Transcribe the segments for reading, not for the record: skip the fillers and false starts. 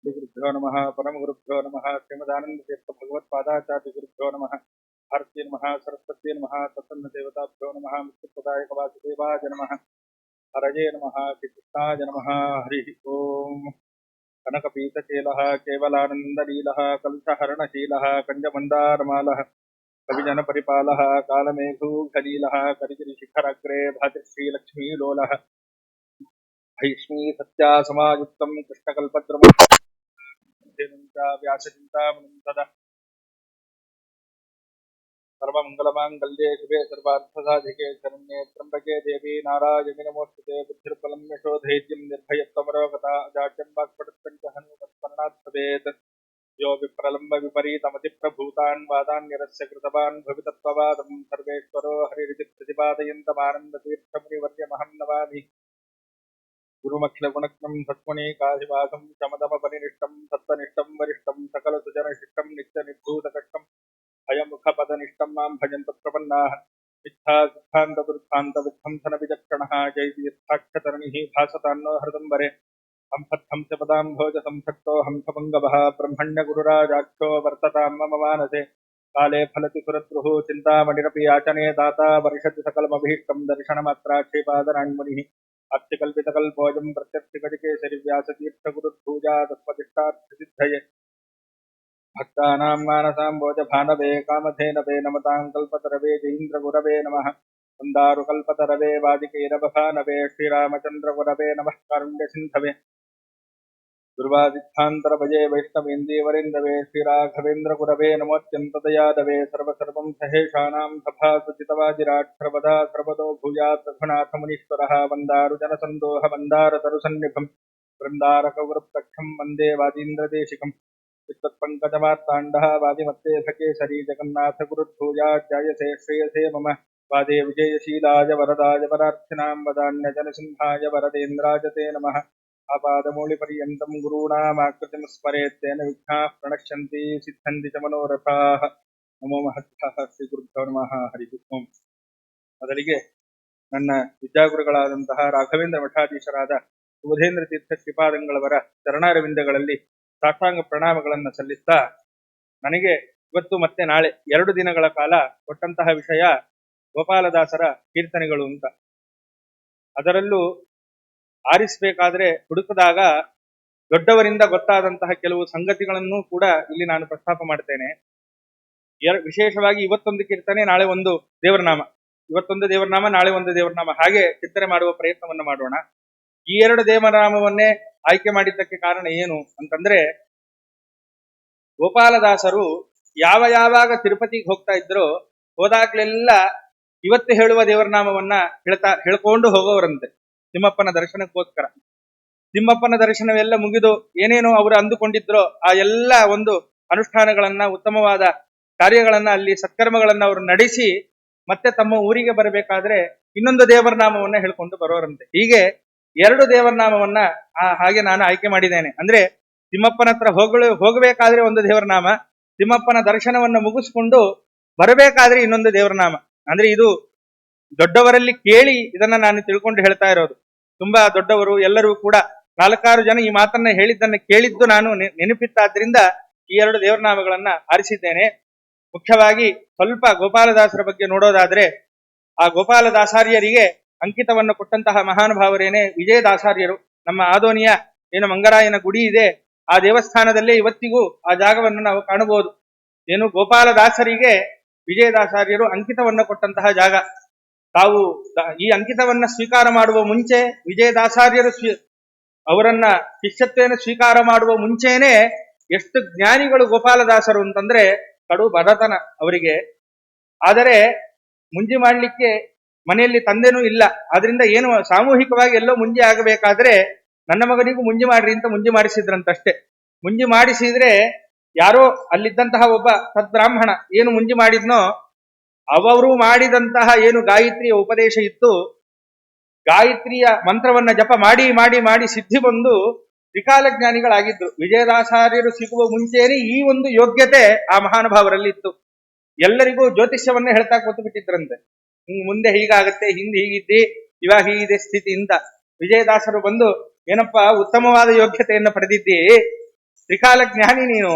श्रीगुरुभ्यो नमः परमगुरुभ्यो नमः श्रीमदानंदतीर्थ भगवत्पादाचार्यगुरुभ्यो नमः भारती नमः सरस्वती नमः प्रसन्नदेवताभ्यो नमः मुक्तिप्रदायक वासुदेवाय नमः हरये नमः श्रीकृष्णाय नमः हरिः ओम् कनकपीतचेलः केवलानन्दलीलः कलुषहरणशीलः कञ्जमण्डारमालः कविजनपरिपालः कालमेघूखलीलः करिगिरिशिखरग्रे भातिश्रीलक्ष्मीलोलः भैष्मी सत्यासमायुक्तं कृष्णकल्पद्रुमं व्यासचिन्तामणिं सदा सर्वमङ्गलमाङ्गल्ये शिवे सर्वार्थसाधिके शरण्ये त्र्यम्बके देवी नारायणि नमोस्तुते बुद्धिर्बलं यशोधैर्यं निर्भयत्वमरोगता अजाड्यं वाक्पटुत्पञ्च हनुमत्स्मरणात् भवेत् यो विप्रलम्ब विपरीतमतिप्रभूतान् वादान् निरस्य कृतवान् भवितत्ववादं सर्वेश्वरो हरिरिति प्रतिपादयन्तमानन्दतीर्थमुनिवर्यमहं नमामि गुरुमखिलगुणज्ञं सत्त्वनीकाधिवासं शमदमपरिनिष्टं सत्त्वनिष्ठं वरिष्ठं सकलसुजनशिष्टं नित्यनिर्धूतकष्टं भयमुखपदनिष्ठं मां भजन्तु प्रपन्नाः मिथ्यासिद्धान्तदुर्भान्तविध्वंसनविचक्षणः जयतीर्थाख्यतरणिः भासतान्नो हृदम्बरे हंसत्थंसपदाम्भोजसंसक्तो हंसपङ्गवः ब्रह्मण्यगुरुराजाख्यो वर्ततां मम मानसे काले फलति सुरद्रुः चिन्तामणिरपि याचने दाता वर्षति सकलमभीष्टं दर्शनमात्राक्षेपादराण्मुनिः अक्षिकल्पितकल्पोऽयं प्रत्यक्षगजकेसरि व्यासतीर्थगुरुर्भूजा तत्पतिष्ठार्थसिद्धये भक्तानां मानसाम्बोजभानवे कामधेनवे नमतां कल्पतरवे जयीन्द्रगुरवे नमः मन्दारुकल्पतरवे वादिकेरवभानवे श्रीरामचन्द्रगुरवे नमः कारुण्यसिन्धवे दुर्वादित्थान्तरभजे वैष्णवेन्दीवरेन्दवे श्रीराघवेन्द्रगुरवे नमोऽत्यन्तदयादवे सर्वसर्वं सहेशानां सभासुचितवाजिराट् सर्वदा सर्वतो भूयात् रघुनाथमुनीश्वरः वन्दारुजनसन्दोहवन्दारतरुसन्निभम् वृन्दारकवृत्तक्षं वन्दे वादीन्द्रदेशिकम् विद्वत्पङ्कजमार्ताण्डः वादिमत्तेभकेसरी जगन्नाथगुरुर्भूयाज्जायसे श्रेयसे मम वादे विजयशीलाय वरदाय वरार्थिनां वदान्यजनसिंहाय वरदेन्द्राय ते नमः आपादमौलिपर्यन्तं गुरूणामाकृतिं स्मरेत् तेन विघ्नाः प्रणश्यन्ति सिद्धन्ति च मनोरथाः नमो महद्भ्यः ಶ್ರೀಗುರುಭ್ಯೋ ನಮಃ ಹರಿಃ ಓಂ. ಮೊದಲಿಗೆ ನನ್ನ ವಿದ್ಯಾಗುರುಗಳಾದಂತಹ ರಾಘವೇಂದ್ರ ಮಠಾಧೀಶರಾದ ಸುಬುಧೇಂದ್ರ ತೀರ್ಥ ಶ್ರೀಪಾದಂಗಳವರ ಚರಣಾರವಿಂದಗಳಲ್ಲಿ ಸಾಷ್ಟಾಂಗ ಪ್ರಣಾಮಗಳನ್ನು ಸಲ್ಲಿಸ್ತಾ, ನನಗೆ ಇವತ್ತು ಮತ್ತೆ ನಾಳೆ 2 ದಿನಗಳ ಕಾಲ ಕೊಟ್ಟಂತಹ ವಿಷಯ ಗೋಪಾಲದಾಸರ ಕೀರ್ತನೆಗಳು ಅಂತ. ಅದರಲ್ಲೂ ಆರಿಸಬೇಕಾದ್ರೆ ಹುಡುಕದಾಗ ದೊಡ್ಡವರಿಂದ ಗೊತ್ತಾದಂತಹ ಕೆಲವು ಸಂಗತಿಗಳನ್ನು ಕೂಡ ಇಲ್ಲಿ ನಾನು ಪ್ರಸ್ತಾಪ ಮಾಡ್ತೇನೆ. ವಿಶೇಷವಾಗಿ ಇವತ್ತೊಂದು ಕೀರ್ತನೆ, ನಾಳೆ ಒಂದು ದೇವರನಾಮ, ಇವತ್ತೊಂದು ದೇವರನಾಮ, ನಾಳೆ ಒಂದು ದೇವರನಾಮ, ಹಾಗೆ ಚಿಂತನೆ ಮಾಡುವ ಪ್ರಯತ್ನವನ್ನು ಮಾಡೋಣ. ಈ 2 ದೇವರನಾಮವನ್ನೇ ಆಯ್ಕೆ ಮಾಡಿದ್ದಕ್ಕೆ ಕಾರಣ ಏನು ಅಂತಂದ್ರೆ, ಗೋಪಾಲದಾಸರು ಯಾವಾಗ ತಿರುಪತಿಗೆ ಹೋಗ್ತಾ ಇದ್ರೋ ಹೋದಾಗ್ಲೆಲ್ಲ ಇವತ್ತು ಹೇಳುವ ದೇವರನಾಮವನ್ನ ಹೇಳ್ಕೊಂಡು ಹೋಗೋವರಂತೆ ತಿಮ್ಮಪ್ಪನ ದರ್ಶನಕ್ಕೋಸ್ಕರ. ತಿಮ್ಮಪ್ಪನ ದರ್ಶನವೆಲ್ಲ ಮುಗಿದು ಏನೇನೋ ಅವರು ಅಂದುಕೊಂಡಿದ್ರೋ ಆ ಎಲ್ಲ ಒಂದು ಅನುಷ್ಠಾನಗಳನ್ನ, ಉತ್ತಮವಾದ ಕಾರ್ಯಗಳನ್ನ, ಅಲ್ಲಿ ಸತ್ಕರ್ಮಗಳನ್ನ ಅವರು ನಡೆಸಿ ಮತ್ತೆ ತಮ್ಮ ಊರಿಗೆ ಬರಬೇಕಾದ್ರೆ ಇನ್ನೊಂದು ದೇವರನಾಮವನ್ನ ಹೇಳ್ಕೊಂಡು ಬರೋರಂತೆ. ಹೀಗೆ 2 ದೇವರನಾಮವನ್ನ ಹಾಗೆ ನಾನು ಆಯ್ಕೆ ಮಾಡಿದ್ದೇನೆ. ಅಂದ್ರೆ ತಿಮ್ಮಪ್ಪನ ಹತ್ರ ಹೋಗಬೇಕಾದ್ರೆ ಒಂದು ದೇವರನಾಮ, ತಿಮ್ಮಪ್ಪನ ದರ್ಶನವನ್ನ ಮುಗಿಸ್ಕೊಂಡು ಬರಬೇಕಾದ್ರೆ ಇನ್ನೊಂದು ದೇವರನಾಮ. ಅಂದ್ರೆ ಇದು ದೊಡ್ಡವರಲ್ಲಿ ಕೇಳಿ ಇದನ್ನ ನಾನು ತಿಳ್ಕೊಂಡು ಹೇಳ್ತಾ ಇರೋದು. ತುಂಬಾ ದೊಡ್ಡವರು ಎಲ್ಲರೂ ಕೂಡ 4-6 ಜನ ಈ ಮಾತನ್ನ ಹೇಳಿದ್ದನ್ನ ಕೇಳಿದ್ದು ನಾನು ನೆನಪಿತ್ತಾದ್ರಿಂದ ಈ 2 ದೇವರನಾಮಗಳನ್ನ ಆರಿಸಿದ್ದೇನೆ. ಮುಖ್ಯವಾಗಿ ಸ್ವಲ್ಪ ಗೋಪಾಲದಾಸರ ಬಗ್ಗೆ ನೋಡೋದಾದ್ರೆ, ಆ ಗೋಪಾಲದಾಸಾರ್ಯರಿಗೆ ಅಂಕಿತವನ್ನು ಕೊಟ್ಟಂತಹ ಮಹಾನುಭಾವರೇನೆ ವಿಜಯದಾಸಾರ್ಯರು. ನಮ್ಮ ಆದೋನಿಯ ಏನು ಮಂಗರಾಯನ ಗುಡಿ ಇದೆ, ಆ ದೇವಸ್ಥಾನದಲ್ಲೇ ಇವತ್ತಿಗೂ ಆ ಜಾಗವನ್ನು ನಾವು ಕಾಣಬಹುದು. ಏನು ಗೋಪಾಲದಾಸರಿಗೆ ವಿಜಯದಾಸಾರ್ಯರು ಅಂಕಿತವನ್ನು ಕೊಟ್ಟಂತಹ ಜಾಗ. ತಾವು ಈ ಅಂಕಿತವನ್ನ ಸ್ವೀಕಾರ ಮಾಡುವ ಮುಂಚೆ ವಿಜಯದಾಸಾರ್ಯರು ಅವರನ್ನ ಶಿಷ್ಯತ್ವೇನ ಸ್ವೀಕಾರ ಮಾಡುವ ಮುಂಚೆನೆ ಎಷ್ಟು ಜ್ಞಾನಿಗಳು ಗೋಪಾಲದಾಸರು ಅಂತಂದ್ರೆ ಕಡು ಬಡತನ ಅವರಿಗೆ. ಆದರೆ ಮುಂಜಿ ಮಾಡ್ಲಿಕ್ಕೆ ಮನೆಯಲ್ಲಿ ತಂದೆನೂ ಇಲ್ಲ. ಆದ್ರಿಂದ ಏನು ಸಾಮೂಹಿಕವಾಗಿ ಎಲ್ಲೋ ಮುಂಜಿ ಆಗಬೇಕಾದ್ರೆ ನನ್ನ ಮಗನಿಗೂ ಮುಂಜಿ ಮಾಡ್ರಿ ಅಂತ ಮುಂಜಿ ಮಾಡಿಸಿದ್ರಂತಷ್ಟೇ. ಮುಂಜಿ ಮಾಡಿಸಿದ್ರೆ ಯಾರೋ ಅಲ್ಲಿದ್ದಂತಹ ಒಬ್ಬ ಸದ್ಬ್ರಾಹ್ಮಣ ಏನು ಮುಂಜಿ ಮಾಡಿದ್ನೋ ಅವರು ಮಾಡಿದಂತಹ ಏನು ಗಾಯತ್ರಿಯ ಉಪದೇಶ ಇತ್ತು, ಗಾಯತ್ರಿಯ ಮಂತ್ರವನ್ನ ಜಪ ಮಾಡಿ ಮಾಡಿ ಮಾಡಿ ಸಿದ್ಧಿ ಬಂದು ತ್ರಿಕಾಲ ಜ್ಞಾನಿಗಳಾಗಿದ್ರು. ವಿಜಯದಾಸಾರ್ಯರು ಸಿಗುವ ಮುಂಚೆನೆ ಈ ಒಂದು ಯೋಗ್ಯತೆ ಆ ಮಹಾನುಭಾವರಲ್ಲಿ ಇತ್ತು. ಎಲ್ಲರಿಗೂ ಜ್ಯೋತಿಷ್ಯವನ್ನೇ ಹೇಳ್ತಾ ಕೂತು ಬಿಟ್ಟಿದ್ರಂತೆ. ಮುಂದೆ ಹೀಗಾಗತ್ತೆ, ಹಿಂದೆ ಹೀಗಿದ್ದಿ, ಇವಾಗ ಹೀಗಿದೆ ಸ್ಥಿತಿ ಅಂತ. ವಿಜಯದಾಸರು ಬಂದು ಏನಪ್ಪಾ ಉತ್ತಮವಾದ ಯೋಗ್ಯತೆಯನ್ನು ಪಡೆದಿದ್ದಿ, ತ್ರಿಕಾಲ ಜ್ಞಾನಿ ನೀನು,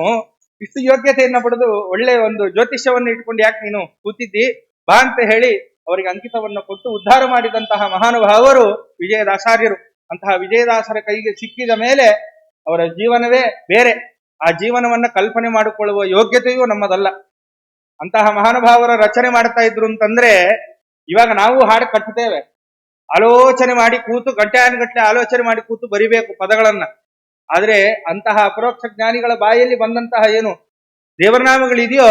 ಇಷ್ಟು ಯೋಗ್ಯತೆಯನ್ನ ಪಡೆದು ಒಳ್ಳೆ ಒಂದು ಜ್ಯೋತಿಷ್ಯವನ್ನು ಇಟ್ಕೊಂಡು ಯಾಕೆ ನೀನು ಕೂತಿದ್ದಿ, ಬಾ ಅಂತ ಹೇಳಿ ಅವರಿಗೆ ಅಂಕಿತವನ್ನು ಕೊಟ್ಟು ಉದ್ಧಾರ ಮಾಡಿದಂತಹ ಮಹಾನುಭಾವರು ವಿಜಯದಾಸಾರ್ಯರು. ಅಂತಹ ವಿಜಯದಾಸರ ಕೈಗೆ ಸಿಕ್ಕಿದ ಮೇಲೆ ಅವರ ಜೀವನವೇ ಬೇರೆ. ಆ ಜೀವನವನ್ನ ಕಲ್ಪನೆ ಮಾಡಿಕೊಳ್ಳುವ ಯೋಗ್ಯತೆಯೂ ನಮ್ಮದಲ್ಲ. ಅಂತಹ ಮಹಾನುಭಾವರ ರಚನೆ ಮಾಡ್ತಾ ಇದ್ರು ಅಂತಂದ್ರೆ, ಇವಾಗ ನಾವು ಹಾಡು ಕಟ್ಟುತ್ತೇವೆ, ಆಲೋಚನೆ ಮಾಡಿ ಕೂತು ಗಂಟೆ ಆಲೋಚನೆ ಮಾಡಿ ಕೂತು ಬರಿಬೇಕು ಪದಗಳನ್ನ. ಆದ್ರೆ ಅಂತಹ ಅಪರೋಕ್ಷ ಜ್ಞಾನಿಗಳ ಬಾಯಲ್ಲಿ ಬಂದಂತಹ ಏನು ದೇವರನಾಮಗಳಿದೆಯೋ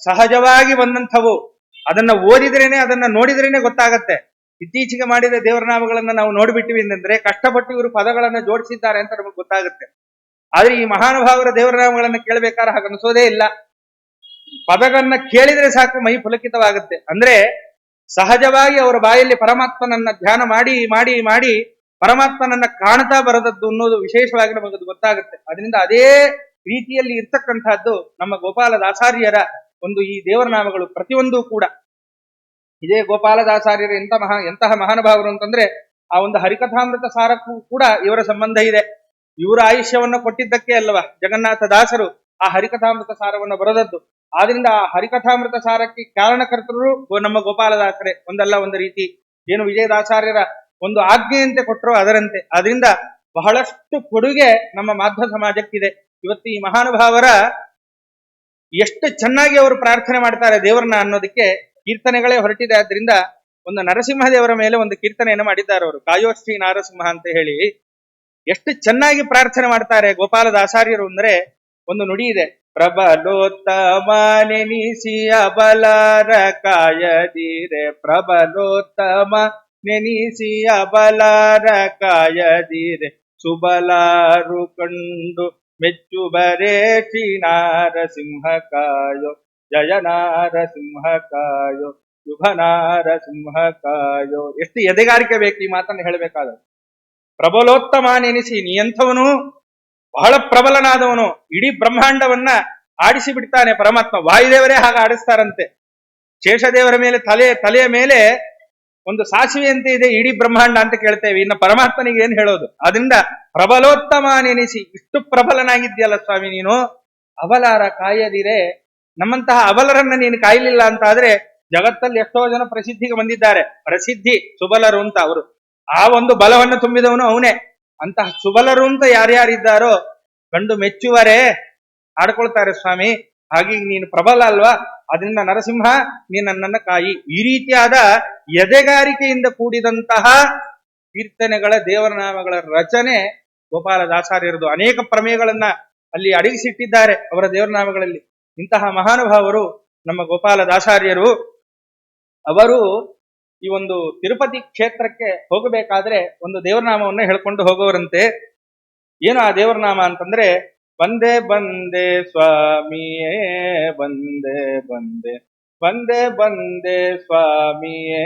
ಸಹಜವಾಗಿ ಬಂದಂಥವು. ಅದನ್ನ ಓದಿದ್ರೇನೆ, ಅದನ್ನ ನೋಡಿದ್ರೇನೆ ಗೊತ್ತಾಗತ್ತೆ. ಇತ್ತೀಚೆಗೆ ಮಾಡಿದ ದೇವರನಾಮಗಳನ್ನ ನಾವು ನೋಡ್ಬಿಟ್ಟಿವಿ ಅಂತಂದ್ರೆ ಕಷ್ಟಪಟ್ಟು ಇವರು ಪದಗಳನ್ನ ಜೋಡಿಸಿದ್ದಾರೆ ಅಂತ ನಮಗೆ ಗೊತ್ತಾಗುತ್ತೆ. ಆದ್ರೆ ಈ ಮಹಾನುಭಾವರ ದೇವರನಾಮಗಳನ್ನ ಕೇಳಬೇಕಾದ್ರೆ ಹಾಗನ್ನಿಸೋದೇ ಇಲ್ಲ. ಪದಗಳನ್ನ ಕೇಳಿದ್ರೆ ಸಾಕು ಮೈ ಪುಲಕಿತವಾಗುತ್ತೆ. ಅಂದ್ರೆ ಸಹಜವಾಗಿ ಅವರ ಬಾಯಲ್ಲಿ ಪರಮಾತ್ಮನನ್ನ ಧ್ಯಾನ ಮಾಡಿ ಮಾಡಿ ಮಾಡಿ ಪರಮಾತ್ಮನನ್ನ ಕಾಣ್ತಾ ಬರದದ್ದು ಅನ್ನೋದು ವಿಶೇಷವಾಗಿ ನಮಗದು ಗೊತ್ತಾಗುತ್ತೆ. ಅದರಿಂದ ಅದೇ ರೀತಿಯಲ್ಲಿ ಇರ್ತಕ್ಕಂಥದ್ದು ನಮ್ಮ ಗೋಪಾಲದಾಸಾರ್ಯರ ಒಂದು ಈ ದೇವರನಾಮಗಳು ಪ್ರತಿಯೊಂದು ಕೂಡ. ಇದೇ ಗೋಪಾಲದಾಸಾರ್ಯರು ಎಂತಹ ಮಹಾನುಭಾವರು ಅಂತಂದ್ರೆ, ಆ ಒಂದು ಹರಿಕಥಾಮೃತ ಸಾರಕ್ಕೂ ಕೂಡ ಇವರ ಸಂಬಂಧ ಇದೆ. ಇವರ ಆಯುಷ್ಯವನ್ನು ಕೊಟ್ಟಿದ್ದಕ್ಕೆ ಅಲ್ವಾ ಜಗನ್ನಾಥ ದಾಸರು ಆ ಹರಿಕಥಾಮೃತ ಸಾರವನ್ನು ಬರೆದದ್ದು. ಆದ್ರಿಂದ ಆ ಹರಿಕಥಾಮೃತ ಸಾರಕ್ಕೆ ಕಾರಣಕರ್ತರು ನಮ್ಮ ಗೋಪಾಲದಾಸರೇ ಒಂದಲ್ಲ ಒಂದು ರೀತಿ. ಏನು ವಿಜಯದಾಸಾರ್ಯರ ಒಂದು ಆಜ್ಞೆಯಂತೆ ಕೊಟ್ಟರು ಅದರಂತೆ. ಅದರಿಂದ ಬಹಳಷ್ಟು ಕೊಡುಗೆ ನಮ್ಮ ಮಾಧ್ವ ಸಮಾಜಕ್ಕಿದೆ. ಇವತ್ತು ಈ ಮಹಾನುಭಾವರ ಎಷ್ಟು ಚೆನ್ನಾಗಿ ಅವರು ಪ್ರಾರ್ಥನೆ ಮಾಡ್ತಾರೆ ದೇವರನ್ನ ಅನ್ನೋದಕ್ಕೆ ಕೀರ್ತನೆಗಳೇ ಹೊರಟಿದೆ. ಆದ್ರಿಂದ ಒಂದು ನರಸಿಂಹದೇವರ ಮೇಲೆ ಒಂದು ಕೀರ್ತನೆಯನ್ನು ಮಾಡಿದ್ದಾರೆ ಅವರು, ಕಾಯೋಶ್ರೀ ನಾರಸಿಂಹ ಅಂತ ಹೇಳಿ. ಎಷ್ಟು ಚೆನ್ನಾಗಿ ಪ್ರಾರ್ಥನೆ ಮಾಡ್ತಾರೆ ಗೋಪಾಲದಾಸಾರ್ಯರು ಅಂದ್ರೆ, ಒಂದು ನುಡಿ ಇದೆ, ಪ್ರಬಲೋತ್ತಮ ನೆನಿಸಿ ಅಬಲಾರ ಕಾಯದಿರೆ, ಪ್ರಬಲೋತ್ತಮ ನೆನಿಸಿ ಅಬಲಾರ ಕಾಯದಿರೆ, ಸುಬಲಾರು ಕಂಡು ಮೆಚ್ಚುಬರೇ ಶ್ರೀ ನಾರಸಿಂಹ ಕಾಯೋ, ಜಯ ನಾರಸಿಂಹ ಕಾಯೋ, ಶುಭ ನಾರಸಿಂಹ ಕಾಯೋ. ಎಷ್ಟು ಎದೆಗಾರಿಕೆ ಬೇಕು ಈ ಮಾತನ್ನು ಹೇಳಬೇಕಾದ್ರೆ. ಪ್ರಬಲೋತ್ತಮ ನೆನೆಸಿ, ನೀ ಎಂಥವನು, ಬಹಳ ಪ್ರಬಲನಾದವನು, ಇಡೀ ಬ್ರಹ್ಮಾಂಡವನ್ನ ಆಡಿಸಿ ಬಿಡ್ತಾನೆ ಪರಮಾತ್ಮ. ವಾಯುದೇವರೇ ಹಾಗೆ ಆಡಿಸ್ತಾರಂತೆ. ಶೇಷದೇವರ ಮೇಲೆ ತಲೆಯ ಮೇಲೆ ಒಂದು ಸಾಸಿವೆಯಂತೆ ಇದೆ ಇಡೀ ಬ್ರಹ್ಮಾಂಡ ಅಂತ ಕೇಳ್ತೇವೆ. ಇನ್ನು ಪರಮಾತ್ಮನಿಗೆ ಏನ್ ಹೇಳೋದು. ಅದರಿಂದ ಪ್ರಬಲೋತ್ತಮ ನೆನೆಸಿ, ಇಷ್ಟು ಪ್ರಬಲನಾಗಿದ್ಯಲ್ಲ ಸ್ವಾಮಿ ನೀನು, ಅಬಲಾರ ಕಾಯದಿರೆ, ನಮ್ಮಂತಹ ಅಬಲರನ್ನ ನೀನು ಕಾಯಲಿಲ್ಲ ಅಂತ ಆದ್ರೆ ಜಗತ್ತಲ್ಲಿ ಎಷ್ಟೋ ಜನ ಪ್ರಸಿದ್ಧಿಗೆ ಬಂದಿದ್ದಾರೆ. ಪ್ರಸಿದ್ಧಿ ಸುಬಲರು ಅಂತ ಅವರು, ಆ ಒಂದು ಬಲವನ್ನು ತುಂಬಿದವನು ಅವನೇ. ಅಂತಹ ಸುಬಲರು ಅಂತ ಯಾರ್ಯಾರಿದ್ದಾರೋ ಕಂಡು ಮೆಚ್ಚುವರೇ ಆಡ್ಕೊಳ್ತಾರೆ ಸ್ವಾಮಿ. ಹಾಗೆ ನೀನು ಪ್ರಬಲ ಅಲ್ವಾ, ಅದರಿಂದ ನರಸಿಂಹ ನೀನು ನನ್ನನ್ನ ಕಾಯಿ. ಈ ರೀತಿಯಾದ ಎದೆಗಾರಿಕೆಯಿಂದ ಕೂಡಿದಂತಹ ಕೀರ್ತನೆಗಳ ದೇವರನಾಮಗಳ ರಚನೆ ಗೋಪಾಲದಾಸಾರ್ಯರದು. ಅನೇಕ ಪ್ರಮೇಯಗಳನ್ನ ಅಲ್ಲಿ ಅಡಗಿಸಿಟ್ಟಿದ್ದಾರೆ ಅವರ ದೇವರನಾಮಗಳಲ್ಲಿ. ಇಂತಹ ಮಹಾನುಭಾವರು ನಮ್ಮ ಗೋಪಾಲದಾಸಾರ್ಯರು. ಅವರು ಈ ಒಂದು ತಿರುಪತಿ ಕ್ಷೇತ್ರಕ್ಕೆ ಹೋಗಬೇಕಾದ್ರೆ ಒಂದು ದೇವರನಾಮವನ್ನು ಹೇಳ್ಕೊಂಡು ಹೋಗೋರಂತೆ. ಏನು ಆ ದೇವರನಾಮ ಅಂತಂದ್ರೆ, ಬಂದೆ ಬಂದೆ ಸ್ವಾಮಿಯೇ ಬಂದೆ ಬಂದೆ, ಬಂದೆ ಬಂದೆ ಸ್ವಾಮಿಯೇ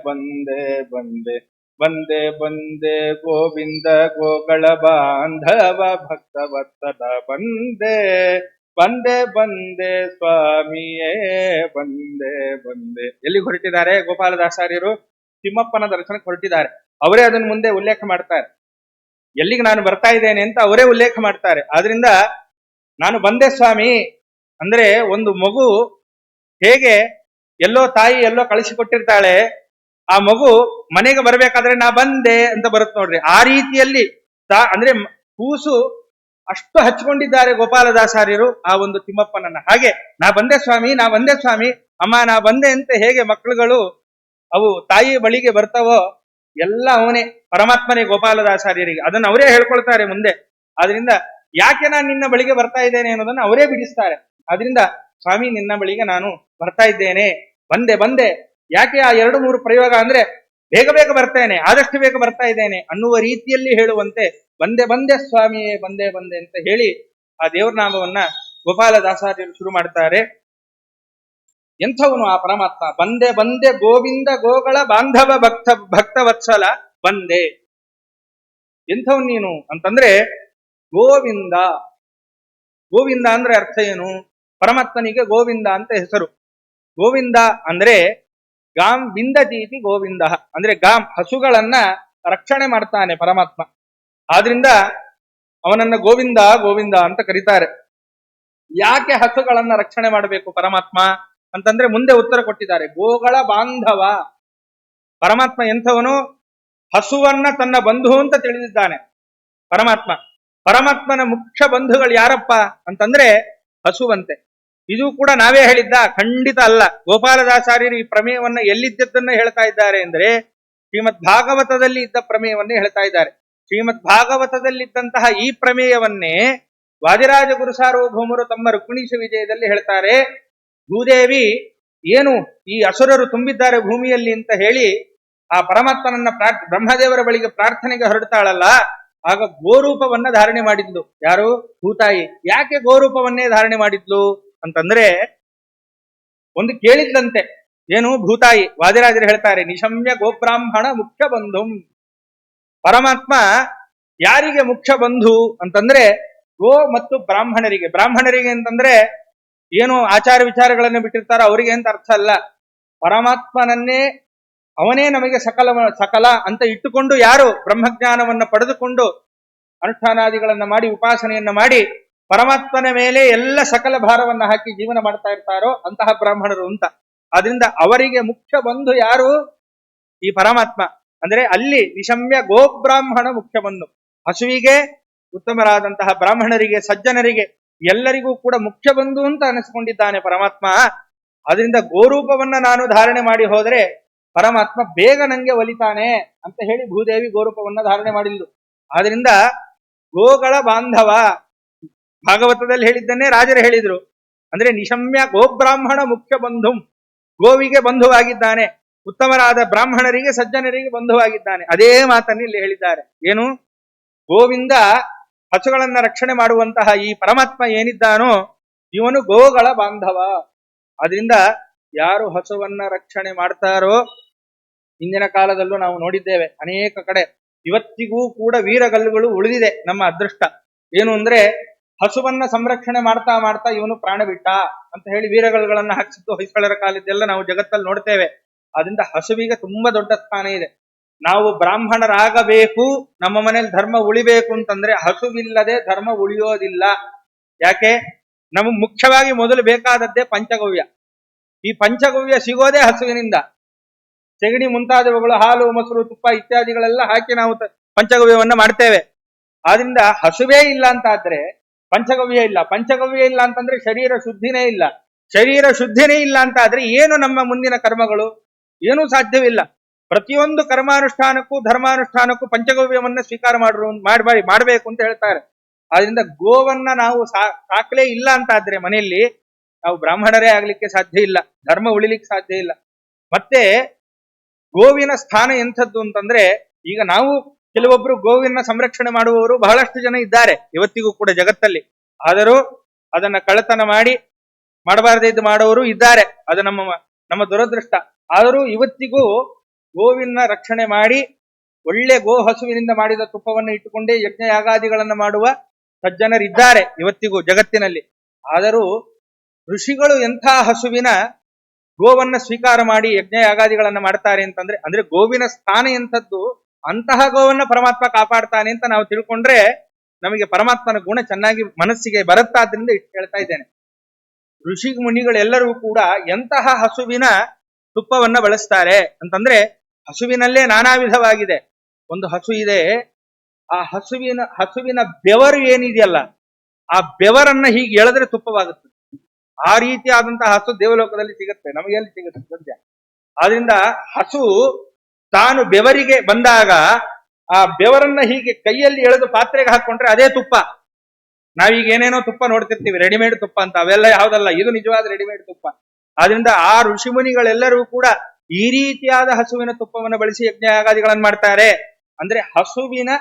ಬಂದೆ ಬಂದೆ, ಬಂದೆ ಬಂದೆ ಗೋವಿಂದ ಗೋಗಳ ಬಾಂಧವ ಭಕ್ತವತ್ಸಲ ಬಂದೆ, ಬಂದೆ ಬಂದೆ ಸ್ವಾಮಿಯೇ ಬಂದೆ ಬಂದೆ. ಎಲ್ಲಿಗೆ ಹೊರಟಿದ್ದಾರೆ ಗೋಪಾಲದಾಸಾರ್ಯರು? ತಿಮ್ಮಪ್ಪನ ದರ್ಶನಕ್ಕೆ ಹೊರಟಿದ್ದಾರೆ. ಅವರೇ ಅದನ್ನ ಮುಂದೆ ಉಲ್ಲೇಖ ಮಾಡ್ತಾರೆ. ಎಲ್ಲಿಗೆ ನಾನು ಬರ್ತಾ ಇದ್ದೇನೆ ಅಂತ ಅವರೇ ಉಲ್ಲೇಖ ಮಾಡ್ತಾರೆ. ಆದ್ರಿಂದ ನಾನು ಬಂದೆ ಸ್ವಾಮಿ ಅಂದ್ರೆ, ಒಂದು ಮಗು ಹೇಗೆ ಎಲ್ಲೋ ತಾಯಿ ಎಲ್ಲೋ ಕಳಿಸಿಕೊಟ್ಟಿರ್ತಾಳೆ, ಆ ಮಗು ಮನೆಗೆ ಬರ್ಬೇಕಾದ್ರೆ ನಾ ಬಂದೆ ಅಂತ ಬರುತ್ತೆ ನೋಡ್ರಿ. ಆ ರೀತಿಯಲ್ಲಿ ಅಂದ್ರೆ ಕೂಸು ಅಷ್ಟು ಹಚ್ಕೊಂಡಿದ್ದಾರೆ ಗೋಪಾಲದಾಸಾರ್ಯರು ಆ ಒಂದು ತಿಮ್ಮಪ್ಪನನ್ನ. ಹಾಗೆ ನಾ ಬಂದೆ ಸ್ವಾಮಿ, ನಾ ಬಂದೆ ಸ್ವಾಮಿ, ಅಮ್ಮ ನಾ ಬಂದೆ ಅಂತ ಹೇಗೆ ಮಕ್ಕಳುಗಳು ಅವು ತಾಯಿ ಬಳಿಗೆ ಬರ್ತಾವೋ, ಎಲ್ಲ ಅವನೇ ಪರಮಾತ್ಮನೇ ಗೋಪಾಲದಾಸಾರ್ಯರಿಗೆ. ಅದನ್ನು ಅವರೇ ಹೇಳ್ಕೊಳ್ತಾರೆ ಮುಂದೆ. ಆದ್ರಿಂದ ಯಾಕೆ ನಾನು ನಿನ್ನ ಬಳಿಗೆ ಬರ್ತಾ ಇದ್ದೇನೆ ಅನ್ನೋದನ್ನ ಅವರೇ ಬಿಡಿಸ್ತಾರೆ. ಆದ್ರಿಂದ ಸ್ವಾಮಿ ನಿನ್ನ ಬಳಿಗೆ ನಾನು ಬರ್ತಾ ಇದ್ದೇನೆ, ಬಂದೆ ಬಂದೆ. ಯಾಕೆ ಆ 2-3 ಪ್ರಯೋಗ ಅಂದ್ರೆ, ಬೇಗ ಬೇಗ ಬರ್ತೇನೆ, ಆದಷ್ಟು ಬೇಗ ಬರ್ತಾ ಇದ್ದೇನೆ ಅನ್ನುವ ರೀತಿಯಲ್ಲಿ ಹೇಳುವಂತೆ ಬಂದೆ ಬಂದೆ ಸ್ವಾಮಿಯೇ ಬಂದೆ ಬಂದೆ ಅಂತ ಹೇಳಿ ಆ ದೇವರನಾಮವನ್ನ ಗೋಪಾಲದಾಸಾರ್ಯರು ಶುರು ಮಾಡ್ತಾರೆ. ಎಂಥವನು ಆ ಪರಮಾತ್ಮ? ಬಂದೆ ಬಂದೆ ಗೋವಿಂದ ಗೋಗಳ ಬಾಂಧವ ಭಕ್ತವತ್ಸಲ ಬಂದೆ. ಎಂಥವನು ನೀನು ಅಂತಂದ್ರೆ, ಗೋವಿಂದ. ಗೋವಿಂದ ಅಂದ್ರೆ ಅರ್ಥ ಏನು? ಪರಮಾತ್ಮನಿಗೆ ಗೋವಿಂದ ಅಂತ ಹೆಸರು. ಗೋವಿಂದ ಅಂದ್ರೆ ಗಾಂ ವಿಂದತೀತಿ ಗೋವಿಂದ ಅಂದ್ರೆ ಗಾಂ ಹಸುಗಳನ್ನ ರಕ್ಷಣೆ ಮಾಡ್ತಾನೆ ಪರಮಾತ್ಮ. ಆದ್ರಿಂದ ಅವನನ್ನ ಗೋವಿಂದ ಗೋವಿಂದ ಅಂತ ಕರೀತಾರೆ. ಯಾಕೆ ಹಸುಗಳನ್ನ ರಕ್ಷಣೆ ಮಾಡಬೇಕು ಪರಮಾತ್ಮ ಅಂತಂದ್ರೆ ಮುಂದೆ ಉತ್ತರ ಕೊಟ್ಟಿದ್ದಾರೆ. ಗೋಗಳ ಬಾಂಧವ. ಪರಮಾತ್ಮ ಎಂಥವನು? ಹಸುವನ್ನ ತನ್ನ ಬಂಧು ಅಂತ ತಿಳಿದಿದ್ದಾನೆ ಪರಮಾತ್ಮ. ಪರಮಾತ್ಮನ ಮುಖ್ಯ ಬಂಧುಗಳು ಯಾರಪ್ಪ ಅಂತಂದ್ರೆ ಹಸುವಂತೆ. ಇದು ಕೂಡ ನಾವೇ ಹೇಳಿದ್ದ? ಖಂಡಿತ ಅಲ್ಲ. ಗೋಪಾಲದಾಚಾರ್ಯರು ಈ ಪ್ರಮೇಯವನ್ನ ಎಲ್ಲಿದ್ದದ್ದನ್ನ ಹೇಳ್ತಾ ಇದ್ದಾರೆ ಅಂದ್ರೆ ಶ್ರೀಮದ್ ಭಾಗವತದಲ್ಲಿ ಇದ್ದ ಪ್ರಮೇಯವನ್ನೇ ಹೇಳ್ತಾ ಇದ್ದಾರೆ. ಶ್ರೀಮದ್ ಭಾಗವತದಲ್ಲಿದ್ದಂತಹ ಈ ಪ್ರಮೇಯವನ್ನೇ ವಾದಿರಾಜ ಗುರು ಸಾರ್ವಭೌಮರು ತಮ್ಮ ರುಕ್ಮಿಣೀಶ ವಿಜಯದಲ್ಲಿ ಹೇಳ್ತಾರೆ. ಭೂದೇವಿ ಏನು ಈ ಅಸುರರು ತುಂಬಿದ್ದಾರೆ ಭೂಮಿಯಲ್ಲಿ ಅಂತ ಹೇಳಿ ಆ ಪರಮಾತ್ಮನನ್ನ ಬ್ರಹ್ಮದೇವರ ಬಳಿಗೆ ಪ್ರಾರ್ಥನೆಗೆ ಹೊರಡ್ತಾಳಲ್ಲ, ಆಗ ಗೋರೂಪವನ್ನ ಧಾರಣೆ ಮಾಡಿದ್ಲು. ಯಾರು? ಭೂತಾಯಿ. ಯಾಕೆ ಗೋರೂಪವನ್ನೇ ಧಾರಣೆ ಮಾಡಿದ್ಲು ಅಂತಂದ್ರೆ ಒಂದು ಕೇಳಿದ್ದಂತೆ. ಏನು? ಭೂತಾಯಿ. ವಾದಿರಾಜರು ಹೇಳ್ತಾರೆ ನಿಶಮ್ಯ ಗೋಬ್ರಾಹ್ಮಣ ಮುಖ್ಯ ಬಂಧು. ಪರಮಾತ್ಮ ಯಾರಿಗೆ ಮುಖ್ಯ ಬಂಧು ಅಂತಂದ್ರೆ ಗೋ ಮತ್ತು ಬ್ರಾಹ್ಮಣರಿಗೆ. ಬ್ರಾಹ್ಮಣರಿಗೆ ಅಂತಂದ್ರೆ ಏನು ಆಚಾರ ವಿಚಾರಗಳನ್ನು ಬಿಟ್ಟಿರ್ತಾರೋ ಅವರಿಗೆ ಅಂತ ಅರ್ಥ ಅಲ್ಲ. ಪರಮಾತ್ಮನನ್ನೇ ಅವನೇ ನಮಗೆ ಸಕಲ ಅಂತ ಇಟ್ಟುಕೊಂಡು ಯಾರು ಬ್ರಹ್ಮಜ್ಞಾನವನ್ನ ಪಡೆದುಕೊಂಡು ಅನುಷ್ಠಾನಾದಿಗಳನ್ನ ಮಾಡಿ ಉಪಾಸನೆಯನ್ನ ಮಾಡಿ ಪರಮಾತ್ಮನ ಮೇಲೆ ಎಲ್ಲ ಸಕಲ ಭಾರವನ್ನ ಹಾಕಿ ಜೀವನ ಮಾಡ್ತಾ ಇರ್ತಾರೋ ಅಂತಹ ಬ್ರಾಹ್ಮಣರು ಅಂತ. ಆದ್ರಿಂದ ಅವರಿಗೆ ಮುಖ್ಯ ಬಂಧು ಯಾರು? ಈ ಪರಮಾತ್ಮ. ಅಂದ್ರೆ ಅಲ್ಲಿ ನಿಶಮ್ಯ ಗೋಬ್ರಾಹ್ಮಣ ಮುಖ್ಯ ಬಂಧು. ಹಸುವಿಗೆ, ಉತ್ತಮರಾದಂತಹ ಬ್ರಾಹ್ಮಣರಿಗೆ, ಸಜ್ಜನರಿಗೆ ಎಲ್ಲರಿಗೂ ಕೂಡ ಮುಖ್ಯ ಬಂಧು ಅಂತ ಅನಿಸ್ಕೊಂಡಿದ್ದಾನೆ ಪರಮಾತ್ಮ. ಅದರಿಂದ ಗೋರೂಪವನ್ನ ನಾನು ಧಾರಣೆ ಮಾಡಿ ಹೋದರೆ ಪರಮಾತ್ಮ ಬೇಗ ನಂಗೆ ಒಲಿತಾನೆ ಅಂತ ಹೇಳಿ ಭೂದೇವಿ ಗೋರೂಪವನ್ನ ಧಾರಣೆ ಮಾಡಿದ್ಲು. ಆದ್ರಿಂದ ಗೋಗಳ ಬಾಂಧವ. ಭಾಗವತದಲ್ಲಿ ಹೇಳಿದ್ದನ್ನೇ ರಾಜರು ಹೇಳಿದ್ರು. ಅಂದ್ರೆ ನಿಶಮ್ಯ ಗೋಬ್ರಾಹ್ಮಣ ಮುಖ್ಯ ಬಂಧು. ಗೋವಿಗೆ ಬಂಧುವಾಗಿದ್ದಾನೆ, ಉತ್ತಮರಾದ ಬ್ರಾಹ್ಮಣರಿಗೆ ಸಜ್ಜನರಿಗೆ ಬಂಧುವಾಗಿದ್ದಾನೆ. ಅದೇ ಮಾತನ್ನು ಇಲ್ಲಿ ಹೇಳಿದ್ದಾರೆ. ಏನು? ಗೋವಿಂದ ಹಸುಗಳನ್ನ ರಕ್ಷಣೆ ಮಾಡುವಂತಹ ಈ ಪರಮಾತ್ಮ ಏನಿದ್ದಾನೋ ಇವನು ಗೋಗಳ ಬಾಂಧವ. ಆದ್ರಿಂದ ಯಾರು ಹಸುವನ್ನ ರಕ್ಷಣೆ ಮಾಡ್ತಾರೋ, ಹಿಂದಿನ ಕಾಲದಲ್ಲೂ ನಾವು ನೋಡಿದ್ದೇವೆ ಅನೇಕ ಕಡೆ, ಇವತ್ತಿಗೂ ಕೂಡ ವೀರಗಲ್ಲುಗಳು ಉಳಿದಿದೆ. ನಮ್ಮ ಅದೃಷ್ಟ ಏನು ಅಂದ್ರೆ ಹಸುವನ್ನ ಸಂರಕ್ಷಣೆ ಮಾಡ್ತಾ ಮಾಡ್ತಾ ಇವನು ಪ್ರಾಣ ಬಿಟ್ಟ ಅಂತ ಹೇಳಿ ವೀರಗಲ್ಲುಗಳನ್ನ ಹಾಕಿಸಿದ್ದು ಹೊಯ್ಸಳರ ಕಾಲದ್ದೆಲ್ಲ ನಾವು ಜಗತ್ತಲ್ಲಿ ನೋಡ್ತೇವೆ. ಅದರಿಂದ ಹಸುವಿಗೆ ತುಂಬಾ ದೊಡ್ಡ ಸ್ಥಾನ ಇದೆ. ನಾವು ಬ್ರಾಹ್ಮಣರಾಗಬೇಕು, ನಮ್ಮ ಮನೇಲಿ ಧರ್ಮ ಉಳಿಬೇಕು ಅಂತಂದ್ರೆ ಹಸುವಿಲ್ಲದೆ ಧರ್ಮ ಉಳಿಯೋದಿಲ್ಲ. ಯಾಕೆ? ನಮಗೆ ಮುಖ್ಯವಾಗಿ ಮೊದಲು ಬೇಕಾದದ್ದೇ ಪಂಚಗವ್ಯ. ಈ ಪಂಚಗವ್ಯ ಸಿಗೋದೇ ಹಸುವಿನಿಂದ. ಸೆಗಣಿ ಮುಂತಾದವುಗಳು, ಹಾಲು, ಮೊಸರು, ತುಪ್ಪ ಇತ್ಯಾದಿಗಳೆಲ್ಲ ಹಾಕಿ ನಾವು ಪಂಚಗವ್ಯವನ್ನ ಮಾಡ್ತೇವೆ. ಆದ್ರಿಂದ ಹಸುವೇ ಇಲ್ಲ ಅಂತ ಆದ್ರೆ ಪಂಚಗವ್ಯ ಇಲ್ಲ. ಪಂಚಗವ್ಯ ಇಲ್ಲ ಅಂತಂದ್ರೆ ಶರೀರ ಶುದ್ಧಿನೇ ಇಲ್ಲ. ಶರೀರ ಶುದ್ಧಿನೇ ಇಲ್ಲ ಅಂತ ಆದ್ರೆ ಏನು ನಮ್ಮ ಮುಂದಿನ ಕರ್ಮಗಳು? ಏನೂ ಸಾಧ್ಯವಿಲ್ಲ. ಪ್ರತಿಯೊಂದು ಕರ್ಮಾನುಷ್ಠಾನಕ್ಕೂ ಧರ್ಮಾನುಷ್ಠಾನಕ್ಕೂ ಪಂಚಗವ್ಯವನ್ನ ಸ್ವೀಕಾರ ಮಾಡಬೇಕು ಅಂತ ಹೇಳ್ತಾರೆ. ಆದ್ರಿಂದ ಗೋವನ್ನ ನಾವು ಸಾಕಲೇ ಇಲ್ಲ ಅಂತ ಆದ್ರೆ ಮನೆಯಲ್ಲಿ ನಾವು ಬ್ರಾಹ್ಮಣರೇ ಆಗ್ಲಿಕ್ಕೆ ಸಾಧ್ಯ ಇಲ್ಲ, ಧರ್ಮ ಉಳಿಲಿಕ್ಕೆ ಸಾಧ್ಯ ಇಲ್ಲ. ಮತ್ತೆ ಗೋವಿನ ಸ್ಥಾನ ಎಂಥದ್ದು ಅಂತಂದ್ರೆ, ಈಗ ನಾವು ಕೆಲವೊಬ್ರು ಗೋವಿನ ಸಂರಕ್ಷಣೆ ಮಾಡುವವರು ಬಹಳಷ್ಟು ಜನ ಇದ್ದಾರೆ ಇವತ್ತಿಗೂ ಕೂಡ ಜಗತ್ತಲ್ಲಿ. ಆದರೂ ಅದನ್ನ ಕಳ್ಳತನ ಮಾಡಬಾರದಿದ್ದು ಮಾಡೋರು ಇದ್ದಾರೆ. ಅದು ನಮ್ಮ ದುರದೃಷ್ಟ. ಆದರೂ ಇವತ್ತಿಗೂ ಗೋವಿನ ರಕ್ಷಣೆ ಮಾಡಿ ಒಳ್ಳೆ ಗೋ ಹಸುವಿನಿಂದ ಮಾಡಿದ ತುಪ್ಪವನ್ನು ಇಟ್ಟುಕೊಂಡೇ ಯಜ್ಞ ಯಾಗಾದಿಗಳನ್ನ ಮಾಡುವ ಸಜ್ಜನರಿದ್ದಾರೆ ಇವತ್ತಿಗೂ ಜಗತ್ತಿನಲ್ಲಿ. ಆದರೂ ಋಷಿಗಳು ಎಂಥ ಹಸುವಿನ ಗೋವನ್ನ ಸ್ವೀಕಾರ ಮಾಡಿ ಯಜ್ಞ ಯಾಗಾದಿಗಳನ್ನ ಮಾಡ್ತಾರೆ ಅಂತಂದ್ರೆ, ಅಂದ್ರೆ ಗೋವಿನ ಸ್ಥಾನ ಎಂಥದ್ದು, ಅಂತಹ ಗೋವನ್ನ ಪರಮಾತ್ಮ ಕಾಪಾಡ್ತಾನೆ ಅಂತ ನಾವು ತಿಳ್ಕೊಂಡ್ರೆ ನಮಗೆ ಪರಮಾತ್ಮನ ಗುಣ ಚೆನ್ನಾಗಿ ಮನಸ್ಸಿಗೆ ಬರುತ್ತಾದ್ರಿಂದ ಇಷ್ಟು ಹೇಳ್ತಾ ಇದ್ದೇನೆ. ಋಷಿ ಮುನಿಗಳೆಲ್ಲರೂ ಕೂಡ ಎಂತಹ ಹಸುವಿನ ತುಪ್ಪವನ್ನ ಬಳಸ್ತಾರೆ ಅಂತಂದ್ರೆ, ಹಸುವಿನಲ್ಲೇ ನಾನಾ ವಿಧವಾಗಿದೆ. ಒಂದು ಹಸು ಇದೆ, ಆ ಹಸುವಿನ ಬೆವರು ಏನಿದೆಯಲ್ಲ, ಆ ಬೆವರನ್ನ ಹೀಗೆ ಎಳೆದ್ರೆ ತುಪ್ಪವಾಗುತ್ತೆ. ಆ ರೀತಿಯಾದಂತಹ ಹಸು ದೇವಲೋಕದಲ್ಲಿ ಸಿಗುತ್ತೆ, ನಮಗೆಲ್ಲಿ ಸಿಗುತ್ತೆ ಸದ್ಯ. ಆದ್ರಿಂದ ಹಸು ತಾನು ಬೆವರಿಗೆ ಬಂದಾಗ ಆ ಬೆವರನ್ನ ಹೀಗೆ ಕೈಯಲ್ಲಿ ಎಳೆದು ಪಾತ್ರೆಗೆ ಹಾಕೊಂಡ್ರೆ ಅದೇ ತುಪ್ಪ. ನಾವೀಗ ಏನೇನೋ ತುಪ್ಪ ನೋಡ್ತಿರ್ತೀವಿ, ರೆಡಿಮೇಡ್ ತುಪ್ಪ ಅಂತ, ಅವೆಲ್ಲ ಯಾವುದಲ್ಲ, ಇದು ನಿಜವಾದ ರೆಡಿಮೇಡ್ ತುಪ್ಪ. ಆದ್ರಿಂದ ಆ ಋಷಿಮುನಿಗಳೆಲ್ಲರೂ ಕೂಡ ಈ ರೀತಿಯಾದ ಹಸುವಿನ ತುಪ್ಪವನ್ನು ಬಳಸಿ ಯಜ್ಞ ಯಾಗಾದಿಗಳನ್ನು ಮಾಡ್ತಾರೆ. ಅಂದ್ರೆ ಹಸುವಿನ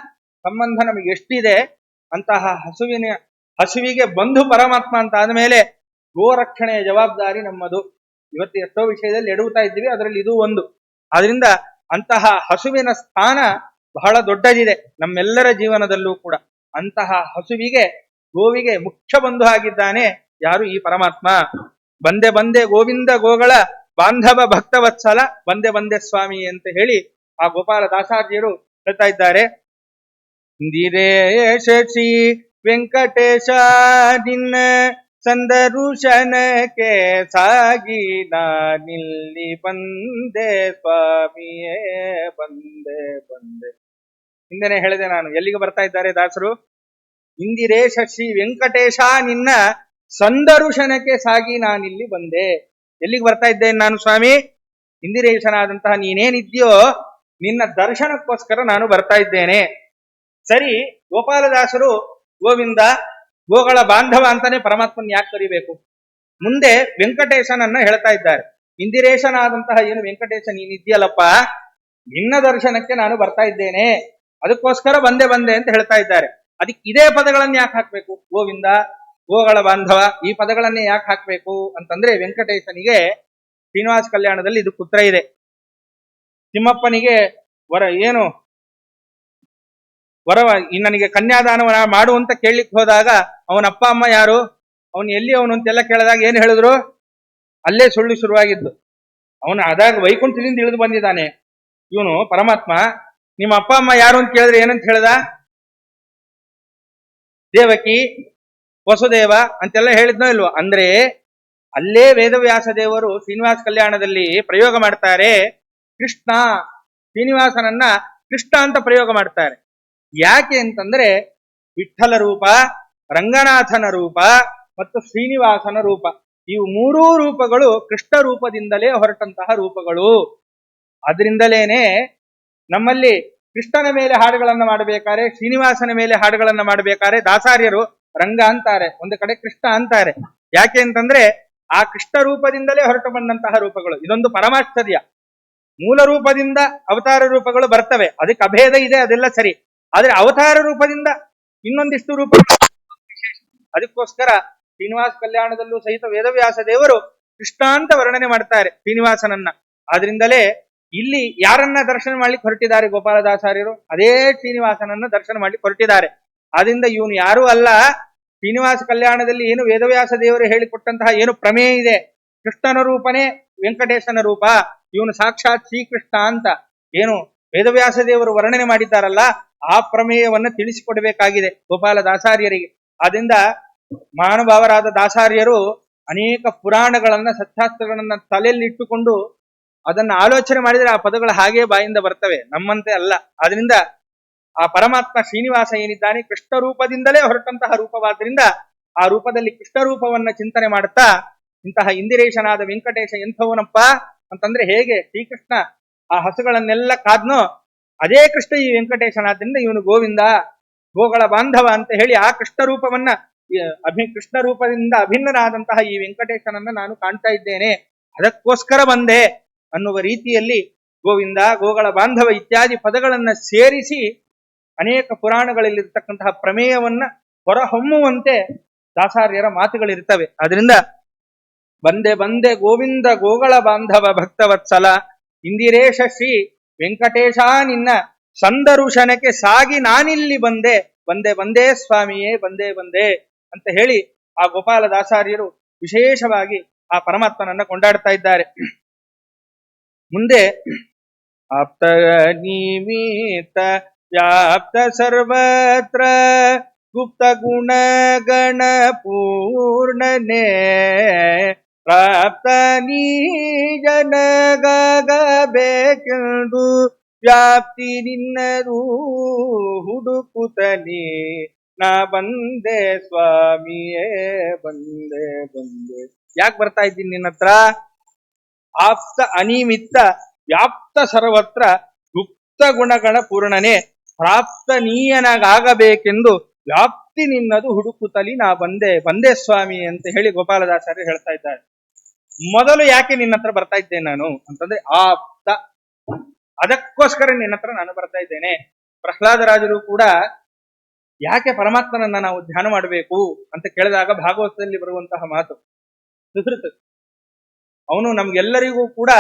ಸಂಬಂಧ ನಮಗೆ ಎಷ್ಟಿದೆ, ಅಂತಹ ಹಸುವಿಗೆ ಬಂಧು ಪರಮಾತ್ಮ ಅಂತ ಆದ್ಮೇಲೆ ಗೋರಕ್ಷಣೆಯ ಜವಾಬ್ದಾರಿ ನಮ್ಮದು. ಇವತ್ತು ಎಷ್ಟೋ ವಿಷಯದಲ್ಲಿ ಎಡುತ್ತಾ ಇದ್ದೀವಿ, ಅದರಲ್ಲಿ ಇದು ಒಂದು. ಆದ್ರಿಂದ ಅಂತಹ ಹಸುವಿನ ಸ್ಥಾನ ಬಹಳ ದೊಡ್ಡದಿದೆ ನಮ್ಮೆಲ್ಲರ ಜೀವನದಲ್ಲೂ ಕೂಡ. ಅಂತಹ ಹಸುವಿಗೆ, ಗೋವಿಗೆ ಮುಖ್ಯ ಬಂಧು ಆಗಿದ್ದಾನೆ ಯಾರು? ಈ ಪರಮಾತ್ಮ. ಬಂದೆ ಬಂದೆ ಗೋವಿಂದ ಗೋಗಳ ಬಾಂಧವ ಭಕ್ತವತ್ಸಲ ಬಂದೆ ಬಂದೆ ಸ್ವಾಮಿ ಅಂತ ಹೇಳಿ ಆ ಗೋಪಾಲ ದಾಸಾರ್ಜಿಯರು ಹೇಳ್ತಾ ಇದ್ದಾರೆ. ಇಂದಿರೇಶ ಶ್ರೀ ವೆಂಕಟೇಶ ನಿನ್ನ ಸಂದರುಶನಕ್ಕೆ ಸಾಗಿ ನಾನಿಲ್ಲಿ ಬಂದೆ ಸ್ವಾಮಿಯೇ ಬಂದೆ ಬಂದೆ. ಹಿಂದೆನೆ ಹೇಳಿದೆ ನಾನು, ಎಲ್ಲಿಗೆ ಬರ್ತಾ ಇದ್ದಾರೆ ದಾಸರು? ಇಂದಿರೇಶ ಶ್ರೀ ವೆಂಕಟೇಶ ನಿನ್ನ ಸಂದರುಶನಕ್ಕೆ ಸಾಗಿ ನಾನಿಲ್ಲಿ ಬಂದೆ. ಎಲ್ಲಿಗೆ ಬರ್ತಾ ಇದ್ದೇನೆ ನಾನು ಸ್ವಾಮಿ? ಇಂದಿರೇಶನಾದಂತಹ ನೀನೇನಿದ್ಯೋ ನಿನ್ನ ದರ್ಶನಕ್ಕೋಸ್ಕರ ನಾನು ಬರ್ತಾ ಇದ್ದೇನೆ. ಸರಿ, ಗೋಪಾಲದಾಸರು ಗೋವಿಂದ ಗೋಗಳ ಬಾಂಧವ ಅಂತಾನೆ ಪರಮಾತ್ಮನ್ ಯಾಕೆ ಕರಿಬೇಕು? ಮುಂದೆ ವೆಂಕಟೇಶನನ್ನ ಹೇಳ್ತಾ ಇದ್ದಾರೆ. ಇಂದಿರೇಶನಾದಂತಹ ಏನು ವೆಂಕಟೇಶ ನೀನಿದ್ಯಲ್ಲಪ್ಪ, ನಿನ್ನ ದರ್ಶನಕ್ಕೆ ನಾನು ಬರ್ತಾ ಇದ್ದೇನೆ, ಅದಕ್ಕೋಸ್ಕರ ಬಂದೆ ಬಂದೆ ಅಂತ ಹೇಳ್ತಾ ಇದ್ದಾರೆ. ಅದಕ್ಕೆ ಇದೇ ಪದಗಳನ್ನ ಯಾಕೆ ಹಾಕ್ಬೇಕು? ಗೋವಿಂದ ಗೋಗಳ ಬಾಂಧವ ಈ ಪದಗಳನ್ನೇ ಯಾಕೆ ಹಾಕ್ಬೇಕು ಅಂತಂದ್ರೆ, ವೆಂಕಟೇಶನಿಗೆ ಶ್ರೀನಿವಾಸ ಕಲ್ಯಾಣದಲ್ಲಿ ಇದು ಪುತ್ರ ಇದೆ. ತಿಮ್ಮಪ್ಪನಿಗೆ ವರವ ನನಗೆ ಕನ್ಯಾದಾನ ಮಾಡು ಅಂತ ಕೇಳಲಿಕ್ಕೆ ಹೋದಾಗ ಅವನ ಅಪ್ಪ ಅಮ್ಮ ಯಾರು, ಅವನು ಎಲ್ಲಿ ಅವನು ಅಂತೆಲ್ಲ ಕೇಳಿದಾಗ ಏನು ಹೇಳಿದ್ರು? ಅಲ್ಲೇ ಸುಳ್ಳು ಶುರುವಾಗಿದ್ದು. ಅವನು ಅದಾಗ ವೈಕುಂಠದಿಂದ ಇಳಿದು ಬಂದಿದ್ದಾನೆ ಇವನು ಪರಮಾತ್ಮ. ನಿಮ್ಮ ಅಪ್ಪ ಅಮ್ಮ ಯಾರು ಅಂತ ಕೇಳಿದ್ರೆ ಏನಂತ ಹೇಳ್ದ? ದೇವಕಿ ವಸುದೇವ ಅಂತೆಲ್ಲ ಹೇಳಿದ್ನೋ ಇಲ್ವೋ? ಅಂದ್ರೆ ಅಲ್ಲೇ ವೇದವ್ಯಾಸ ದೇವರು ಶ್ರೀನಿವಾಸ ಕಲ್ಯಾಣದಲ್ಲಿ ಪ್ರಯೋಗ ಮಾಡ್ತಾರೆ. ಕೃಷ್ಣ, ಶ್ರೀನಿವಾಸನನ್ನ ಕೃಷ್ಣ ಅಂತ ಪ್ರಯೋಗ ಮಾಡ್ತಾರೆ. ಯಾಕೆ ಅಂತಂದ್ರೆ, ವಿಠ್ಠಲ ರೂಪ, ರಂಗನಾಥನ ರೂಪ ಮತ್ತು ಶ್ರೀನಿವಾಸನ ರೂಪ, ಇವು ಮೂರೂ ರೂಪಗಳು ಕೃಷ್ಣ ರೂಪದಿಂದಲೇ ಹೊರಟಂತಹ ರೂಪಗಳು. ಅದರಿಂದಲೇನೆ ನಮ್ಮಲ್ಲಿ ಕೃಷ್ಣನ ಮೇಲೆ ಹಾಡುಗಳನ್ನ ಮಾಡಬೇಕಾದ್ರೆ, ಶ್ರೀನಿವಾಸನ ಮೇಲೆ ಹಾಡುಗಳನ್ನ ಮಾಡಬೇಕಾದ್ರೆ ದಾಸಾರ್ಯರು ರಂಗ ಅಂತಾರೆ, ಒಂದು ಕಡೆ ಕೃಷ್ಣ ಅಂತಾರೆ. ಯಾಕೆ ಅಂತಂದ್ರೆ ಆ ಕೃಷ್ಣ ರೂಪದಿಂದಲೇ ಹೊರಟು ಬಂದಂತಹ ರೂಪಗಳು. ಇದೊಂದು ಪರಮಾಶ್ಚರ್ಯ. ಮೂಲ ರೂಪದಿಂದ ಅವತಾರ ರೂಪಗಳು ಬರ್ತವೆ, ಅದಕ್ಕೆ ಅಭೇದ ಇದೆ, ಅದೆಲ್ಲ ಸರಿ. ಆದ್ರೆ ಅವತಾರ ರೂಪದಿಂದ ಇನ್ನೊಂದಿಷ್ಟು ರೂಪ, ಅದಕ್ಕೋಸ್ಕರ ಶ್ರೀನಿವಾಸ ಕಲ್ಯಾಣದಲ್ಲೂ ಸಹಿತ ವೇದವ್ಯಾಸ ದೇವರು ಕೃಷ್ಣ ಅಂತ ವರ್ಣನೆ ಮಾಡ್ತಾರೆ ಶ್ರೀನಿವಾಸನನ್ನ. ಆದ್ರಿಂದಲೇ ಇಲ್ಲಿ ಯಾರನ್ನ ದರ್ಶನ ಮಾಡ್ಲಿಕ್ಕೆ ಹೊರಟಿದ್ದಾರೆ ಗೋಪಾಲದಾಸಾರ್ಯರು? ಅದೇ ಶ್ರೀನಿವಾಸನನ್ನ ದರ್ಶನ ಮಾಡ್ಲಿಕ್ಕೆ ಹೊರಟಿದ್ದಾರೆ. ಆದ್ರಿಂದ ಇವನು ಯಾರೂ ಅಲ್ಲ, ಶ್ರೀನಿವಾಸ ಕಲ್ಯಾಣದಲ್ಲಿ ಏನು ವೇದವ್ಯಾಸ ದೇವರು ಹೇಳಿಕೊಟ್ಟಂತಹ ಏನು ಪ್ರಮೇಯ ಇದೆ, ಕೃಷ್ಣನ ರೂಪನೇ ವೆಂಕಟೇಶನ ರೂಪ, ಇವನು ಸಾಕ್ಷಾತ್ ಶ್ರೀಕೃಷ್ಣ ಅಂತ ಏನು ವೇದವ್ಯಾಸ ದೇವರು ವರ್ಣನೆ ಮಾಡಿದ್ದಾರಲ್ಲ, ಆ ಪ್ರಮೇಯವನ್ನ ತಿಳಿಸಿಕೊಡಬೇಕಾಗಿದೆ ಗೋಪಾಲದಾಸಾರ್ಯರಿಗೆ. ಆದ್ರಿಂದ ಮಹಾನುಭಾವರಾದ ದಾಸಾರ್ಯರು ಅನೇಕ ಪುರಾಣಗಳನ್ನ, ಸತ್ಯಾಸ್ತ್ರಗಳನ್ನ ತಲೆಯಲ್ಲಿ ಇಟ್ಟುಕೊಂಡು ಅದನ್ನ ಆಲೋಚನೆ ಮಾಡಿದ್ರೆ ಆ ಪದಗಳು ಹಾಗೇ ಬಾಯಿಂದ ಬರ್ತವೆ, ನಮ್ಮಂತೆ ಅಲ್ಲ. ಆದ್ರಿಂದ ಆ ಪರಮಾತ್ಮ ಶ್ರೀನಿವಾಸ ಏನಿದ್ದಾನೆ ಕೃಷ್ಣ ರೂಪದಿಂದಲೇ ಹೊರಟಂತಹ ರೂಪವಾದ್ರಿಂದ ಆ ರೂಪದಲ್ಲಿ ಕೃಷ್ಣ ರೂಪವನ್ನ ಚಿಂತನೆ ಮಾಡುತ್ತಾ ಇಂತಹ ಇಂದಿರೇಶನಾದ ವೆಂಕಟೇಶ ಎಂಥವನಪ್ಪ ಅಂತಂದ್ರೆ, ಹೇಗೆ ಶ್ರೀಕೃಷ್ಣ ಆ ಹಸುಗಳನ್ನೆಲ್ಲ ಕಾದ್ನೋ ಅದೇ ಕೃಷ್ಣ ಈ ವೆಂಕಟೇಶನಾದ್ರಿಂದ ಇವನು ಗೋವಿಂದ ಗೋಗಳ ಬಾಂಧವ ಅಂತ ಹೇಳಿ ಆ ಕೃಷ್ಣ ರೂಪವನ್ನ ಕೃಷ್ಣ ರೂಪದಿಂದ ಅಭಿನ್ನನಾದಂತಹ ಈ ವೆಂಕಟೇಶನನ್ನ ನಾನು ಕಾಣ್ತಾ ಇದ್ದೇನೆ, ಅದಕ್ಕೋಸ್ಕರ ಬಂದೆ ಅನ್ನುವ ರೀತಿಯಲ್ಲಿ ಗೋವಿಂದ ಗೋಗಳ ಬಾಂಧವ ಇತ್ಯಾದಿ ಪದಗಳನ್ನ ಸೇರಿಸಿ ಅನೇಕ ಪುರಾಣಗಳಲ್ಲಿರ್ತಕ್ಕಂತಹ ಪ್ರಮೇಯವನ್ನ ಹೊರಹೊಮ್ಮುವಂತೆ ದಾಸಾರ್ಯರ ಮಾತುಗಳಿರ್ತವೆ. ಆದ್ರಿಂದ ಬಂದೆ ಬಂದೆ ಗೋವಿಂದ ಗೋಗಳ ಬಾಂಧವ ಭಕ್ತವತ್ಸಲ ಇಂದಿರೇಶ ಶ್ರೀ ವೆಂಕಟೇಶ ನಿನ್ನ ಸಂದರುಶನಕ್ಕೆ ಸಾಗಿ ನಾನಿಲ್ಲಿ ಬಂದೆ ಬಂದೆ ಬಂದೇ ಸ್ವಾಮಿಯೇ ಬಂದೆ ಬಂದೆ ಅಂತ ಹೇಳಿ ಆ ಗೋಪಾಲದಾಸಾರ್ಯರು ವಿಶೇಷವಾಗಿ ಆ ಪರಮಾತ್ಮನನ್ನ ಕೊಂಡಾಡ್ತಾ ಇದ್ದಾರೆ. ಮುಂದೆ ಆಪ್ತ ನಿಮಿತ್ತ ವ್ಯಾಪ್ತ ಸರ್ವತ್ರ ಗುಪ್ತ ಗುಣಗಣ ಪೂರ್ಣನೆ ಪ್ರಾಪ್ತ ನೀ ಜನಗಬೇಕೆಂದು ವ್ಯಾಪ್ತಿ ನಿನ್ನದು ಹುಡುಕುತ್ತಲೇ ನಾ ಬಂದೆ ಸ್ವಾಮಿಯೇ ಬಂದೆ ಬಂದೆ. ಯಾಕೆ ಬರ್ತಾ ಇದ್ದೀನಿ ನಿನ್ನ ಹತ್ರ? ಆಪ್ತ ಅನಿಮಿತ್ತ ವ್ಯಾಪ್ತ ಸರ್ವತ್ರ ಗುಪ್ತ ಗುಣಗಳ ಪೂರ್ಣನೆ ಪ್ರಾಪ್ತ ನೀಯನಾಗಬೇಕೆಂದು ವ್ಯಾಪ್ತಿ ನಿನ್ನದು ಹುಡುಕುತ್ತಲಿ ನಾ ಬಂದೆ ಬಂದೆ ಸ್ವಾಮಿ ಅಂತ ಹೇಳಿ ಗೋಪಾಲದಾಸರು ಹೇಳ್ತಾ ಇದ್ದಾರೆ. ಮೊದಲು ಯಾಕೆ ನಿನ್ನ ಹತ್ರ ಬರ್ತಾ ಇದ್ದೇನೆ ನಾನು ಅಂತಂದ್ರೆ ಆಪ್ತ, ಅದಕ್ಕೋಸ್ಕರ ನಿನ್ನ ಹತ್ರ ನಾನು ಬರ್ತಾ ಇದ್ದೇನೆ. ಪ್ರಹ್ಲಾದರಾಜರು ಕೂಡ ಯಾಕೆ ಪರಮಾತ್ಮನನ್ನ ನಾವು ಧ್ಯಾನ ಮಾಡಬೇಕು ಅಂತ ಕೇಳಿದಾಗ ಭಾಗವತದಲ್ಲಿ ಬರುವಂತಹ ಮಾತು, ಸುಹೃತ್ ಅವನು ನಮ್ಗೆಲ್ಲರಿಗೂ ಕೂಡ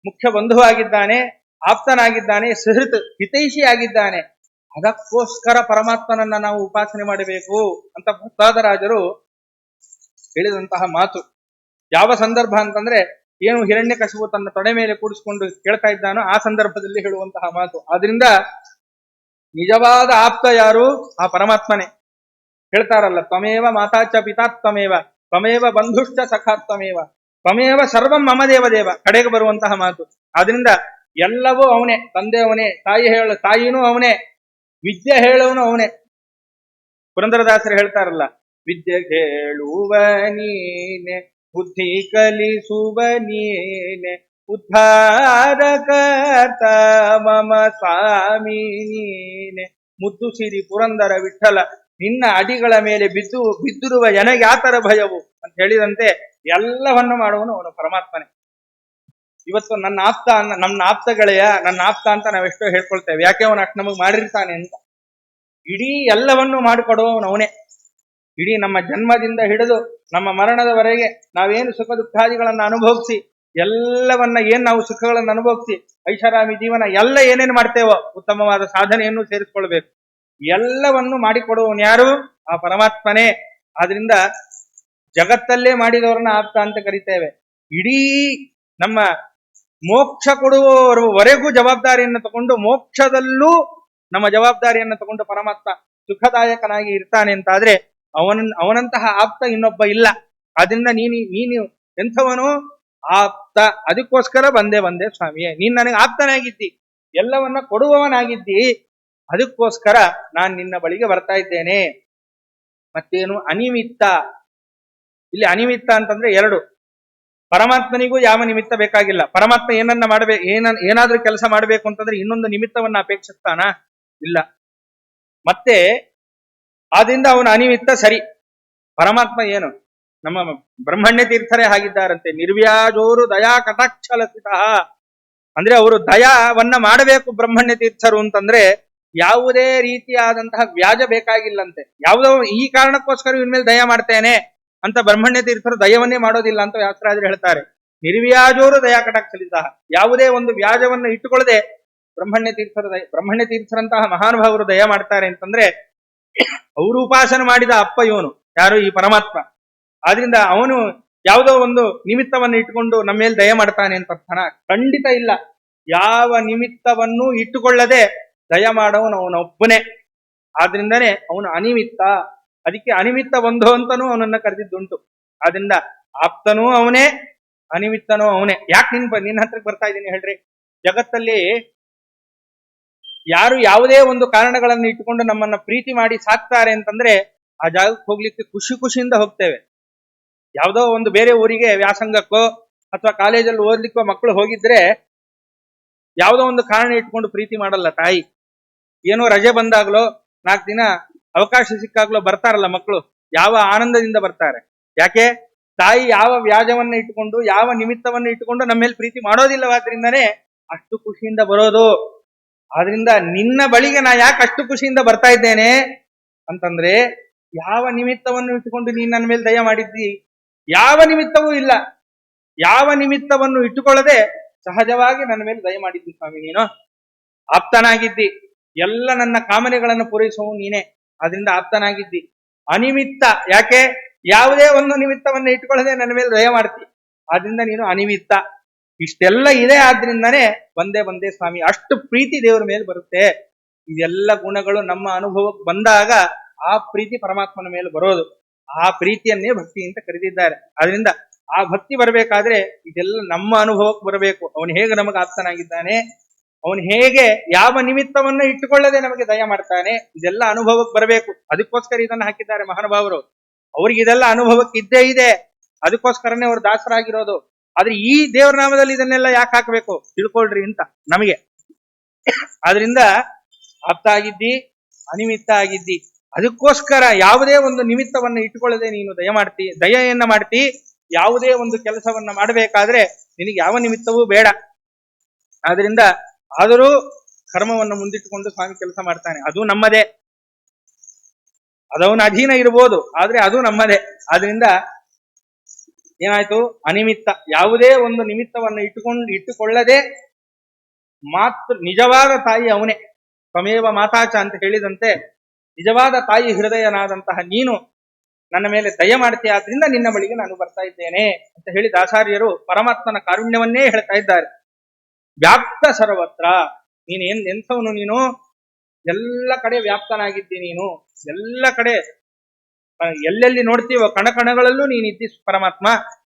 ಮುಖ್ಯ ಬಂಧುವಾಗಿದ್ದಾನೆ, ಆಪ್ತನಾಗಿದ್ದಾನೆ, ಸುಹೃತ್ ಹಿತೈಷಿ ಆಗಿದ್ದಾನೆ, ಅದಕ್ಕೋಸ್ಕರ ಪರಮಾತ್ಮನನ್ನ ನಾವು ಉಪಾಸನೆ ಮಾಡಬೇಕು ಅಂತ ಪ್ರಹ್ಲಾದರಾಜರು ಹೇಳಿದಂತಹ ಮಾತು. ಯಾವ ಸಂದರ್ಭ ಅಂತಂದ್ರೆ, ಏನು ಹಿರಣ್ಯಕಶಿಪು ತನ್ನ ತೊಡೆ ಮೇಲೆ ಕೂಡಿಸ್ಕೊಂಡು ಕೇಳ್ತಾ ಇದ್ದಾನೋ ಆ ಸಂದರ್ಭದಲ್ಲಿ ಹೇಳುವಂತಹ ಮಾತು. ಆದ್ರಿಂದ ನಿಜವಾದ ಆಪ್ತ ಯಾರು? ಆ ಪರಮಾತ್ಮನೇ. ಹೇಳ್ತಾರಲ್ಲ, ತ್ವಮೇವ ಮಾತಾಚ ಪಿತಾ ತ್ವಮೇವ, ತ್ವಮೇವ ಬಂಧುಶ್ಚ ಸಖಾ ತ್ವಮೇವ, ತ್ವಮೇವ ಸರ್ವಂ ಮಮ ದೇವ ದೇವ, ಕಡೆಗೆ ಬರುವಂತಹ ಮಾತು. ಆದ್ರಿಂದ ಎಲ್ಲವೂ ಅವನೇ. ತಂದೆ ಅವನೇ, ತಾಯಿನೂ ಅವನೇ, ವಿದ್ಯೆ ಹೇಳುವನು ಅವನೇ. ಪುರಂದರದಾಸರು ಹೇಳ್ತಾರಲ್ಲ, ವಿದ್ಯೆ ಹೇಳುವ ನೀನೆ, ಬುದ್ಧಿ ಕಲಿಸುವ ನೀನೆ, ಉದ್ಧಾರಕರ್ತ ಮಮ ಸ್ವಾಮಿ ನೀನೆ. ಮುದ್ದು ಸಿರಿ ಪುರಂದರ ವಿಠಲ, ನಿನ್ನ ಅಡಿಗಳ ಮೇಲೆ ಬಿದ್ದಿರುವ ನನಗ್ಯಾತರ ಭಯವು ಅಂತ ಹೇಳಿದಂತೆ ಎಲ್ಲವನ್ನು ಮಾಡುವನು ಅವನು ಪರಮಾತ್ಮನೇ. ಇವತ್ತು ನನ್ನ ಆಪ್ತ ಗೆಳೆಯ, ನನ್ನ ಆಪ್ತ ಅಂತ ನಾವೆಷ್ಟೋ ಹೇಳ್ಕೊಳ್ತೇವೆ. ಯಾಕೆ ಅವನು ಅಷ್ಟು ನಮಗೆ ಮಾಡಿರ್ತಾನೆ ಅಂತ. ಇಡೀ ಎಲ್ಲವನ್ನು ಮಾಡಿಕೊಡುವವನು ಅವನೇ. ಇಡೀ ನಮ್ಮ ಜನ್ಮದಿಂದ ಹಿಡಿದು ನಮ್ಮ ಮರಣದವರೆಗೆ ನಾವೇನು ಸುಖ ದುಃಖಾದಿಗಳನ್ನು ಅನುಭವಿಸಿ, ಎಲ್ಲವನ್ನ ನಾವು ಸುಖಗಳನ್ನು ಅನುಭವಿಸಿ ಐಷಾರಾಮಿ ಜೀವನ ಎಲ್ಲ ಏನೇನು ಮಾಡ್ತೇವೋ ಉತ್ತಮವಾದ ಸಾಧನೆಯನ್ನು ಸೇರಿಸ್ಕೊಳ್ಬೇಕು. ಎಲ್ಲವನ್ನು ಮಾಡಿಕೊಡುವವನು ಯಾರು? ಆ ಪರಮಾತ್ಮನೇ. ಆದ್ರಿಂದ ಜಗತ್ತಲ್ಲೇ ಮಾಡಿದವರನ್ನ ಆಪ್ತ ಅಂತ ಕರಿತೇವೆ. ಇಡೀ ನಮ್ಮ ಮೋಕ್ಷ ಕೊಡುವವರೆಗೂ ಜವಾಬ್ದಾರಿಯನ್ನು ತಗೊಂಡು, ಮೋಕ್ಷದಲ್ಲೂ ನಮ್ಮ ಜವಾಬ್ದಾರಿಯನ್ನು ತಗೊಂಡು ಪರಮಾತ್ಮ ಸುಖದಾಯಕನಾಗಿ ಇರ್ತಾನೆ ಅಂತಾದ್ರೆ ಅವನಂತಹ ಆಪ್ತ ಇನ್ನೊಬ್ಬ ಇಲ್ಲ. ಆದ್ರಿಂದ ನೀನು ಎಂಥವನು? ಆಪ್ತ. ಅದಕ್ಕೋಸ್ಕರ ಬಂದೆ ಸ್ವಾಮಿಯೇ, ನೀನ್ ನನಗೆ ಆಪ್ತನಾಗಿದ್ದಿ, ಎಲ್ಲವನ್ನ ಕೊಡುವವನಾಗಿದ್ದಿ. ಅದಕ್ಕೋಸ್ಕರ ನಾನು ನಿನ್ನ ಬಳಿಗೆ ಬರ್ತಾ ಇದ್ದೇನೆ. ಮತ್ತೇನು? ಅನಿಮಿತ್ತ. ಇಲ್ಲಿ ಅನಿಮಿತ್ತ ಅಂತಂದ್ರೆ ಎರಡು. ಪರಮಾತ್ಮನಿಗೂ ಯಾವ ನಿಮಿತ್ತ ಬೇಕಾಗಿಲ್ಲ. ಪರಮಾತ್ಮ ಏನಾದ್ರೂ ಕೆಲಸ ಮಾಡಬೇಕು ಅಂತಂದ್ರೆ ಇನ್ನೊಂದು ನಿಮಿತ್ತವನ್ನ ಅಪೇಕ್ಷಿಸ್ತಾನ? ಇಲ್ಲ. ಮತ್ತೆ ಆದ್ರಿಂದ ಅವನು ಅನಿಮಿತ್ತ. ಸರಿ, ಪರಮಾತ್ಮ ಏನು? ನಮ್ಮ ಬ್ರಹ್ಮಣ್ಯ ತೀರ್ಥರೇ ಆಗಿದ್ದಾರಂತೆ, ನಿರ್ವ್ಯಾಜೋರು ದಯಾ ಕಟಾಕ್ಷಲಸಿತ. ಅಂದ್ರೆ ಅವರು ದಯಾವನ್ನ ಮಾಡಬೇಕು ಬ್ರಹ್ಮಣ್ಯ ತೀರ್ಥರು ಅಂತಂದ್ರೆ ಯಾವುದೇ ರೀತಿಯಾದಂತಹ ವ್ಯಾಜ ಬೇಕಾಗಿಲ್ಲಂತೆ. ಯಾವುದೋ ಈ ಕಾರಣಕ್ಕೋಸ್ಕರ ಇವನ್ ಮೇಲೆ ದಯ ಮಾಡ್ತೇನೆ ಅಂತ ಬ್ರಹ್ಮಣ್ಯ ತೀರ್ಥರು ದಯವನ್ನೇ ಮಾಡೋದಿಲ್ಲ ಅಂತ ವ್ಯಾಸರಾಜರು ಹೇಳ್ತಾರೆ. ನಿರ್ವ್ಯಾಜೋರು ದಯಾ ಕಟಾಕ್ಷಲಿತ. ಯಾವುದೇ ಒಂದು ವ್ಯಾಜವನ್ನು ಇಟ್ಟುಕೊಳ್ಳದೆ ಬ್ರಹ್ಮಣ್ಯ ತೀರ್ಥರಂತಹ ಮಹಾನುಭಾವರು ದಯ ಮಾಡ್ತಾರೆ ಅಂತಂದ್ರೆ ಅವರು ಉಪಾಸನೆ ಮಾಡಿದ ಅಪ್ಪ ಇವನು ಯಾರು? ಈ ಪರಮಾತ್ಮ. ಆದ್ರಿಂದ ಅವನು ಯಾವುದೋ ಒಂದು ನಿಮಿತ್ತವನ್ನು ಇಟ್ಟುಕೊಂಡು ನಮ್ಮ ಮೇಲೆ ದಯ ಮಾಡ್ತಾನೆ ಅಂತ ಅರ್ಥನ? ಖಂಡಿತ ಇಲ್ಲ. ಯಾವ ನಿಮಿತ್ತವನ್ನು ಇಟ್ಟುಕೊಳ್ಳದೆ ದಯ ಮಾಡವನು ಅವನೊಬ್ಬನೇ. ಆದ್ರಿಂದನೇ ಅವನು ಅನಿಮಿತ್ತ. ಅದಕ್ಕೆ ಅನಿಮಿತ್ತ ಬಂಧು ಅಂತನೂ ಅವನನ್ನ ಕರೆದಿದ್ದುಂಟು. ಆದ್ರಿಂದ ಆಪ್ತನೂ ಅವನೇ, ಅನಿಮಿತ್ತನೂ ಅವನೇ. ಯಾಕೆ ನಿನ್ನ ಹತ್ರಕ್ಕೆ ಬರ್ತಾ ಇದ್ದೀನಿ ಹೇಳ್ರಿ? ಜಗತ್ತಲ್ಲಿ ಯಾರು ಯಾವುದೇ ಒಂದು ಕಾರಣಗಳನ್ನು ಇಟ್ಟುಕೊಂಡು ನಮ್ಮನ್ನ ಪ್ರೀತಿ ಮಾಡಿ ಸಾಕ್ತಾರೆ ಅಂತಂದ್ರೆ ಆ ಜಾಗಕ್ಕೆ ಹೋಗ್ಲಿಕ್ಕೆ ಖುಷಿಯಿಂದ ಹೋಗ್ತೇವೆ. ಯಾವುದೋ ಒಂದು ಬೇರೆ ಊರಿಗೆ ವ್ಯಾಸಂಗಕ್ಕೋ ಅಥವಾ ಕಾಲೇಜಲ್ಲಿ ಓದ್ಲಿಕ್ಕೋ ಮಕ್ಕಳು ಹೋಗಿದ್ರೆ ಯಾವುದೋ ಒಂದು ಕಾರಣ ಇಟ್ಕೊಂಡು ಪ್ರೀತಿ ಮಾಡಲ್ಲ ತಾಯಿ. ಏನೋ ರಜೆ ಬಂದಾಗ್ಲೋ 4 ದಿನ ಅವಕಾಶ ಸಿಕ್ಕಾಗ್ಲೋ ಬರ್ತಾರಲ್ಲ ಮಕ್ಕಳು, ಯಾವ ಆನಂದದಿಂದ ಬರ್ತಾರೆ. ಯಾಕೆ? ತಾಯಿ ಯಾವ ವ್ಯಾಜವನ್ನ ಇಟ್ಟುಕೊಂಡು, ಯಾವ ನಿಮಿತ್ತವನ್ನು ಇಟ್ಟುಕೊಂಡು ನಮ್ಮ ಮೇಲೆ ಪ್ರೀತಿ ಮಾಡೋದಿಲ್ಲವಾದ್ರಿಂದನೇ ಅಷ್ಟು ಖುಷಿಯಿಂದ ಬರೋದು. ಆದ್ರಿಂದ ನಿನ್ನ ಬಳಿಗೆ ನಾ ಯಾಕೆ ಅಷ್ಟು ಖುಷಿಯಿಂದ ಬರ್ತಾ ಇದ್ದೇನೆ ಅಂತಂದ್ರೆ, ಯಾವ ನಿಮಿತ್ತವನ್ನು ಇಟ್ಟುಕೊಂಡು ನೀನ್ ನನ್ನ ಮೇಲೆ ದಯ ಮಾಡಿದ್ದಿ? ಯಾವ ನಿಮಿತ್ತವೂ ಇಲ್ಲ. ಯಾವ ನಿಮಿತ್ತವನ್ನು ಇಟ್ಟುಕೊಳ್ಳದೆ ಸಹಜವಾಗಿ ನನ್ನ ಮೇಲೆ ದಯ ಮಾಡಿದ್ದಿ ಸ್ವಾಮಿ. ನೀನು ಆಪ್ತನಾಗಿದ್ದಿ. ಎಲ್ಲ ನನ್ನ ಕಾಮನೆಗಳನ್ನು ಪೂರೈಸುವ ನೀನೇ. ಅದರಿಂದ ಆಪ್ತನಾಗಿದ್ದಿ. ಅನಿಮಿತ್ತ. ಯಾಕೆ? ಯಾವುದೇ ಒಂದು ನಿಮಿತ್ತವನ್ನು ಇಟ್ಟುಕೊಳ್ಳದೆ ನನ್ನ ಮೇಲೆ ದಯ ಮಾಡ್ತಿ. ಆದ್ರಿಂದ ನೀನು ಅನಿಮಿತ್ತ. ಇಷ್ಟೆಲ್ಲ ಇದೆ. ಆದ್ರಿಂದನೇ ಬಂದೆ ಸ್ವಾಮಿ. ಅಷ್ಟು ಪ್ರೀತಿ ದೇವರ ಮೇಲೆ ಬರುತ್ತೆ. ಇದೆಲ್ಲ ಗುಣಗಳು ನಮ್ಮ ಅನುಭವಕ್ಕೆ ಬಂದಾಗ ಆ ಪ್ರೀತಿ ಪರಮಾತ್ಮನ ಮೇಲೆ ಬರೋದು. ಆ ಪ್ರೀತಿಯನ್ನೇ ಭಕ್ತಿ ಅಂತ ಕರೆದಿದ್ದಾರೆ. ಅದರಿಂದ ಆ ಭಕ್ತಿ ಬರಬೇಕಾದ್ರೆ ಇದೆಲ್ಲ ನಮ್ಮ ಅನುಭವಕ್ಕೆ ಬರಬೇಕು. ಅವನು ಹೇಗೆ ನಮಗೆ ಆಪ್ತನಾಗಿದ್ದಾನೆ, ಅವನು ಹೇಗೆ ಯಾವ ನಿಮಿತ್ತವನ್ನು ಇಟ್ಟುಕೊಳ್ಳದೆ ನಮಗೆ ದಯ ಮಾಡ್ತಾನೆ, ಇದೆಲ್ಲ ಅನುಭವಕ್ಕೆ ಬರಬೇಕು. ಅದಕ್ಕೋಸ್ಕರ ಇದನ್ನು ಹಾಕಿದ್ದಾರೆ ಮಹಾನುಭಾವರು. ಅವ್ರಿಗೆ ಇದೆಲ್ಲ ಅನುಭವಕ್ಕೆ ಇದ್ದೇ ಇದೆ. ಅದಕ್ಕೋಸ್ಕರನೇ ಅವರು ದಾಸರಾಗಿರೋದು. ಆದ್ರೆ ಈ ದೇವರ ನಾಮದಲ್ಲಿ ಇದನ್ನೆಲ್ಲ ಯಾಕೆ ಹಾಕಬೇಕು ತಿಳ್ಕೊಳ್ರಿ ಅಂತ ನಮಗೆ. ಆದ್ರಿಂದ ಆಪ್ತ ಆಗಿದ್ದಿ, ಅನಿಮಿತ್ತ ಆಗಿದ್ದಿ. ಅದಕ್ಕೋಸ್ಕರ ಯಾವುದೇ ಒಂದು ನಿಮಿತ್ತವನ್ನು ಇಟ್ಟುಕೊಳ್ಳದೆ ನೀನು ದಯೆಯನ್ನ ಮಾಡ್ತಿ. ಯಾವುದೇ ಒಂದು ಕೆಲಸವನ್ನ ಮಾಡಬೇಕಾದ್ರೆ ನಿನಗೆ ಯಾವ ನಿಮಿತ್ತವೂ ಬೇಡ. ಆದ್ರಿಂದ ಆದರೂ ಕರ್ಮವನ್ನು ಮುಂದಿಟ್ಟುಕೊಂಡು ಸ್ವಾಮಿ ಕೆಲಸ ಮಾಡ್ತಾನೆ. ಅದು ನಮ್ಮದೇ. ಅದವನ ಅಧೀನ ಇರ್ಬೋದು, ಆದ್ರೆ ಅದು ನಮ್ಮದೇ. ಆದ್ರಿಂದ ಏನಾಯ್ತು? ಅನಿಮಿತ್ತ. ಯಾವುದೇ ಒಂದು ನಿಮಿತ್ತವನ್ನು ಇಟ್ಟುಕೊಳ್ಳದೆ ಮಾತ್ರ ನಿಜವಾದ ತಾಯಿ ಅವನೇ. ತ್ವಮೇವ ಮಾತಾಚ ಅಂತ ಹೇಳಿದಂತೆ ನಿಜವಾದ ತಾಯಿ ಹೃದಯನಾದಂತಹ ನೀನು ನನ್ನ ಮೇಲೆ ದಯ ಮಾಡ್ತೀಯ. ಆದ್ರಿಂದ ನಿನ್ನ ಬಳಿಗೆ ನಾನು ಬರ್ತಾ ಇದ್ದೇನೆ ಅಂತ ಹೇಳಿ ದಾಸಾರ್ಯರು ಪರಮಾತ್ಮನ ಕಾರುಣ್ಯವನ್ನೇ ಹೇಳ್ತಾ ಇದ್ದಾರೆ. ವ್ಯಾಪ್ತ ಸರ್ವತ್ರ. ಎಂಥವನು ನೀನು? ಎಲ್ಲ ಕಡೆ ವ್ಯಾಪ್ತನಾಗಿದ್ದಿ ನೀನು. ಎಲ್ಲ ಕಡೆ ಎಲ್ಲೆಲ್ಲಿ ನೋಡ್ತೀವೋ ಕಣಕಣಗಳಲ್ಲೂ ನೀನಿದ್ದಿ ಪರಮಾತ್ಮ.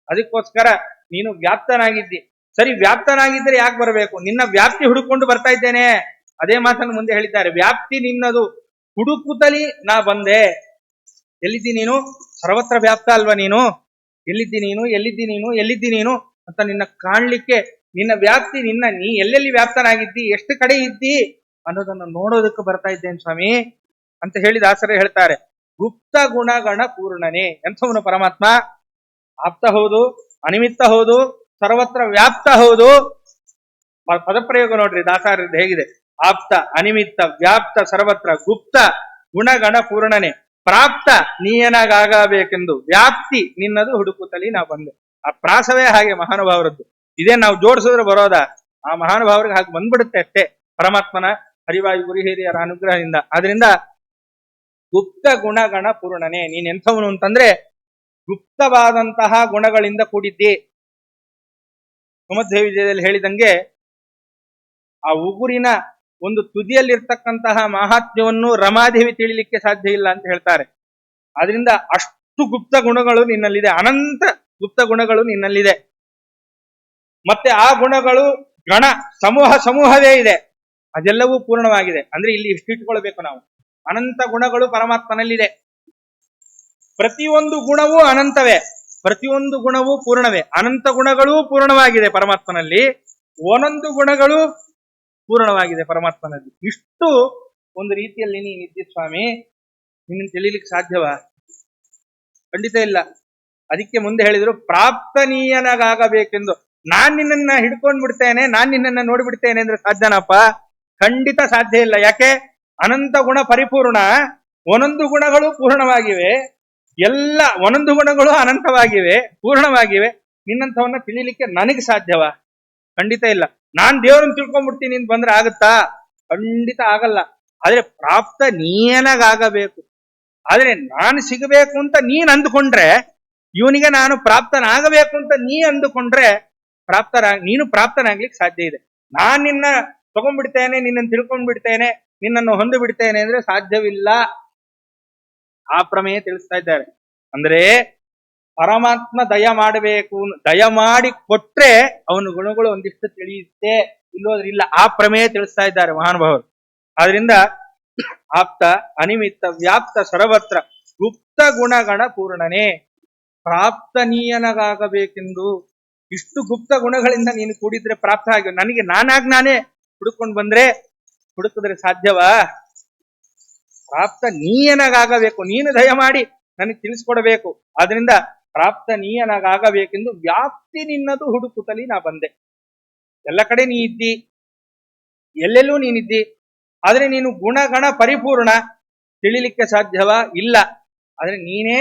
ಅದಕ್ಕೋಸ್ಕರ ನೀನು ವ್ಯಾಪ್ತನಾಗಿದ್ದಿ. ಸರಿ, ವ್ಯಾಪ್ತನಾಗಿದ್ದರೆ ಯಾಕೆ ಬರಬೇಕು? ನಿನ್ನ ವ್ಯಾಪ್ತಿ ಹುಡುಕೊಂಡು ಬರ್ತಾ ಇದ್ದೇನೆ. ಅದೇ ಮಾತನ್ನು ಮುಂದೆ ಹೇಳಿದ್ದಾರೆ. ವ್ಯಾಪ್ತಿ ನಿನ್ನದು ಹುಡುಕುತ್ತಲಿ ನಾ ಬಂದೆ. ಎಲ್ಲಿದ್ದಿ ನೀನು? ಸರ್ವತ್ರ ವ್ಯಾಪ್ತ ಅಲ್ವಾ ನೀನು? ಎಲ್ಲಿದ್ದಿ ನೀನು? ಎಲ್ಲಿದ್ದಿ ನೀನು? ಎಲ್ಲಿದ್ದಿ ನೀನು ಅಂತ ನಿನ್ನ ಕಾಣ್ಲಿಕ್ಕೆ, ನಿನ್ನ ವ್ಯಾಪ್ತಿ, ನೀ ಎಲ್ಲೆಲ್ಲಿ ವ್ಯಾಪ್ತನಾಗಿದ್ದಿ, ಎಷ್ಟು ಕಡೆ ಇದ್ದಿ ಅನ್ನೋದನ್ನು ನೋಡೋದಕ್ಕೆ ಬರ್ತಾ ಇದ್ದೇನೆ ಸ್ವಾಮಿ ಅಂತ ಹೇಳಿ ದಾಸರೇ ಹೇಳ್ತಾರೆ. ಗುಪ್ತ ಗುಣಗಣ ಪೂರ್ಣನೇ. ಎಂಥವನು ಪರಮಾತ್ಮ? ಆಪ್ತ ಹೌದು, ಅನಿಮಿತ್ತ ಹೌದು, ಸರ್ವತ್ರ ವ್ಯಾಪ್ತ ಹೌದು. ಪದಪ್ರಯೋಗ ನೋಡ್ರಿ ದಾಸಾರದ್ದು ಹೇಗಿದೆ. ಆಪ್ತ, ಅನಿಮಿತ್ತ, ವ್ಯಾಪ್ತ, ಸರ್ವತ್ರ, ಗುಪ್ತ ಗುಣಗಣ ಪೂರ್ಣನೆ, ಪ್ರಾಪ್ತ ನೀಯನಾಗಬೇಕೆಂದು, ವ್ಯಾಪ್ತಿ ನಿನ್ನದು ಹುಡುಕುತ್ತಲಿ ನಾ ಬಂದೆ. ಆ ಪ್ರಾಸವೇ ಹಾಗೆ ಮಹಾನುಭಾವರದ್ದು. ಇದೇ ನಾವು ಜೋಡಿಸಿದ್ರೆ ಬರೋದ? ಆ ಮಹಾನುಭಾವರಿಗೆ ಹಾಗೆ ಬಂದ್ಬಿಡುತ್ತೆ ಅಷ್ಟೇ, ಪರಮಾತ್ಮನ ಹರಿವಾಯು ಗುರು ಹಿರಿಯರ ಅನುಗ್ರಹದಿಂದ. ಆದ್ರಿಂದ ಗುಪ್ತ ಗುಣಗಣ ಪೂರ್ಣನೆ. ನೀನ್ ಎಂಥವನು ಅಂತಂದ್ರೆ ಗುಪ್ತವಾದಂತಹ ಗುಣಗಳಿಂದ ಕೂಡಿದ್ದಿ. ಸುಮಧ್ಯ ವಿಜಯದಲ್ಲಿ ಹೇಳಿದಂಗೆ ಆ ಉಗುರಿನ ಒಂದು ತುದಿಯಲ್ಲಿರ್ತಕ್ಕಂತಹ ಮಹಾತ್ಮ್ಯವನ್ನು ರಮಾದೇವಿ ತಿಳಿಲಿಕ್ಕೆ ಸಾಧ್ಯ ಇಲ್ಲ ಅಂತ ಹೇಳ್ತಾರೆ. ಆದ್ರಿಂದ ಅಷ್ಟು ಗುಪ್ತ ಗುಣಗಳು ನಿನ್ನಲ್ಲಿದೆ, ಅನಂತ ಗುಪ್ತ ಗುಣಗಳು ನಿನ್ನಲ್ಲಿದೆ. ಮತ್ತೆ ಆ ಗುಣಗಳು ಗಣ ಸಮೂಹವೇ ಇದೆ, ಅದೆಲ್ಲವೂ ಪೂರ್ಣವಾಗಿದೆ. ಅಂದ್ರೆ ಇಲ್ಲಿ ಇಷ್ಟಿಟ್ಕೊಳ್ಬೇಕು ನಾವು. ಅನಂತ ಗುಣಗಳು ಪರಮಾತ್ಮನಲ್ಲಿದೆ. ಪ್ರತಿಯೊಂದು ಗುಣವೂ ಅನಂತವೇ, ಪ್ರತಿಯೊಂದು ಗುಣವೂ ಪೂರ್ಣವೇ. ಅನಂತ ಗುಣಗಳೂ ಪೂರ್ಣವಾಗಿದೆ ಪರಮಾತ್ಮನಲ್ಲಿ, ಒಂದೊಂದು ಗುಣಗಳು ಪೂರ್ಣವಾಗಿದೆ ಪರಮಾತ್ಮನಲ್ಲಿ. ಇಷ್ಟು ಒಂದು ರೀತಿಯಲ್ಲಿ ನೀನಿದ್ದಿ ಸ್ವಾಮಿ. ನಿನ್ನ ತಿಳಿಲಿಕ್ಕೆ ಸಾಧ್ಯವಾ? ಖಂಡಿತ ಇಲ್ಲ. ಅದಕ್ಕೆ ಮುಂದೆ ಹೇಳಿದ್ರು ಪ್ರಾಪ್ತನೀಯನಾಗಬೇಕೆಂದು. ನಾನ್ ನಿನ್ನನ್ನ ಹಿಡ್ಕೊಂಡ್ ಬಿಡ್ತೇನೆ, ನಾನ್ ನಿನ್ನನ್ನ ನೋಡ್ಬಿಡ್ತೇನೆ ಅಂದ್ರೆ ಸಾಧ್ಯನಪ್ಪ? ಖಂಡಿತ ಸಾಧ್ಯ ಇಲ್ಲ. ಯಾಕೆ? ಅನಂತ ಗುಣ ಪರಿಪೂರ್ಣ, ಒಂದೊಂದು ಗುಣಗಳು ಪೂರ್ಣವಾಗಿವೆ, ಎಲ್ಲ ಒಂದೊಂದು ಗುಣಗಳು ಅನಂತವಾಗಿವೆ, ಪೂರ್ಣವಾಗಿವೆ. ನಿನ್ನಂಥವನ್ನ ತಿಳಿಲಿಕ್ಕೆ ನನಗೆ ಸಾಧ್ಯವಾ? ಖಂಡಿತ ಇಲ್ಲ. ನಾನ್ ದೇವರನ್ನು ತಿಳ್ಕೊಂಡ್ಬಿಡ್ತೀನಿ ಅಂತ ಬಂದ್ರೆ ಆಗುತ್ತಾ? ಖಂಡಿತ ಆಗಲ್ಲ. ಆದ್ರೆ ಪ್ರಾಪ್ತ ನೀಯನಾಗಬೇಕು. ಆದ್ರೆ ನಾನು ಸಿಗಬೇಕು ಅಂತ ನೀನ್ ಅಂದುಕೊಂಡ್ರೆ, ಇವನಿಗೆ ನಾನು ಪ್ರಾಪ್ತನಾಗಬೇಕು ಅಂತ ನೀ ಅಂದುಕೊಂಡ್ರೆ ನೀನು ಪ್ರಾಪ್ತನಾಗ್ಲಿಕ್ಕೆ ಸಾಧ್ಯ ಇದೆ. ನಾನ್ ನಿನ್ನ ತಗೊಂಡ್ಬಿಡ್ತೇನೆ, ನಿನ್ನನ್ನು ತಿಳ್ಕೊಂಡ್ಬಿಡ್ತೇನೆ, ನಿನ್ನನ್ನು ಹೊಂದು ಬಿಡ್ತೇನೆ ಅಂದ್ರೆ ಸಾಧ್ಯವಿಲ್ಲ. ಆ ಪ್ರಮೇಯ ತಿಳಿಸ್ತಾ ಇದ್ದಾರೆ. ಅಂದ್ರೆ ಪರಮಾತ್ಮ ದಯ ಮಾಡಬೇಕು, ದಯ ಮಾಡಿ ಕೊಟ್ರೆ ಅವನ ಗುಣಗಳು ಒಂದಿಷ್ಟು ತಿಳಿಯುತ್ತೆ, ಇಲ್ಲೋದ್ರೆ ಇಲ್ಲ. ಆ ಪ್ರಮೇಯ ತಿಳಿಸ್ತಾ ಇದ್ದಾರೆ ಮಹಾನುಭಾವರು. ಆದ್ರಿಂದ ಆಪ್ತ, ಅನಿಮಿತ್ತ, ವ್ಯಾಪ್ತ, ಸರ್ವತ್ರ, ಗುಪ್ತ ಗುಣಗಣ ಪೂರ್ಣನೇ, ಪ್ರಾಪ್ತನೀಯನಾಗಬೇಕೆಂದು. ಇಷ್ಟು ಗುಪ್ತ ಗುಣಗಳಿಂದ ನೀನು ಕೂಡಿದ್ರೆ ಪ್ರಾಪ್ತ ಆಗ. ನನಗೆ ನಾನೇ ಹುಡುಕೊಂಡು ಬಂದ್ರೆ ಹುಡುಕಿದ್ರೆ ಸಾಧ್ಯವಾ? ಪ್ರಾಪ್ತನೀಯನಾಗಬೇಕು. ನೀನು ದಯಮಾಡಿ ನನಗೆ ತಿಳಿಸ್ಕೊಡ್ಬೇಕು. ಆದ್ರಿಂದ ಪ್ರಾಪ್ತನೀಯನಾಗಬೇಕೆಂದು ವ್ಯಾಪ್ತಿ ನಿನ್ನದು ಹುಡುಕುತ್ತಲಿ ನಾ ಬಂದೆ. ಎಲ್ಲ ಕಡೆ ನೀ ಇದ್ದಿ, ಎಲ್ಲೆಲ್ಲೂ ನೀನಿದ್ದಿ. ಆದ್ರೆ ನೀನು ಗುಣಗಣ ಪರಿಪೂರ್ಣ, ತಿಳಿಲಿಕ್ಕೆ ಸಾಧ್ಯವಾ? ಇಲ್ಲ. ಆದ್ರೆ ನೀನೇ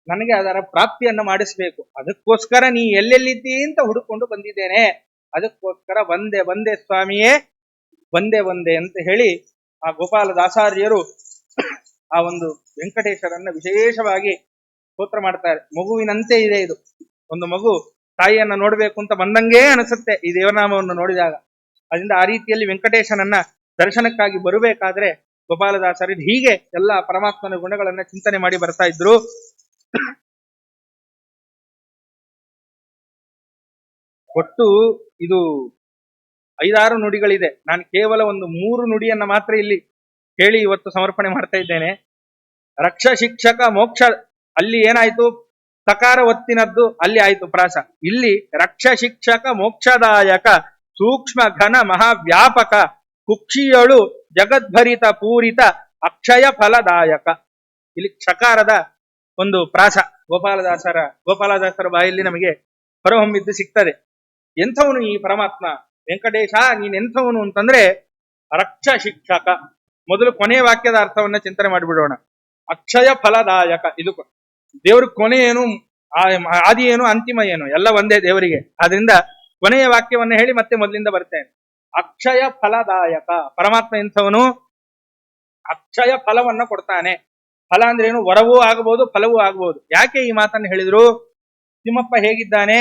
ನನಗೆ ಅದರ ಪ್ರಾಪ್ತಿಯನ್ನು ಮಾಡಿಸ್ಬೇಕು. ಅದಕ್ಕೋಸ್ಕರ ನೀ ಎಲ್ಲೆಲ್ಲಿದ್ದಿ ಅಂತ ಹುಡುಕೊಂಡು ಬಂದಿದ್ದೇನೆ. ಅದಕ್ಕೋಸ್ಕರ ಬಂದೆ ಸ್ವಾಮಿಯೇ, ಬಂದೆ ಅಂತ ಹೇಳಿ ಆ ಗೋಪಾಲದಾಸಾರ್ಯರು ಆ ಒಂದು ವೆಂಕಟೇಶ್ವರನ್ನ ವಿಶೇಷವಾಗಿ ಸ್ತೋತ್ರ ಮಾಡ್ತಾರೆ. ಮಗುವಿನಂತೆ ಇದೆ ಇದು. ಒಂದು ಮಗು ತಾಯಿಯನ್ನ ನೋಡ್ಬೇಕು ಅಂತ ಬಂದಂಗೆ ಅನಿಸುತ್ತೆ ಈ ದೇವನಾಮವನ್ನು ನೋಡಿದಾಗ. ಅದರಿಂದ ಆ ರೀತಿಯಲ್ಲಿ ವೆಂಕಟೇಶನನ್ನ ದರ್ಶನಕ್ಕಾಗಿ ಬರಬೇಕಾದ್ರೆ ಗೋಪಾಲದಾಸರು ಹೀಗೆ ಎಲ್ಲ ಪರಮಾತ್ಮನ ಗುಣಗಳನ್ನ ಚಿಂತನೆ ಮಾಡಿ ಬರ್ತಾ ಇದ್ರು. ಒಟ್ಟು ಇದು 5-6 ನುಡಿಗಳಿದೆ. ನಾನು ಕೇವಲ ಒಂದು 3 ನುಡಿಯನ್ನ ಮಾತ್ರ ಇಲ್ಲಿ ಹೇಳಿ ಇವತ್ತು ಸಮರ್ಪಣೆ ಮಾಡ್ತಾ ಇದ್ದೇನೆ. ರಕ್ಷ, ಶಿಕ್ಷಕ, ಮೋಕ್ಷ, ಅಲ್ಲಿ ಏನಾಯ್ತು? ಸಕಾರ ಒತ್ತಿನದ್ದು ಅಲ್ಲಿ ಆಯ್ತು ಪ್ರಾಸ. ಇಲ್ಲಿ ರಕ್ಷ, ಶಿಕ್ಷಕ, ಮೋಕ್ಷದಾಯಕ, ಸೂಕ್ಷ್ಮ, ಘನ, ಮಹಾವ್ಯಾಪಕ, ಕುಕ್ಷಿಯಳು ಜಗದ್ಭರಿತ ಪೂರಿತ, ಅಕ್ಷಯ ಫಲದಾಯಕ. ಇಲ್ಲಿ ಕ್ಷಕಾರದ ಒಂದು ಪ್ರಾಸ ಗೋಪಾಲದಾಸರ ಬಾಯಲ್ಲಿ ನಮಗೆ ಹೊರಹೊಮ್ಮಿದ್ದು ಸಿಗ್ತದೆ. ಎಂಥವನು ಈ ಪರಮಾತ್ಮ ವೆಂಕಟೇಶ? ನೀನ್ ಎಂಥವನು ಅಂತಂದ್ರೆ ರಕ್ಷ, ಶಿಕ್ಷಕ. ಮೊದಲು ಕೊನೆಯ ವಾಕ್ಯದ ಅರ್ಥವನ್ನ ಚಿಂತನೆ ಮಾಡಿಬಿಡೋಣ. ಅಕ್ಷಯ ಫಲದಾಯಕ. ಇದು ದೇವ್ರ ಕೊನೆ ಏನು, ಆದಿ ಏನು, ಅಂತಿಮ ಏನು, ಎಲ್ಲ ಒಂದೇ ದೇವರಿಗೆ. ಆದ್ರಿಂದ ಕೊನೆಯ ವಾಕ್ಯವನ್ನ ಹೇಳಿ ಮತ್ತೆ ಮೊದಲಿಂದ ಬರ್ತೇನೆ. ಅಕ್ಷಯ ಫಲದಾಯಕ. ಪರಮಾತ್ಮ ಎಂಥವನು? ಅಕ್ಷಯ ಫಲವನ್ನ ಕೊಡ್ತಾನೆ. ಫಲ ಅಂದ್ರೆ ಏನು? ವರವೂ ಆಗಬಹುದು, ಫಲವೂ ಆಗಬಹುದು. ಯಾಕೆ ಈ ಮಾತನ್ನು ಹೇಳಿದ್ರು? ತಿಮ್ಮಪ್ಪ ಹೇಗಿದ್ದಾನೆ?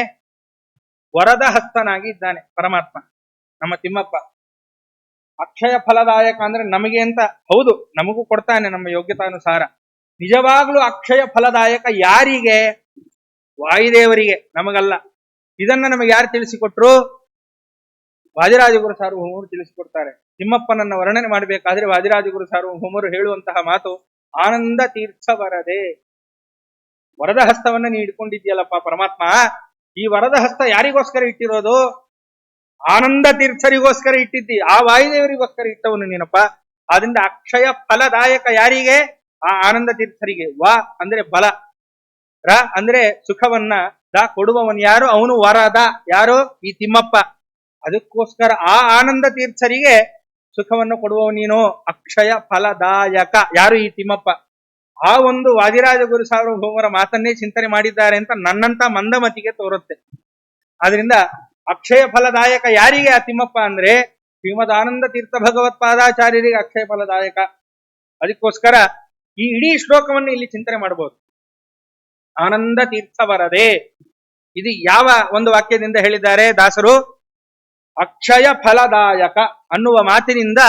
ವರದ ಹಸ್ತನಾಗಿ ಇದ್ದಾನೆ ಪರಮಾತ್ಮ ನಮ್ಮ ತಿಮ್ಮಪ್ಪ. ಅಕ್ಷಯ ಫಲದಾಯಕ ಅಂದ್ರೆ ನಮಗೆ ಅಂತ ಹೌದು, ನಮಗೂ ಕೊಡ್ತಾನೆ ನಮ್ಮ ಯೋಗ್ಯತಾನುಸಾರ. ನಿಜವಾಗ್ಲೂ ಅಕ್ಷಯ ಫಲದಾಯಕ ಯಾರಿಗೆ? ವಾಯುದೇವರಿಗೆ, ನಮಗಲ್ಲ. ಇದನ್ನ ನಮಗೆ ಯಾರು ತಿಳಿಸಿಕೊಟ್ರು? ವಾದಿರಾಜಗುರು ಸಾರ್ವಭೌಮರು ತಿಳಿಸಿಕೊಡ್ತಾರೆ. ತಿಮ್ಮಪ್ಪನನ್ನ ವರ್ಣನೆ ಮಾಡಬೇಕಾದ್ರೆ ವಾದಿರಾಜಗುರು ಸಾರ್ವಭೌಮರು ಹೇಳುವಂತಹ ಮಾತು, ಆನಂದ ತೀರ್ಥ ವರದೆ. ವರದ ಹಸ್ತವನ್ನ ನೀ ಇಟ್ಕೊಂಡಿದ್ಯಲ್ಲಪ್ಪ ಪರಮಾತ್ಮ, ಈ ವರದ ಹಸ್ತ ಯಾರಿಗೋಸ್ಕರ ಇಟ್ಟಿರೋದು? ಆನಂದ ತೀರ್ಥರಿಗೋಸ್ಕರ ಇಟ್ಟಿದ್ದಿ, ಆ ವಾಯುದೇವರಿಗೋಸ್ಕರ ಇಟ್ಟವನು ನೀನಪ್ಪ. ಆದ್ರಿಂದ ಅಕ್ಷಯ ಫಲದಾಯಕ ಯಾರಿಗೆ? ಆ ಆನಂದ ತೀರ್ಥರಿಗೆ. ವಾ ಅಂದ್ರೆ ಬಲ, ರ ಅಂದ್ರೆ ಸುಖವನ್ನ, ದ ಕೊಡುವವನ್ ಯಾರು? ಅವನು ವರದ. ಯಾರು? ಈ ತಿಮ್ಮಪ್ಪ. ಅದಕ್ಕೋಸ್ಕರ ಆ ಆನಂದ ತೀರ್ಥರಿಗೆ ಸುಖವನ್ನು ಕೊಡುವವ ನೀನು. ಅಕ್ಷಯ ಫಲದಾಯಕ ಯಾರು? ಈ ತಿಮ್ಮಪ್ಪ. ಆ ಒಂದು ವಾದಿರಾಜ ಗುರು ಸಾರ್ವಭೌಮರ ಮಾತನ್ನೇ ಚಿಂತನೆ ಮಾಡಿದ್ದಾರೆ ಅಂತ ನನ್ನಂತ ಮಂದಮತಿಗೆ ತೋರುತ್ತೆ. ಆದ್ರಿಂದ ಅಕ್ಷಯ ಫಲದಾಯಕ ಯಾರಿಗೆ ಆ ತಿಮ್ಮಪ್ಪ ಅಂದ್ರೆ ಶ್ರೀಮದ್ ಆನಂದ ತೀರ್ಥ ಭಗವತ್ಪಾದಾಚಾರ್ಯರಿಗೆ ಅಕ್ಷಯ ಫಲದಾಯಕ. ಅದಕ್ಕೋಸ್ಕರ ಈ ಇಡೀ ಶ್ಲೋಕವನ್ನು ಇಲ್ಲಿ ಚಿಂತನೆ ಮಾಡಬಹುದು. ಆನಂದ ತೀರ್ಥ ವರದೆ, ಇದು ಯಾವ ಒಂದು ವಾಕ್ಯದಿಂದ ಹೇಳಿದ್ದಾರೆ ದಾಸರು? ಅಕ್ಷಯ ಫಲದಾಯಕ ಅನ್ನುವ ಮಾತಿನಿಂದ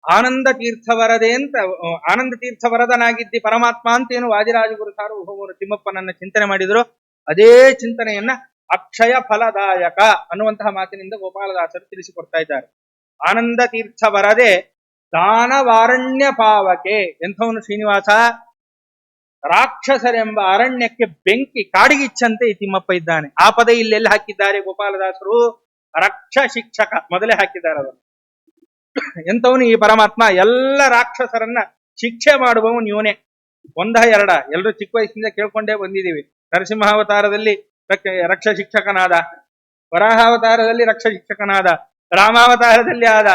ಆನಂದ ತೀರ್ಥ ವರದೆ ಅಂತ, ಆನಂದ ತೀರ್ಥ ವರದನಾಗಿದ್ದಿ ಪರಮಾತ್ಮ ಅಂತ ಏನು ವಾದಿರಾಜಗುರು ಸಾರ್ವಭೌಮರು ತಿಮ್ಮಪ್ಪನನ್ನ ಚಿಂತನೆ ಮಾಡಿದ್ರು, ಅದೇ ಚಿಂತನೆಯನ್ನ ಅಕ್ಷಯ ಫಲದಾಯಕ ಅನ್ನುವಂತಹ ಮಾತಿನಿಂದ ಗೋಪಾಲದಾಸರು ತಿಳಿಸಿಕೊಡ್ತಾ ಇದ್ದಾರೆ. ಆನಂದ ತೀರ್ಥ ವರದೆ ದಾನವಾರಣ್ಯ ಪಾವಕೆ. ಎಂಥವನು ಶ್ರೀನಿವಾಸ? ರಾಕ್ಷಸರೆಂಬ ಅರಣ್ಯಕ್ಕೆ ಬೆಂಕಿ ಕಾಡಿಗಿಚ್ಚಂತೆ ಈ ತಿಮ್ಮಪ್ಪ ಇದ್ದಾನೆ. ಆ ಪದ ಇಲ್ಲೆಲ್ಲ ಹಾಕಿದ್ದಾರೆ ಗೋಪಾಲದಾಸರು? ರಕ್ಷ ಶಿಕ್ಷಕ ಮೊದಲೇ ಹಾಕಿದ್ದಾರೆ ಅವರು. ಎಂಥವನು ಈ ಪರಮಾತ್ಮ? ಎಲ್ಲ ರಾಕ್ಷಸರನ್ನ ಶಿಕ್ಷೆ ಮಾಡುವವನು ಇವನೇ. ಒಂದ ಎರಡ ಎಲ್ಲರೂ ಚಿಕ್ಕ ವಯಸ್ಸಿನಿಂದ ಕೇಳ್ಕೊಂಡೇ ಬಂದಿದ್ದೀವಿ. ನರಸಿಂಹಾವತಾರದಲ್ಲಿ ರಕ್ಷ ಶಿಕ್ಷಕನಾದ, ವರಾಹಾವತಾರದಲ್ಲಿ ರಕ್ಷ ಶಿಕ್ಷಕನಾದ, ರಾಮಾವತಾರದಲ್ಲಿ ಆದ,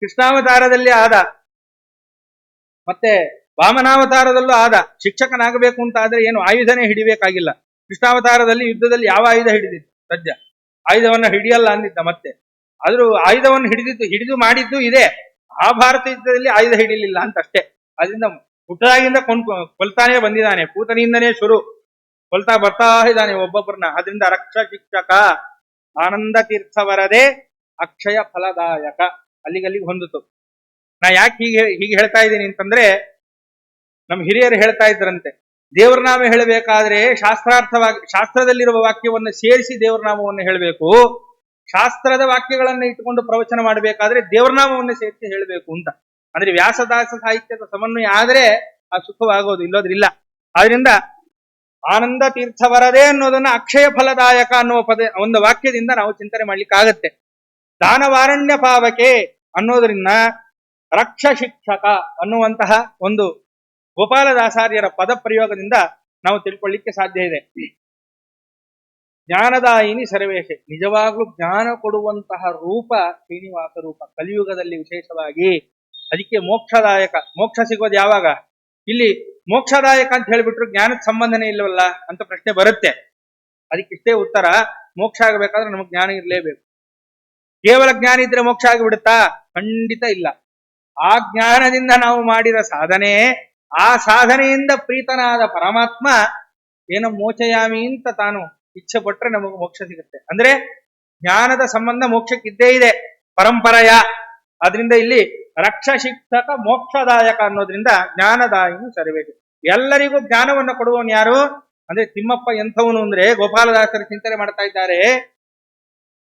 ಕೃಷ್ಣಾವತಾರದಲ್ಲಿ ಆದ, ಮತ್ತೆ ವಾಮನಾವತಾರದಲ್ಲೂ ಆದ. ಶಿಕ್ಷಕನಾಗಬೇಕು ಅಂತ ಆದ್ರೆ ಏನು ಆಯುಧನೇ ಹಿಡಿಬೇಕಾಗಿಲ್ಲ. ಕೃಷ್ಣಾವತಾರದಲ್ಲಿ ಯುದ್ಧದಲ್ಲಿ ಯಾವ ಆಯುಧ ಹಿಡಿದಿತ್ತು? ಸಜ್ಜ ಆಯುಧವನ್ನ ಹಿಡಿಯಲ್ಲ ಅಂದಿದ್ದ. ಮತ್ತೆ ಆದ್ರೂ ಆಯುಧವನ್ನು ಹಿಡಿದು ಮಾಡಿದ್ದು ಇದೆ. ಮಹಾಭಾರತ ಯುದ್ಧದಲ್ಲಿ ಆಯುಧ ಹಿಡಿಲಿಲ್ಲ ಅಂತ ಅಷ್ಟೇ. ಅದರಿಂದ ಹುಟ್ಟದಾಗಿಂದ ಕೊಲ್ತಾನೇ ಬಂದಿದ್ದಾನೆ. ಪೂತನಿಂದನೇ ಶುರು, ಕೊಲ್ತಾ ಬರ್ತಾ ಇದ್ದಾನೆ ಒಬ್ಬೊಬ್ಬರನ್ನ. ಅದರಿಂದ ರಕ್ಷ ಶಿಕ್ಷಕ ಆನಂದ ತೀರ್ಥ ವರದೆ ಅಕ್ಷಯ ಫಲದಾಯಕ ಅಲ್ಲಿಗಲ್ಲಿಗೆ ಹೊಂದಿತು. ನಾ ಯಾಕೆ ಹೀಗೆ ಹೇಳ್ತಾ ಇದ್ದೀನಿ ಅಂತಂದ್ರೆ, ನಮ್ಮ ಹಿರಿಯರು ಹೇಳ್ತಾ ಇದ್ರಂತೆ, ದೇವರ ನಾಮ ಹೇಳಬೇಕಾದ್ರೆ ಶಾಸ್ತ್ರದಲ್ಲಿರುವ ವಾಕ್ಯವನ್ನು ಸೇರಿಸಿ ದೇವರ ನಾಮವನ್ನು ಹೇಳಬೇಕು, ಶಾಸ್ತ್ರದ ವಾಕ್ಯಗಳನ್ನ ಇಟ್ಟುಕೊಂಡು ಪ್ರವಚನ ಮಾಡಬೇಕಾದ್ರೆ ದೇವರ ನಾಮವನ್ನು ಸೇರಿಸಿ ಹೇಳಬೇಕು ಅಂತ. ಅಂದ್ರೆ ವ್ಯಾಸದಾಸ ಸಾಹಿತ್ಯದ ಸಮನ್ವಯ ಆದ್ರೆ ಆ ಸುಖವಾಗೋದು, ಇಲ್ಲೋದ್ರಿಲ್ಲ. ಆದ್ರಿಂದ ಆನಂದ ತೀರ್ಥ ವರದೆ ಅನ್ನೋದನ್ನ ಅಕ್ಷಯ ಫಲದಾಯಕ ಅನ್ನುವ ಒಂದು ವಾಕ್ಯದಿಂದ ನಾವು ಚಿಂತನೆ ಮಾಡ್ಲಿಕ್ಕಾಗತ್ತೆ. ದಾನವಾರಣ್ಯ ಪಾವಕೆ ಅನ್ನೋದ್ರಿಂದ ರಕ್ಷ ಶಿಕ್ಷಕ ಅನ್ನುವಂತಹ ಒಂದು ಗೋಪಾಲದಾಸಾರ್ಯರ ಪದ ಪ್ರಯೋಗದಿಂದ ನಾವು ತಿಳ್ಕೊಳ್ಳಿಕ್ಕೆ ಸಾಧ್ಯ ಇದೆ. ಜ್ಞಾನದಾಯಿನಿ ಸರ್ವೇಶೆ, ನಿಜವಾಗ್ಲೂ ಜ್ಞಾನ ಕೊಡುವಂತಹ ರೂಪ ಶ್ರೀನಿವಾಸ ರೂಪ, ಕಲಿಯುಗದಲ್ಲಿ ವಿಶೇಷವಾಗಿ. ಅದಕ್ಕೆ ಮೋಕ್ಷದಾಯಕ. ಮೋಕ್ಷ ಸಿಗೋದು ಯಾವಾಗ? ಇಲ್ಲಿ ಮೋಕ್ಷದಾಯಕ ಅಂತ ಹೇಳ್ಬಿಟ್ರು ಜ್ಞಾನದ ಸಂಬಂಧನೇ ಇಲ್ಲವಲ್ಲ ಅಂತ ಪ್ರಶ್ನೆ ಬರುತ್ತೆ. ಅದಕ್ಕಿಷ್ಟೇ ಉತ್ತರ, ಮೋಕ್ಷ ಆಗಬೇಕಾದ್ರೆ ನಮಗೆ ಜ್ಞಾನ ಇರಲೇಬೇಕು. ಕೇವಲ ಜ್ಞಾನ ಇದ್ರೆ ಮೋಕ್ಷ ಆಗಿಬಿಡುತ್ತಾ? ಖಂಡಿತ ಇಲ್ಲ. ಆ ಜ್ಞಾನದಿಂದ ನಾವು ಮಾಡಿದ ಸಾಧನೆ, ಆ ಸಾಧನೆಯಿಂದ ಪ್ರೀತನಾದ ಪರಮಾತ್ಮ ಏನೋ ಮೋಚಯಾಮಿ ಅಂತ ತಾನು ಇಚ್ಛೆ ಪಟ್ರೆ ನಮಗೆ ಮೋಕ್ಷ ಸಿಗುತ್ತೆ. ಅಂದ್ರೆ ಜ್ಞಾನದ ಸಂಬಂಧ ಮೋಕ್ಷಕ್ಕಿದ್ದೇ ಇದೆ ಪರಂಪರೆಯ. ಆದ್ರಿಂದ ಇಲ್ಲಿ ರಕ್ಷ ಶಿಕ್ಷಕ ಮೋಕ್ಷದಾಯಕ ಅನ್ನೋದ್ರಿಂದ ಜ್ಞಾನದಾಯಿನಿ ಸರ್ವೇಶೆ, ಎಲ್ಲರಿಗೂ ಜ್ಞಾನವನ್ನು ಕೊಡುವವನು ಯಾರು ಅಂದ್ರೆ ತಿಮ್ಮಪ್ಪ. ಎಂಥವನು ಅಂದ್ರೆ ಗೋಪಾಲದಾಸರು ಚಿಂತನೆ ಮಾಡ್ತಾ ಇದ್ದಾರೆ,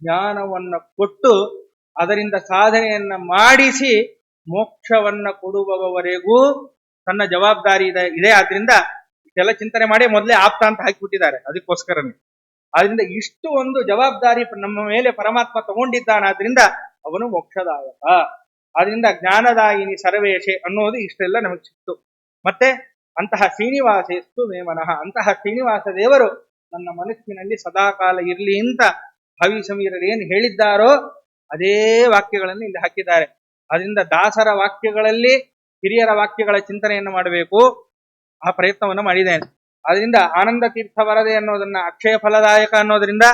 ಜ್ಞಾನವನ್ನ ಕೊಟ್ಟು ಅದರಿಂದ ಸಾಧನೆಯನ್ನ ಮಾಡಿಸಿ ಮೋಕ್ಷವನ್ನ ಕೊಡುವವರೆಗೂ ತನ್ನ ಜವಾಬ್ದಾರಿ ಇದೆ. ಆದ್ರಿಂದ ಇಷ್ಟೆಲ್ಲ ಚಿಂತನೆ ಮಾಡಿ ಮೊದಲೇ ಆಪ್ತ ಅಂತ ಹಾಕಿಬಿಟ್ಟಿದ್ದಾರೆ ಅದಕ್ಕೋಸ್ಕರನೇ. ಆದ್ರಿಂದ ಇಷ್ಟು ಒಂದು ಜವಾಬ್ದಾರಿ ನಮ್ಮ ಮೇಲೆ ಪರಮಾತ್ಮ ತಗೊಂಡಿದ್ದಾನಾದ್ರಿಂದ ಅವನು ಮೋಕ್ಷದಾಯಕ. ಆದ್ರಿಂದ ಜ್ಞಾನದಾಯಿನಿ ಸರ್ವೇಶೆ ಅನ್ನೋದು ಇಷ್ಟೆಲ್ಲ ನಮಗೆ ಸಿಕ್ತು. ಮತ್ತೆ ಅಂತಹ ಶ್ರೀನಿವಾಸೇಸ್ತು ಮೇ ಮನಃ, ಅಂತಹ ಶ್ರೀನಿವಾಸ ದೇವರು ನನ್ನ ಮನಸ್ಸಿನಲ್ಲಿ ಸದಾಕಾಲ ಇರ್ಲಿ ಅಂತ ಭಾವಿ ಸಮೀರರು ಏನು ಹೇಳಿದ್ದಾರೋ ಅದೇ ವಾಕ್ಯಗಳನ್ನು ಇಲ್ಲಿ ಹಾಕಿದ್ದಾರೆ. ಅದರಿಂದ ದಾಸರ ವಾಕ್ಯಗಳಲ್ಲಿ ಹಿರಿಯರ ವಾಕ್ಯಗಳ ಚಿಂತನೆಯನ್ನು ಮಾಡಬೇಕು. ಆ ಪ್ರಯತ್ನವನ್ನು ಮಾಡಿದ್ದೇನೆ. ಅದರಿಂದ ಆನಂದ ತೀರ್ಥ ವರದೆ ಅನ್ನೋದನ್ನ ಅಕ್ಷಯ ಫಲದಾಯಕ ಅನ್ನೋದ್ರಿಂದ,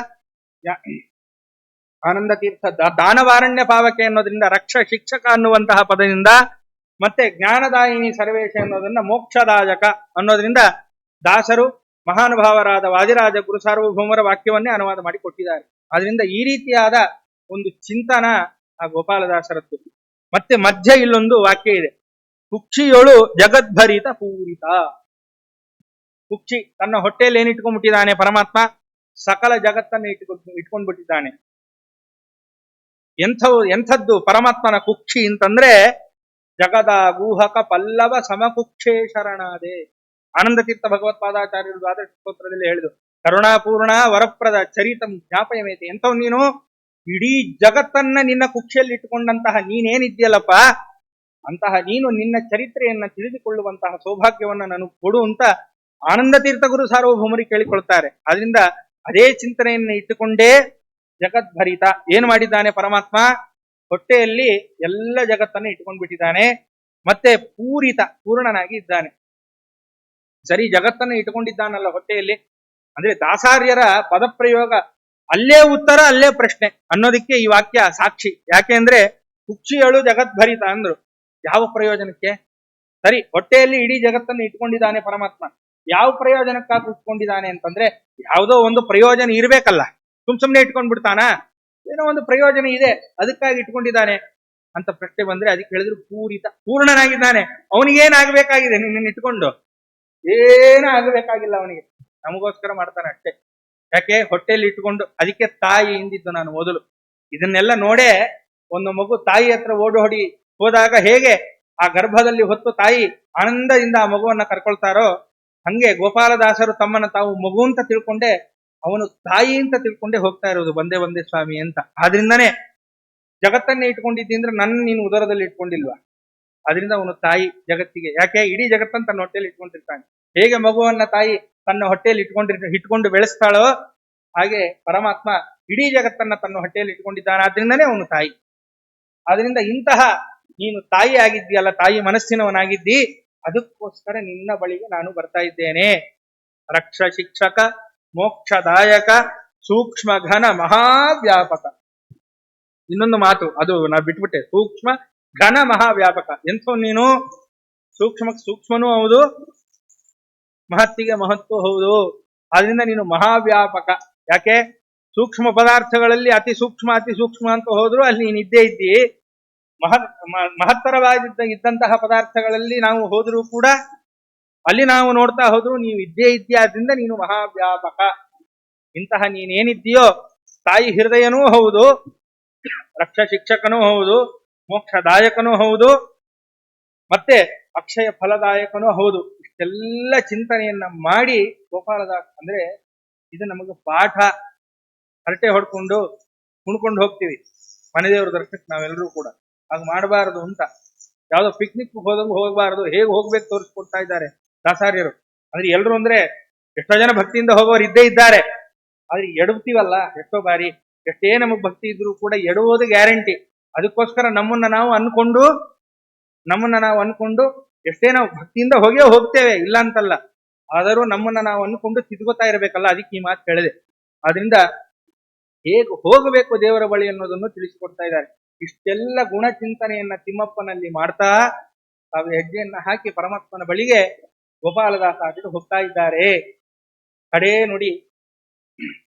ಆನಂದ ತೀರ್ಥ ದಾನವಾರಣ್ಯ ಪಾವಕೆ ಅನ್ನೋದ್ರಿಂದ ರಕ್ಷ ಶಿಕ್ಷಕ ಅನ್ನುವಂತಹ ಪದದಿಂದ, ಮತ್ತೆ ಜ್ಞಾನದಾಯಿನಿ ಸರ್ವೇಶ ಅನ್ನೋದನ್ನ ಮೋಕ್ಷದಾಯಕ ಅನ್ನೋದ್ರಿಂದ ದಾಸರು ಮಹಾನುಭಾವರಾದ ವಾದಿರಾಜ ಗುರು ಸಾರ್ವಭೌಮರ ವಾಕ್ಯವನ್ನೇ ಅನುವಾದ ಮಾಡಿ ಕೊಟ್ಟಿದ್ದಾರೆ. ಆದ್ರಿಂದ ಈ ರೀತಿಯಾದ ಒಂದು ಚಿಂತನ ಆ ಗೋಪಾಲದಾಸರದ್ದು. ಮತ್ತೆ ಮಧ್ಯ ಇಲ್ಲೊಂದು ವಾಕ್ಯ ಇದೆ, ಕುಕ್ಷಿಯೊಳು ಜಗದ್ಭರಿತ ಪೂರಿತ. ಕುಕ್ಷಿ ತನ್ನ ಹೊಟ್ಟೆಯಲ್ಲಿ ಏನ್ ಇಟ್ಕೊಂಡ್ಬಿಟ್ಟಿದ್ದಾನೆ ಪರಮಾತ್ಮ? ಸಕಲ ಜಗತ್ತನ್ನು ಇಟ್ಕೊಂಡ್ಬಿಟ್ಟಿದ್ದಾನೆ. ಎಂಥದ್ದು ಪರಮಾತ್ಮನ ಕುಕ್ಷಿ ಅಂತಂದ್ರೆ, ಜಗದ ಗೂಹಕ ಪಲ್ಲವ ಸಮಕುಕ್ಷೇ ಶರಣಾದೆ. ಆನಂದ ತೀರ್ಥ ಭಗವತ್ಪಾದಾಚಾರ್ಯರು ದ್ವಾದಶ ಸ್ತೋತ್ರದಲ್ಲಿ ಹೇಳಿದ್ರು, ಕರುಣಾಪೂರ್ಣ ವರಪ್ರದ ಚರಿತಂ ಜ್ಞಾಪಯಮೇತಿ. ಎಂಥವ್ ನೀನು, ಇಡೀ ಜಗತ್ತನ್ನ ನಿನ್ನ ಕುಕ್ಷಿಯಲ್ಲಿ ಇಟ್ಟುಕೊಂಡಂತಹ ನೀನೇನಿದ್ಯಲ್ಲಪ್ಪ, ಅಂತಹ ನೀನು ನಿನ್ನ ಚರಿತ್ರೆಯನ್ನ ತಿಳಿದುಕೊಳ್ಳುವಂತಹ ಸೌಭಾಗ್ಯವನ್ನ ನನಗೆ ಕೊಡು ಅಂತ ಆನಂದ ತೀರ್ಥ ಗುರು ಸಾರ್ವಭೌಮರಿಗೆ ಕೇಳಿಕೊಳ್ತಾರೆ. ಆದ್ರಿಂದ ಅದೇ ಚಿಂತನೆಯನ್ನು ಇಟ್ಟುಕೊಂಡೇ ಜಗದ್ಭರಿತ ಏನ್ ಮಾಡಿದ್ದಾನೆ ಪರಮಾತ್ಮ? ಹೊಟ್ಟೆಯಲ್ಲಿ ಎಲ್ಲ ಜಗತ್ತನ್ನು ಇಟ್ಕೊಂಡ್ಬಿಟ್ಟಿದ್ದಾನೆ. ಮತ್ತೆ ಪೂರ್ಣನಾಗಿ ಇದ್ದಾನೆ. ಸರಿ, ಜಗತ್ತನ್ನು ಇಟ್ಕೊಂಡಿದ್ದಾನಲ್ಲ ಹೊಟ್ಟೆಯಲ್ಲಿ, ಅಂದ್ರೆ ದಾಸಾರ್ಯರ ಪದಪ್ರಯೋಗ ಅಲ್ಲೇ ಉತ್ತರ ಅಲ್ಲೇ ಪ್ರಶ್ನೆ ಅನ್ನೋದಕ್ಕೆ ಈ ವಾಕ್ಯ ಸಾಕ್ಷಿ. ಯಾಕೆ ಅಂದ್ರೆ ಕುಕ್ಷಿಯಳು ಜಗದ್ಭರಿತ ಅಂದ್ರು, ಯಾವ ಪ್ರಯೋಜನಕ್ಕೆ? ಸರಿ, ಹೊಟ್ಟೆಯಲ್ಲಿ ಇಡೀ ಜಗತ್ತನ್ನು ಇಟ್ಕೊಂಡಿದ್ದಾನೆ ಪರಮಾತ್ಮ, ಯಾವ ಪ್ರಯೋಜನಕ್ಕಾಗಿ ಇಟ್ಕೊಂಡಿದ್ದಾನೆ ಅಂತಂದ್ರೆ, ಯಾವುದೋ ಒಂದು ಪ್ರಯೋಜನ ಇರ್ಬೇಕಲ್ಲ, ಸುಮ್ನೆ ಇಟ್ಕೊಂಡ್ ಬಿಡ್ತಾನ? ಏನೋ ಒಂದು ಪ್ರಯೋಜನ ಇದೆ, ಅದಕ್ಕಾಗಿ ಇಟ್ಕೊಂಡಿದ್ದಾನೆ ಅಂತ ಪ್ರಶ್ನೆ ಬಂದ್ರೆ ಅದಕ್ಕೆ ಹೇಳಿದ್ರು ಪೂರ್ಣನಾಗಿದ್ದಾನೆ. ಅವನಿಗೇನಾಗಬೇಕಾಗಿದೆ? ನಿನ್ನ ಇಟ್ಕೊಂಡು ಏನೂ ಆಗಬೇಕಾಗಿಲ್ಲ ಅವನಿಗೆ, ನಮಗೋಸ್ಕರ ಮಾಡ್ತಾನೆ ಅಷ್ಟೇ. ಯಾಕೆ? ಹೊಟ್ಟೆಯಲ್ಲಿ ಇಟ್ಕೊಂಡು. ಅದಕ್ಕೆ ತಾಯಿ ಇಂದಿದ್ದು ನಾನು ಮೊದಲು ಇದನ್ನೆಲ್ಲ ನೋಡೇ ಒಂದು ಮಗು ತಾಯಿ ಹತ್ರ ಓಡೋಡಿ ಹೋದಾಗ ಹೇಗೆ ಆ ಗರ್ಭದಲ್ಲಿ ಹೊತ್ತು ತಾಯಿ ಆನಂದದಿಂದ ಆ ಮಗುವನ್ನ ಕರ್ಕೊಳ್ತಾರೋ, ಹಂಗೆ ಗೋಪಾಲದಾಸರು ತಮ್ಮನ್ನ ತಾವು ಮಗು ಅಂತ ತಿಳ್ಕೊಂಡೆ, ಅವನು ತಾಯಿ ಅಂತ ತಿಳ್ಕೊಂಡೇ ಹೋಗ್ತಾ ಇರೋದು, ಬಂದೇ ಬಂದೇ ಸ್ವಾಮಿ ಅಂತ. ಆದ್ರಿಂದಾನೇ ಜಗತ್ತನ್ನೇ ಇಟ್ಕೊಂಡಿದ್ದಿ ಅಂದ್ರೆ ನೀನು ಉದರದಲ್ಲಿ ಇಟ್ಕೊಂಡಿಲ್ವಾ? ಅದರಿಂದ ಅವನು ತಾಯಿ ಜಗತ್ತಿಗೆ. ಯಾಕೆ? ಇಡೀ ಜಗತ್ತನ್ನು ತನ್ನ ಹೊಟ್ಟೆಯಲ್ಲಿ ಇಟ್ಕೊಂಡಿರ್ತಾನೆ. ಹೇಗೆ ಮಗುವನ್ನ ತಾಯಿ ತನ್ನ ಹೊಟ್ಟೆಯಲ್ಲಿ ಇಟ್ಕೊಂಡು ಬೆಳೆಸ್ತಾಳೋ, ಹಾಗೆ ಪರಮಾತ್ಮ ಇಡೀ ಜಗತ್ತನ್ನ ತನ್ನ ಹೊಟ್ಟೆಯಲ್ಲಿ ಇಟ್ಕೊಂಡಿದ್ದಾನೆ. ಆದ್ರಿಂದಾನೇ ಅವನು ತಾಯಿ. ಆದ್ರಿಂದ ಇಂತಹ ನೀನು ತಾಯಿ ಆಗಿದ್ದೀಯಲ್ಲ, ತಾಯಿ ಮನಸ್ಸಿನವನಾಗಿದ್ದಿ, ಅದಕ್ಕೋಸ್ಕರ ನಿನ್ನ ಬಳಿಗೆ ನಾನು ಬರ್ತಾ ಇದ್ದೇನೆ. ರಕ್ಷ ಶಿಕ್ಷಕ ಮೋಕ್ಷದಾಯಕ ಸೂಕ್ಷ್ಮ ಘನ ಮಹಾವ್ಯಾಪಕ. ಇನ್ನೊಂದು ಮಾತು ಅದು ನಾ ಬಿಟ್ಬಿಟ್ಟೆ, ಸೂಕ್ಷ್ಮ ಘನ ಮಹಾವ್ಯಾಪಕ. ಎಂಥೋ ನೀನು ಸೂಕ್ಷ್ಮನೂ ಹೌದು, ಮಹತ್ತಿಗೆ ಮಹತ್ವ ಹೌದು. ಆದ್ರಿಂದ ನೀನು ಮಹಾವ್ಯಾಪಕ. ಯಾಕೆ? ಸೂಕ್ಷ್ಮ ಪದಾರ್ಥಗಳಲ್ಲಿ ಅತಿ ಸೂಕ್ಷ್ಮ ಅಂತ ಹೋದ್ರು ಅಲ್ಲಿ ನೀನು ಇದ್ದೇ ಇದ್ದಿ. ಇದ್ದಂತಹ ಪದಾರ್ಥಗಳಲ್ಲಿ ನಾವು ಹೋದರೂ ಕೂಡ ಅಲ್ಲಿ ನಾವು ನೋಡ್ತಾ ಹೋದ್ರು ನೀವು ಇದ್ದೇ ಇದ್ದೀಯ. ಆದ್ರಿಂದ ನೀನು ಮಹಾವ್ಯಾಪಕ. ಇಂತಹ ನೀನೇನಿದ್ದೀಯೋ ತಾಯಿ ಹೃದಯನೂ ಹೌದು, ರಕ್ಷ ಶಿಕ್ಷಕನೂ ಹೌದು, ಮೋಕ್ಷದಾಯಕನೂ ಹೌದು, ಮತ್ತೆ ಅಕ್ಷಯ ಫಲದಾಯಕನೂ ಹೌದು. ಇಷ್ಟೆಲ್ಲ ಚಿಂತನೆಯನ್ನ ಮಾಡಿ ಗೋಪಾಲದಾಸ ಅಂದ್ರೆ ಇದು ನಮಗೆ ಪಾಠ. ಹರಟೆ ಹೊಡ್ಕೊಂಡು ಕುಣ್ಕೊಂಡು ಹೋಗ್ತೀವಿ ಮನೆ ದೇವರ ದರ್ಶನಕ್ಕೆ ನಾವೆಲ್ಲರೂ ಕೂಡ. ಹಾಗೆ ಮಾಡಬಾರದು ಅಂತ, ಯಾವ್ದೋ ಪಿಕ್ನಿಕ್ ಹೋದಂಗೆ ಹೋಗಬಾರದು. ಹೇಗೆ ಹೋಗ್ಬೇಕು ತೋರಿಸ್ಕೊಡ್ತಾ ಇದ್ದಾರೆ ದಾಸಾರ್ಯರು. ಅಂದ್ರೆ ಎಲ್ರು ಅಂದ್ರೆ ಎಷ್ಟೋ ಜನ ಭಕ್ತಿಯಿಂದ ಹೋಗೋರು ಇದ್ದೇ ಇದ್ದಾರೆ. ಆದ್ರೆ ಎಡವ್ತೀವಲ್ಲ ಎಷ್ಟೋ ಬಾರಿ. ಎಷ್ಟೇ ನಮಗ್ ಭಕ್ತಿ ಇದ್ರು ಕೂಡ ಎಡುವುದು ಗ್ಯಾರಂಟಿ. ಅದಕ್ಕೋಸ್ಕರ ನಮ್ಮನ್ನ ನಾವು ಅನ್ಕೊಂಡು ಎಷ್ಟೇ ನಾವು ಭಕ್ತಿಯಿಂದ ಹೋಗ್ತೇವೆ, ಇಲ್ಲ ಅಂತಲ್ಲ. ಆದರೂ ನಮ್ಮನ್ನ ನಾವು ಅನ್ಕೊಂಡು ತಿದ್ಕೋತಾ ಇರ್ಬೇಕಲ್ಲ, ಅದಕ್ಕೆ ಈ ಮಾತು ಹೇಳಿದೆ. ಆದ್ರಿಂದ ಹೇಗೆ ಹೋಗಬೇಕು ದೇವರ ಬಳಿ ಅನ್ನೋದನ್ನು ತಿಳಿಸಿಕೊಡ್ತಾ ಇದ್ದಾರೆ. ಇಷ್ಟೆಲ್ಲ ಗುಣಚಿಂತನೆಯನ್ನ ತಿಮ್ಮಪ್ಪನಲ್ಲಿ ಮಾಡ್ತಾ ತಾವು ಹೆಜ್ಜೆಯನ್ನ ಹಾಕಿ ಪರಮಾತ್ಮನ ಬಳಿಗೆ ಗೋಪಾಲದಾಸ ಹೋಗ್ತಾ ಇದ್ದಾರೆ. ಕಡೇ ನುಡಿ,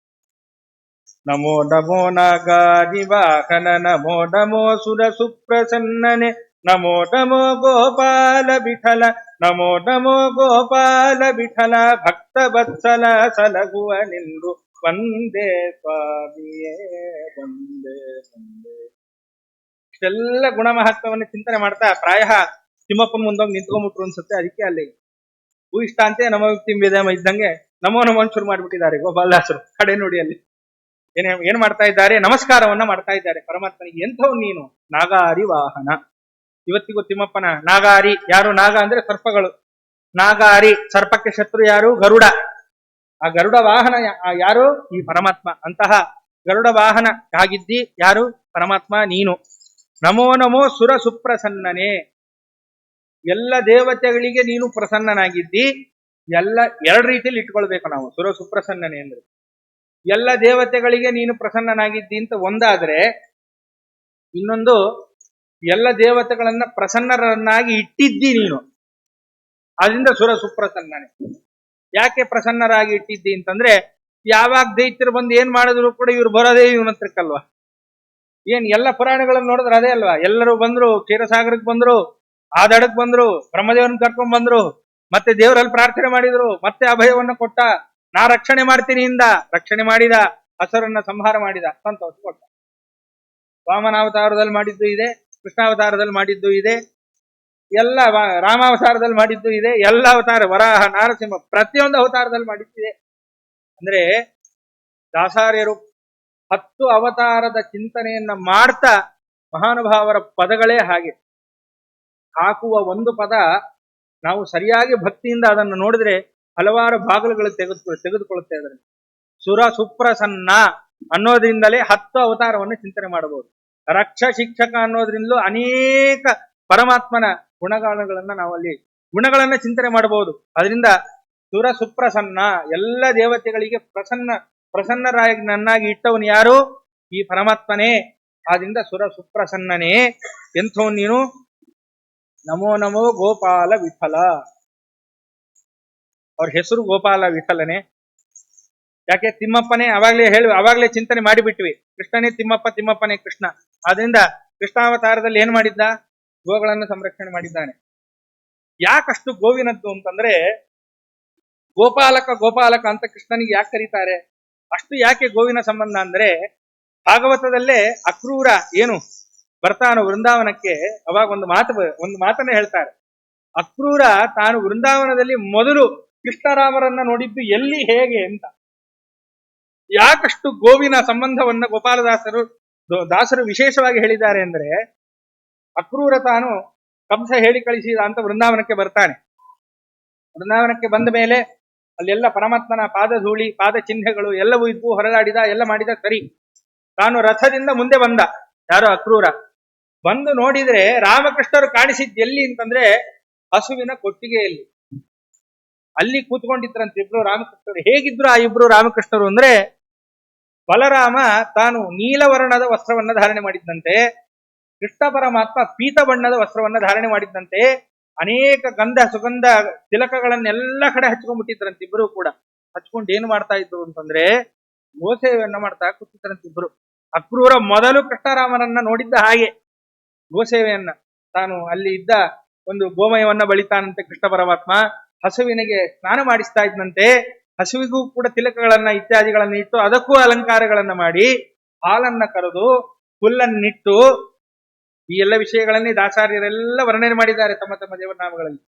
ನಮೋ ನಮೋ ನಾಗಾದಿ ವಾಹನ, ನಮೋ ನಮೋ ಸುರ ಸುಪ್ರಸನ್ನನೆ, ನಮೋ ನಮೋ ಗೋಪಾಲ ವಿಠಲ, ನಮೋ ನಮೋ ಗೋಪಾಲ ವಿಠಲ, ಭಕ್ತ ವತ್ಸಲ ಸಲಗುವ ನಿಂದು ವಂದೇ ಸ್ವಾಮಿಯೇ ವಂದೇ ವಂದೇ. ಇಷ್ಟೆಲ್ಲ ಗುಣ ಮಹತ್ವವನ್ನು ಚಿಂತನೆ ಮಾಡ್ತಾ ಪ್ರಾಯ ತಿಮ್ಮಪ್ಪನ ಮುಂದೋಗಿ ನಿಂತ್ಕೊಂಡ್ಬಿಟ್ರು ಅನ್ಸುತ್ತೆ. ಅದಕ್ಕೆ ಅಲ್ಲಿ ಹೂ ಇಷ್ಟ ಅಂತೆ ನಮೋ ತಿಂಬಿದಮ ಇದ್ದಂಗೆ ನಮೋ ನಮೋ ಶುರು ಮಾಡ್ಬಿಟ್ಟಿದ್ದಾರೆ ಗೋಪಾಲದಾಸರು. ಕಡೆ ನೋಡಿ ಅಲ್ಲಿ ಏನ್ ಮಾಡ್ತಾ ಇದ್ದಾರೆ? ನಮಸ್ಕಾರವನ್ನ ಮಾಡ್ತಾ ಇದ್ದಾರೆ ಪರಮಾತ್ಮನಿಗೆ. ಎಂಥವ್ ನೀನು? ನಾಗಾರಿ ವಾಹನ. ಇವತ್ತಿಗೂ ತಿಮ್ಮಪ್ಪನ ನಾಗಾರಿ ಯಾರು? ನಾಗ ಅಂದ್ರೆ ಸರ್ಪಗಳು. ನಾಗಾರಿ ಸರ್ಪಕ್ಕೆ ಶತ್ರು ಯಾರು? ಗರುಡ. ಆ ಗರುಡ ವಾಹನ ಯಾರು? ಈ ಪರಮಾತ್ಮ. ಅಂತಹ ಗರುಡ ವಾಹನ ಆಗಿದ್ದಿ ಯಾರು? ಪರಮಾತ್ಮ ನೀನು. ನಮೋ ನಮೋ ಸುರ ಸುಪ್ರಸನ್ನನೆ. ಎಲ್ಲ ದೇವತೆಗಳಿಗೆ ನೀನು ಪ್ರಸನ್ನನಾಗಿದ್ದಿ. ಎರಡು ರೀತಿಯಲ್ಲಿ ಇಟ್ಕೊಳ್ಬೇಕು ನಾವು. ಸುರ ಸುಪ್ರಸನ್ನನೆ ಅಂದ್ರೆ ಎಲ್ಲ ದೇವತೆಗಳಿಗೆ ನೀನು ಪ್ರಸನ್ನನಾಗಿದ್ದಿ ಅಂತ ಒಂದಾದ್ರೆ, ಇನ್ನೊಂದು ಎಲ್ಲ ದೇವತೆಗಳನ್ನ ಪ್ರಸನ್ನರನ್ನಾಗಿ ಇಟ್ಟಿದ್ದಿ ನೀನು. ಆದ್ರಿಂದ ಸುರ ಸುಪ್ರಸನ್ನನೆ. ಯಾಕೆ ಪ್ರಸನ್ನರಾಗಿ ಇಟ್ಟಿದ್ದಿ ಅಂತಂದ್ರೆ, ಯಾವಾಗ ದೈತ್ಯರು ಬಂದು ಏನ್ ಮಾಡಿದ್ರು ಕೂಡ ಇವ್ರು ಬರೋದೇ ಇವನ ಹತ್ರಕ್ಕಲ್ವಾ. ಏನ್ ಎಲ್ಲ ಪುರಾಣಗಳನ್ನು ನೋಡಿದ್ರೆ ಅದೇ ಅಲ್ವಾ? ಎಲ್ಲರೂ ಬಂದ್ರು, ಕ್ಷೀರಸಾಗರಕ್ಕೆ ಬಂದ್ರು, ಆ ದಡಕ್ ಬಂದ್ರು, ಬ್ರಹ್ಮದೇವರನ್ನ ಕರ್ಕೊಂಡ್ ಬಂದ್ರು, ಮತ್ತೆ ದೇವರಲ್ಲಿ ಪ್ರಾರ್ಥನೆ ಮಾಡಿದ್ರು, ಮತ್ತೆ ಅಭಯವನ್ನ ಕೊಟ್ಟ, ನಾ ರಕ್ಷಣೆ ಮಾಡ್ತೀನಿ ಇಂದ ರಕ್ಷಣೆ ಮಾಡಿದ, ಹಸರನ್ನ ಸಂಹಾರ ಮಾಡಿದ, ಸಂತೋಷ ಕೊಟ್ಟ. ವಾಮನಾವತಾರದಲ್ಲಿ ಮಾಡಿದ್ದು ಇದೆ, ಕೃಷ್ಣಾವತಾರದಲ್ಲಿ ಮಾಡಿದ್ದು ಇದೆ, ಎಲ್ಲ ರಾಮಾವತಾರದಲ್ಲಿ ಮಾಡಿದ್ದು ಇದೆ, ಎಲ್ಲ ಅವತಾರ, ವರಾಹ, ನಾರಸಿಂಹ, ಪ್ರತಿಯೊಂದು ಅವತಾರದಲ್ಲಿ ಮಾಡಿದ್ದಿದೆ. ಅಂದ್ರೆ ದಾಸಾರ್ಯರು 10 ಅವತಾರದ ಚಿಂತನೆಯನ್ನ ಮಾಡ್ತಾ ಮಹಾನುಭಾವರ ಪದಗಳೇ ಹಾಗೆ. ಹಾಕುವ ಒಂದು ಪದ ನಾವು ಸರಿಯಾಗಿ ಭಕ್ತಿಯಿಂದ ಅದನ್ನು ನೋಡಿದ್ರೆ ಹಲವಾರು ಭಾಗಗಳು ತೆಗೆದುಕೊಳ್ಳುತ್ತೆ. ಅದರಲ್ಲಿ ಸುರ ಸುಪ್ರಸನ್ನ ಅನ್ನೋದ್ರಿಂದಲೇ 10 ಅವತಾರವನ್ನು ಚಿಂತನೆ ಮಾಡಬಹುದು. ರಕ್ಷ ಶಿಕ್ಷಕ ಅನ್ನೋದ್ರಿಂದಲೂ ಅನೇಕ ಪರಮಾತ್ಮನ ಗುಣಗಳನ್ನ ನಾವಲ್ಲಿ ಗುಣಗಳನ್ನ ಚಿಂತನೆ ಮಾಡಬಹುದು. ಅದರಿಂದ ಸುರ ಸುಪ್ರಸನ್ನ, ಎಲ್ಲ ದೇವತೆಗಳಿಗೆ ಪ್ರಸನ್ನನಾಗಿ ಇಟ್ಟವನು ಯಾರು? ಈ ಪರಮಾತ್ಮನೇ. ಆದ್ರಿಂದ ಸುರ ಸುಪ್ರಸನ್ನನೇ. ಎಂಥವನ್ ನೀನು? ನಮೋ ನಮೋ ಗೋಪಾಲ ವಿಠಲ. ಅವ್ರ ಹೆಸರು ಗೋಪಾಲ ವಿಠಲನೇ. ಯಾಕೆ? ತಿಮ್ಮಪ್ಪನೇ. ಅವಾಗ್ಲೇ ಚಿಂತನೆ ಮಾಡಿಬಿಟ್ವಿ, ಕೃಷ್ಣನೇ ತಿಮ್ಮಪ್ಪ, ತಿಮ್ಮಪ್ಪನೇ ಕೃಷ್ಣ. ಆದ್ರಿಂದ ಕೃಷ್ಣಾವತಾರದಲ್ಲಿ ಏನ್ ಮಾಡಿದ್ದ? ಗೋಗಳನ್ನು ಸಂರಕ್ಷಣೆ ಮಾಡಿದ್ದಾನೆ. ಯಾಕಷ್ಟು ಗೋವಿನದ್ದು ಅಂತಂದ್ರೆ, ಗೋಪಾಲಕ ಅಂತ ಕೃಷ್ಣನಿಗೆ ಯಾಕೆ ಕರೀತಾರೆ? ಅಷ್ಟು ಯಾಕೆ ಗೋವಿನ ಸಂಬಂಧ ಅಂದ್ರೆ, ಭಾಗವತದಲ್ಲೇ ಅಕ್ರೂರ ಏನು ಬರ್ತಾನೋ ವೃಂದಾವನಕ್ಕೆ, ಅವಾಗ ಒಂದು ಮಾತನ್ನ ಹೇಳ್ತಾರೆ. ಅಕ್ರೂರ ತಾನು ವೃಂದಾವನದಲ್ಲಿ ಮೊದಲು ಕೃಷ್ಣರಾಮರನ್ನ ನೋಡಿದ್ದು ಎಲ್ಲಿ, ಹೇಗೆ ಅಂತ. ಯಾಕಷ್ಟು ಗೋವಿನ ಸಂಬಂಧವನ್ನ ದಾಸರು ವಿಶೇಷವಾಗಿ ಹೇಳಿದ್ದಾರೆ ಅಂದ್ರೆ, ಅಕ್ರೂರ ತಾನು ಕಂಸ ಹೇಳಿ ಕಳಿಸಿದ ಅಂತ ವೃಂದಾವನಕ್ಕೆ ಬರ್ತಾನೆ. ವೃಂದಾವನಕ್ಕೆ ಬಂದ ಮೇಲೆ ಅಲ್ಲೆಲ್ಲ ಪರಮಾತ್ಮನ ಪಾದಧೂಳಿ, ಪಾದ ಚಿಹ್ನೆಗಳು ಎಲ್ಲವೂ ಇದ್ವು, ಹೊರಗಾಡಿದ, ಎಲ್ಲ ಮಾಡಿದ. ಸರಿ, ತಾನು ರಥದಿಂದ ಮುಂದೆ ಬಂದ. ಯಾರೋ ಅಕ್ರೂರ ಬಂದು ನೋಡಿದ್ರೆ ರಾಮಕೃಷ್ಣರು ಕಾಣಿಸಿದ್ ಎಲ್ಲಿ ಅಂತಂದ್ರೆ, ಹಸುವಿನ ಕೊಟ್ಟಿಗೆಯಲ್ಲಿ. ಅಲ್ಲಿ ಕೂತ್ಕೊಂಡಿದ್ರಂತೆ ಇಬ್ರು ರಾಮಕೃಷ್ಣರು. ಹೇಗಿದ್ರು ಆ ಇಬ್ರು ರಾಮಕೃಷ್ಣರು ಅಂದ್ರೆ, ಬಲರಾಮ ತಾನು ನೀಲವರ್ಣದ ವಸ್ತ್ರವನ್ನ ಧಾರಣೆ ಮಾಡಿದ್ದಂತೆ, ಕೃಷ್ಣ ಪರಮಾತ್ಮ ಪೀತ ಬಣ್ಣದ ವಸ್ತ್ರವನ್ನ ಧಾರಣೆ ಮಾಡಿದ್ದಂತೆ, ಅನೇಕ ಗಂಧ ಸುಗಂಧ ತಿಲಕಗಳನ್ನೆಲ್ಲ ಕಡೆ ಹಚ್ಕೊಂಡ್ಬಿಟ್ಟಿದ್ರಂತೆ ಇಬ್ರು ಕೂಡ. ಹಚ್ಕೊಂಡು ಏನು ಮಾಡ್ತಾ ಇದ್ರು ಅಂತಂದ್ರೆ, ಗೋಸೇವೆಯನ್ನ ಮಾಡ್ತಾ ಕೂತಿದ್ರಂತೆ ಇಬ್ರು. ಅಕ್ರೂರ ಮೊದಲು ಕೃಷ್ಣರಾಮನನ್ನ ನೋಡಿದ್ದ ಹಾಗೆ ಗೋಸೇವೆಯನ್ನ. ತಾನು ಅಲ್ಲಿ ಇದ್ದ ಒಂದು ಗೋಮಯವನ್ನ ಬಳಿತಾನಂತೆ ಕೃಷ್ಣ ಪರಮಾತ್ಮ. ಹಸುವಿನಿಗೆ ಸ್ನಾನ ಮಾಡಿಸ್ತಾ ಇದ್ದಂತೆ, ಹಸುವಿಗೂ ಕೂಡ ತಿಲಕಗಳನ್ನ ಇತ್ಯಾದಿಗಳನ್ನ ಇಟ್ಟು ಅದಕ್ಕೂ ಅಲಂಕಾರಗಳನ್ನ ಮಾಡಿ, ಹಾಲನ್ನ ಕರೆದು ಹುಲ್ಲನ್ನಿಟ್ಟು, ಈ ಎಲ್ಲ ವಿಷಯಗಳನ್ನೇ ದಾಸಾರ್ಯರೆಲ್ಲ ವರ್ಣನೆ ಮಾಡಿದ್ದಾರೆ ತಮ್ಮ ತಮ್ಮ ದೇವನಾಮಗಳಲ್ಲಿ.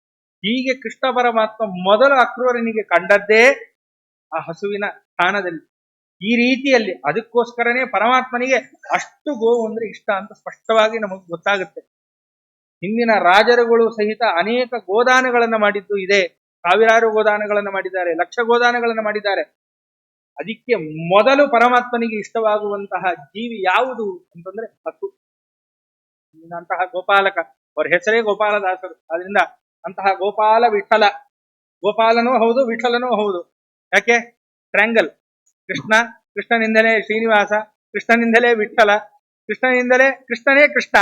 ಹೀಗೆ ಕೃಷ್ಣ ಪರಮಾತ್ಮ ಮೊದಲು ಅಕ್ರೂರನಿಗೆ ಕಂಡದ್ದೇ ಆ ಹಸುವಿನ ಸ್ಥಾನದಲ್ಲಿ. ಈ ರೀತಿಯಲ್ಲಿ ಅದಕ್ಕೋಸ್ಕರನೇ ಪರಮಾತ್ಮನಿಗೆ ಅಷ್ಟು ಗೋವು ಅಂದ್ರೆ ಇಷ್ಟ ಅಂತ ಸ್ಪಷ್ಟವಾಗಿ ನಮಗೆ ಗೊತ್ತಾಗುತ್ತೆ. ಹಿಂದಿನ ರಾಜರುಗಳು ಸಹಿತ ಅನೇಕ ಗೋದಾನಗಳನ್ನ ಮಾಡಿದ್ದು ಇದೆ. ಸಾವಿರಾರು ಗೋದಾನಗಳನ್ನ ಮಾಡಿದ್ದಾರೆ, ಲಕ್ಷ ಗೋದಾನಗಳನ್ನ ಮಾಡಿದ್ದಾರೆ. ಅದಕ್ಕೆ ಮೊದಲು ಪರಮಾತ್ಮನಿಗೆ ಇಷ್ಟವಾಗುವಂತಹ ಜೀವಿ ಯಾವುದು ಅಂತಂದ್ರೆ ಹಸು. ಅಂತಹ ಗೋಪಾಲಕ, ಅವರ ಹೆಸರೇ ಗೋಪಾಲದಾಸರು. ಆದ್ರಿಂದ ಅಂತಹ ಗೋಪಾಲ ವಿಠಲ, ಗೋಪಾಲನೂ ಹೌದು ವಿಠಲನೂ ಹೌದು. ಯಾಕೆ? ಟ್ರ್ಯಾಂಗಲ್. ಕೃಷ್ಣನಿಂದಲೇ ಶ್ರೀನಿವಾಸ, ಕೃಷ್ಣನಿಂದಲೇ ವಿಠಲ, ಕೃಷ್ಣನೇ ಕೃಷ್ಣ,